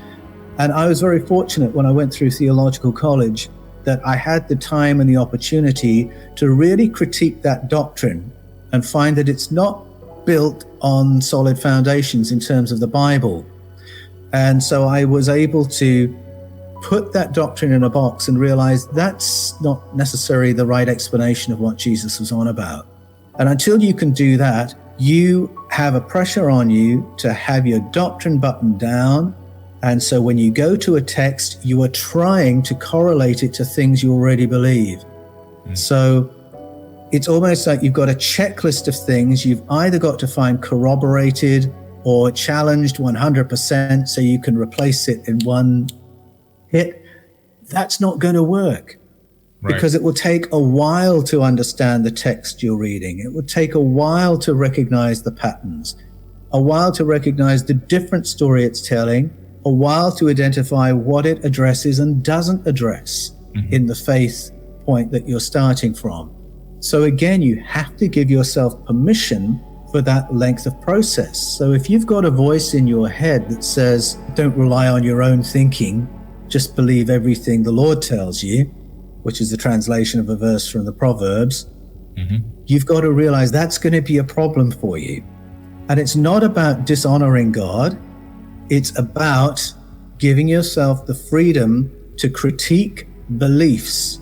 [SPEAKER 4] And I was very fortunate when I went through theological college that I had the time and the opportunity to really critique that doctrine and find that it's not built on solid foundations in terms of the Bible. And so I was able to put that doctrine in a box and realize that's not necessarily the right explanation of what Jesus was on about. And until you can do that, you have a pressure on you to have your doctrine buttoned down. And so when you go to a text, you are trying to correlate it to things you already believe. So it's almost like you've got a checklist of things you've either got to find corroborated or challenged 100% so you can replace it in one hit. That's not going to work. Because it will take a while to understand the text you're reading. It will take a while to recognize the patterns, a while to recognize the different story it's telling, a while to identify what it addresses and doesn't address in the faith point that you're starting from. So again, you have to give yourself permission for that length of process. So if you've got a voice in your head that says, don't rely on your own thinking, just believe everything the Lord tells you, which is the translation of a verse from the Proverbs, you've got to realize that's going to be a problem for you. And it's not about dishonoring God. It's about giving yourself the freedom to critique beliefs.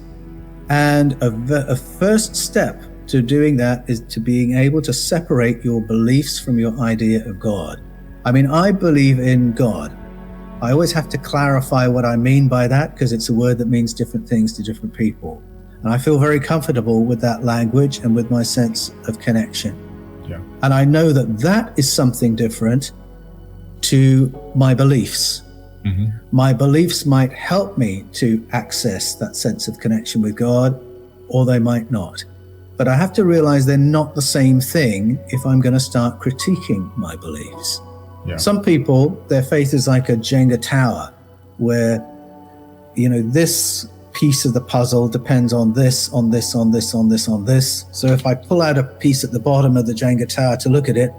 [SPEAKER 4] And a first step to doing that is to being able to separate your beliefs from your idea of God. I mean, I believe in God. I always have to clarify what I mean by that because it's a word that means different things to different people. And I feel very comfortable with that language and with my sense of connection.
[SPEAKER 1] Yeah.
[SPEAKER 4] And I know that that is something different to my beliefs. My beliefs might help me to access that sense of connection with God, or they might not. But I have to realize they're not the same thing if I'm going to start critiquing my beliefs.
[SPEAKER 1] Yeah.
[SPEAKER 4] Some people, their faith is like a Jenga tower where, you know, this piece of the puzzle depends on this, on this, on this, on this, on this. So if I pull out a piece at the bottom of the Jenga tower to look at it,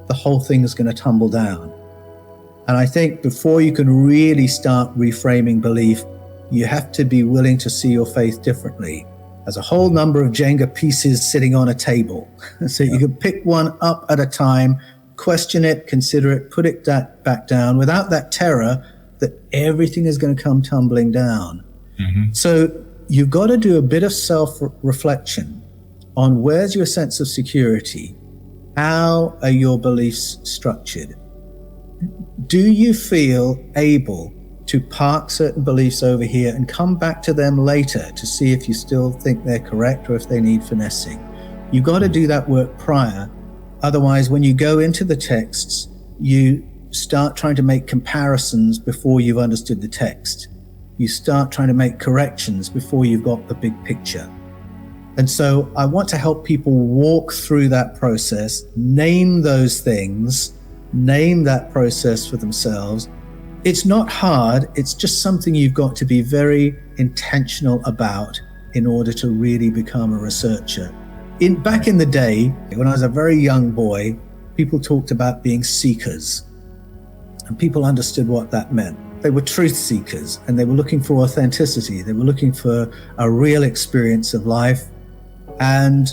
[SPEAKER 4] the whole thing is going to tumble down. And I think before you can really start reframing belief, you have to be willing to see your faith differently as a whole number of Jenga pieces sitting on a table. So you can pick one up at a time, question it, consider it, put it back down without that terror that everything is going to come tumbling down. So you've got to do a bit of self-reflection on where's your sense of security? How are your beliefs structured? Do you feel able to park certain beliefs over here and come back to them later to see if you still think they're correct or if they need finessing. You've got to do that work prior. Otherwise, when you go into the texts, you start trying to make comparisons before you've understood the text. You start trying to make corrections before you've got the big picture. And so I want to help people walk through that process, name those things, name that process for themselves. It's not hard. It's just something you've got to be very intentional about in order to really become a researcher. Back in the day, when I was a very young boy, people talked about being seekers, and people understood what that meant. They were truth seekers, and they were looking for authenticity. They were looking for a real experience of life. And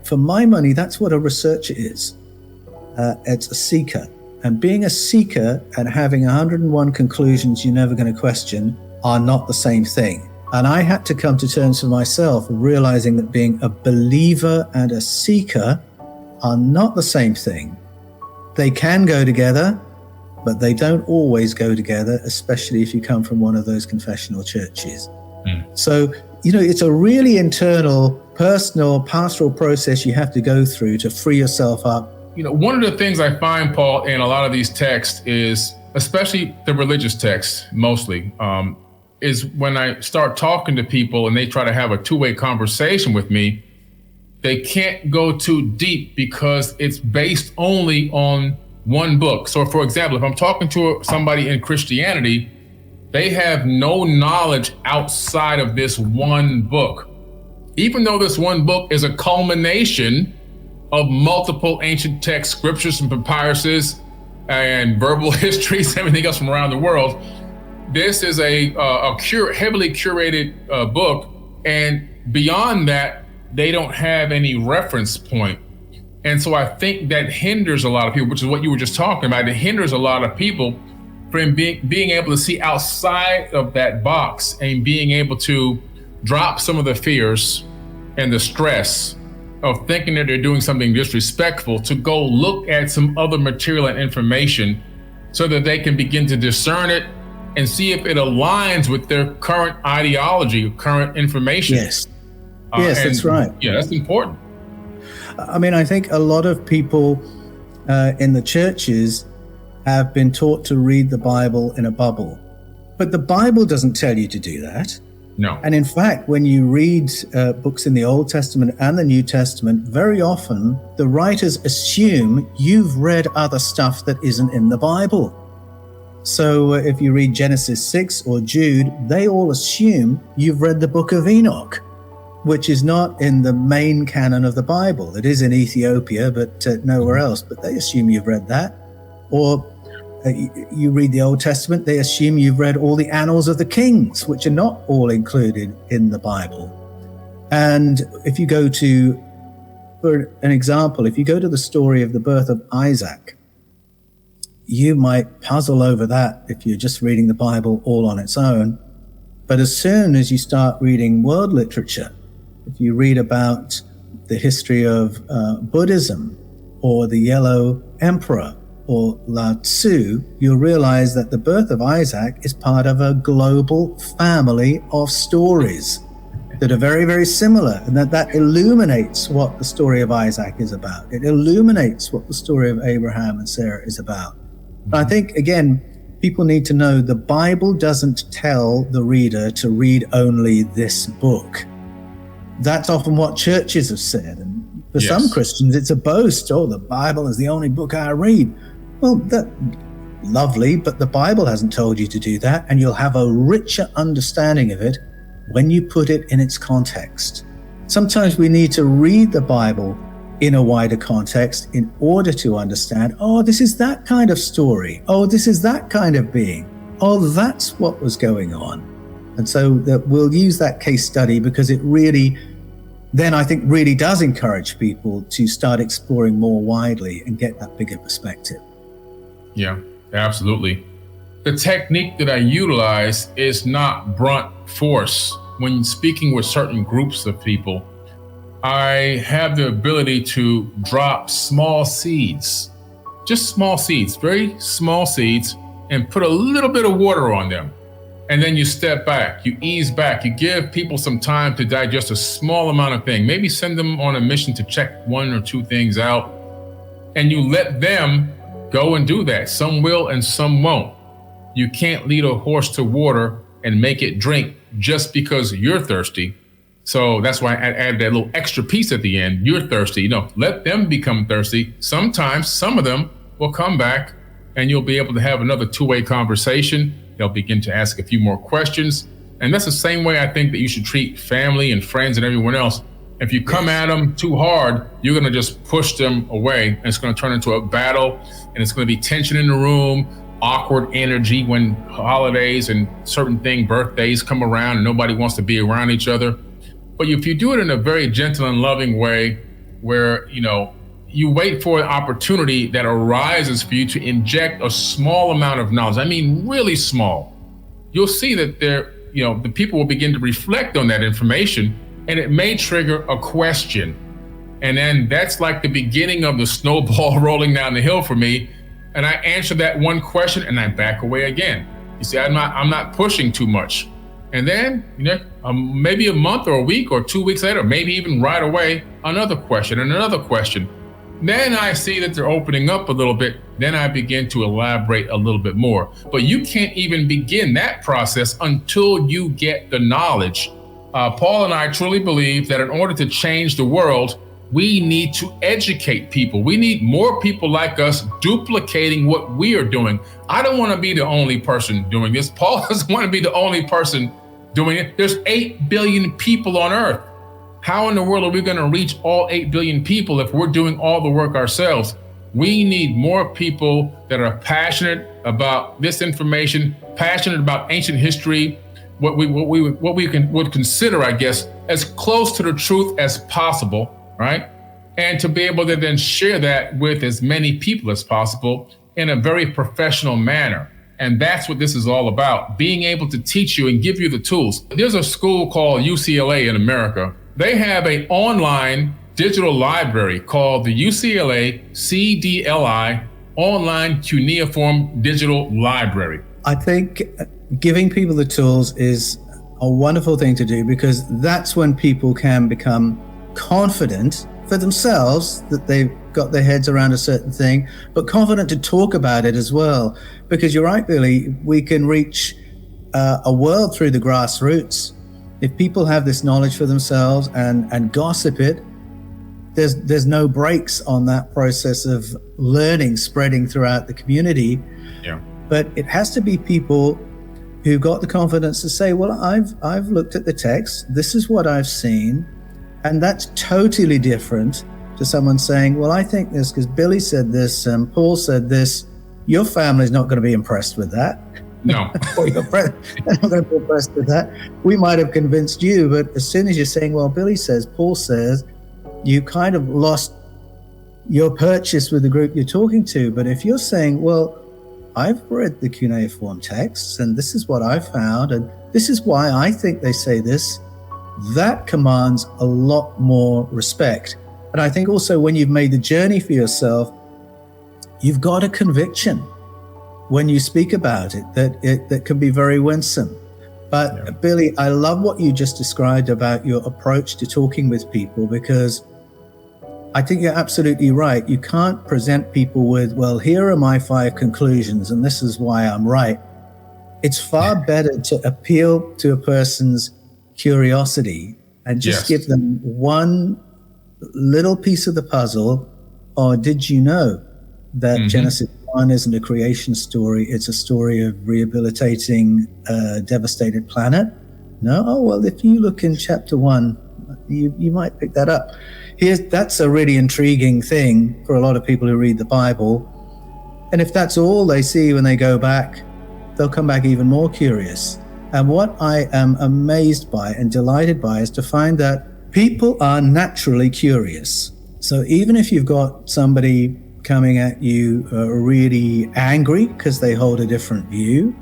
[SPEAKER 4] for my money, that's what a researcher is. It's a seeker. And being a seeker and having 101 conclusions you're never going to question are not the same thing. And I had to come to terms for myself, realizing that being a believer and a seeker are not the same thing. They can go together, but they don't always go together, especially if you come from one of those confessional churches. So, it's a really internal, personal, pastoral process you have to go through to free yourself up.
[SPEAKER 1] One of the things I find, Paul, in a lot of these texts is, especially the religious texts, mostly, is when I start talking to people and they try to have a two-way conversation with me, they can't go too deep because it's based only on one book. So, for example, if I'm talking to somebody in Christianity, they have no knowledge outside of this one book. Even though this one book is a culmination of multiple ancient text scriptures and papyruses and verbal histories, everything else from around the world, this is a heavily curated book. And beyond that, they don't have any reference point. And so I think that hinders a lot of people, which is what you were just talking about. It hinders a lot of people from being able to see outside of that box and being able to drop some of the fears and the stress of thinking that they're doing something disrespectful, to go look at some other material and information so that they can begin to discern it and see if it aligns with their current ideology, current information.
[SPEAKER 4] Yes, that's right.
[SPEAKER 1] Yeah, that's important.
[SPEAKER 4] I mean, I think a lot of people in the churches have been taught to read the Bible in a bubble. But the Bible doesn't tell you to do that.
[SPEAKER 1] No.
[SPEAKER 4] And in fact, when you read books in the Old Testament and the New Testament, very often the writers assume you've read other stuff that isn't in the Bible. So if you read Genesis 6 or Jude, they all assume you've read the book of Enoch, which is not in the main canon of the Bible. It is in Ethiopia, but nowhere else. But they assume you've read that. Or you read the Old Testament, they assume you've read all the annals of the kings, which are not all included in the Bible. And if you go to, for an example, if you go to the story of the birth of Isaac, you might puzzle over that if you're just reading the Bible all on its own. But as soon as you start reading world literature, if you read about the history of Buddhism or the Yellow Emperor or 𝗪𝗪𝗪, you'll realize that the birth of Isaac is part of a global family of stories that are very, very similar, and that illuminates what the story of Isaac is about. It illuminates what the story of Abraham and Sarah is about. I think, again, people need to know the Bible doesn't tell the reader to read only this book. That's often what churches have said. And for some Christians, it's a boast. Oh, the Bible is the only book I read. Well, that's lovely, but the Bible hasn't told you to do that. And you'll have a richer understanding of it when you put it in its context. Sometimes we need to read the Bible in a wider context in order to understand, oh, this is that kind of story. Oh, this is that kind of being. Oh, that's what was going on. And so that we'll use that case study because it really, then I think really does encourage people to start exploring more widely and get that bigger perspective.
[SPEAKER 1] Yeah, absolutely. The technique that I utilize is not blunt force. When speaking with certain groups of people, I have the ability to drop small seeds, just small seeds, very small seeds, and put a little bit of water on them. And then you step back, you ease back, you give people some time to digest a small amount of thing. Maybe send them on a mission to check 1 or 2 things out. And you let them go and do that. Some will and some won't. You can't lead a horse to water and make it drink just because you're thirsty. So that's why I added that little extra piece at the end. You're thirsty. Let them become thirsty. Sometimes some of them will come back and you'll be able to have another 2-way conversation. They'll begin to ask a few more questions. And that's the same way I think that you should treat family and friends and everyone else. If you come at them too hard, you're going to just push them away. And it's going to turn into a battle, and it's going to be tension in the room, awkward energy when holidays and certain birthdays come around and nobody wants to be around each other. But if you do it in a very gentle and loving way where, you wait for an opportunity that arises for you to inject a small amount of knowledge. I mean, really small. You'll see that the people will begin to reflect on that information, and it may trigger a question. And then that's like the beginning of the snowball rolling down the hill for me. And I answer that one question and I back away again. You see, I'm not pushing too much. And then, maybe a month or a week or 2 weeks later, maybe even right away, another question and another question. Then I see that they're opening up a little bit. Then I begin to elaborate a little bit more. But you can't even begin that process until you get the knowledge. Paul and I truly believe that in order to change the world, we need to educate people. We need more people like us duplicating what we are doing. I don't want to be the only person doing this. Paul doesn't want to be the only person doing it. There's 8 billion people on Earth. How in the world are we going to reach all 8 billion people if we're doing all the work ourselves? We need more people that are passionate about this information, passionate about ancient history, what we would consider, I guess, as close to the truth as possible, right? And to be able to then share that with as many people as possible in a very professional manner. And that's what this is all about, being able to teach you and give you the tools. There's a school called UCLA in America. They have an online digital library called the UCLA CDLI Online Cuneiform Digital Library.
[SPEAKER 4] I think giving people the tools is a wonderful thing to do, because that's when people can become confident for themselves that they've got their heads around a certain thing, but confident to talk about it as well. Because you're right, Billy, we can reach a world through the grassroots. If people have this knowledge for themselves and gossip it, there's no brakes on that process of learning spreading throughout the community.
[SPEAKER 1] Yeah.
[SPEAKER 4] But it has to be people who've got the confidence to say, well, I've looked at the text, this is what I've seen, and that's totally different to someone saying, well, I think this because Billy said this, Paul said this. Your family's not going to be impressed with that.
[SPEAKER 1] No.
[SPEAKER 4] Or your friend, they're not going to be impressed with that. We might have convinced you, but as soon as you're saying, well, Billy says, Paul says, you kind of lost your purchase with the group you're talking to. But if you're saying, well, I've read the cuneiform texts and this is what I found and this is why I think they say this, that commands a lot more respect. And I think also when you've made the journey for yourself, you've got a conviction when you speak about it that can be very winsome. But yeah. Billy, I love what you just described about your approach to talking with people, because I think you're absolutely right. You can't present people with, well, here are my 5 conclusions and this is why I'm right. It's far better to appeal to a person's curiosity and just give them one little piece of the puzzle. Or did you know that Genesis 1 isn't a creation story, it's a story of rehabilitating a devastated planet? No? Oh, well, if you look in chapter 1, you might pick that up. That's a really intriguing thing for a lot of people who read the Bible. And if that's all they see when they go back, they'll come back even more curious. And what I am amazed by and delighted by is to find that people are naturally curious. So even if you've got somebody coming at you really angry because they hold a different view,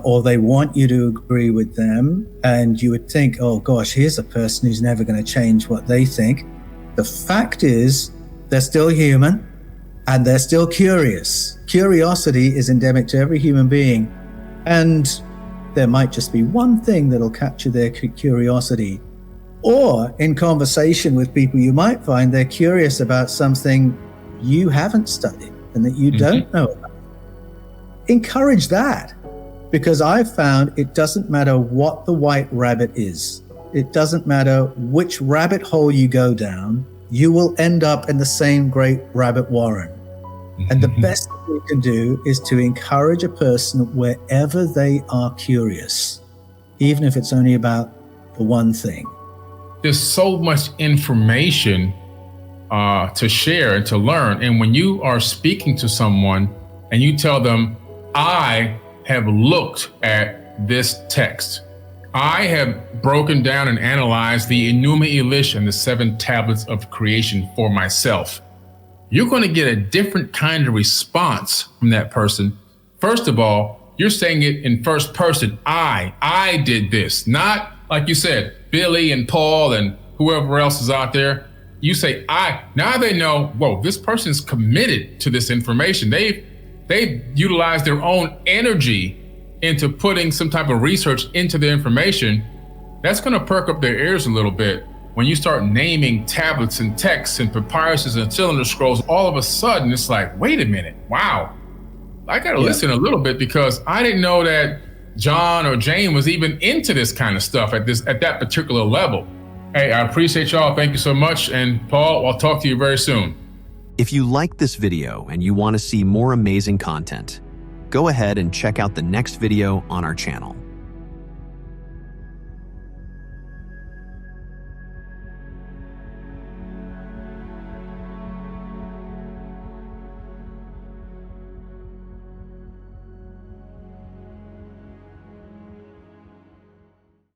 [SPEAKER 4] or they want you to agree with them, and you would think, oh gosh, here's a person who's never going to change what they think. The fact is, they're still human, and they're still curious. Curiosity is endemic to every human being, and there might just be one thing that'll capture their curiosity. Or in conversation with people, you might find they're curious about something you haven't studied and that you don't know about. Encourage that, because I've found it doesn't matter what the white rabbit is. It doesn't matter which rabbit hole you go down, you will end up in the same great rabbit warren. And the best thing we can do is to encourage a person wherever they are curious, even if it's only about the one thing.
[SPEAKER 1] There's so much information to share and to learn. And when you are speaking to someone and you tell them, I have looked at this text, I have broken down and analyzed the 𝗩𝗓𝗕𝗦𝗧𝗘 and the 7 tablets of creation for myself, you're going to get a different kind of response from that person. First of all, you're saying it in first person. I did this, not like you said, Billy and Paul and whoever else is out there. You say I. Now they know, whoa, this person's committed to this information. They've utilized their own energy into putting some type of research into the information. That's going to perk up their ears a little bit. When you start naming tablets and texts and papyruses and cylinder scrolls, all of a sudden it's like, wait a minute, wow, I got to listen a little bit, because I didn't know that John or Jane was even into this kind of stuff at that particular level. Hey, I appreciate y'all. Thank you so much. And Paul, I'll talk to you very soon.
[SPEAKER 5] If you like this video and you want to see more amazing content, go ahead and check out the next video on our channel.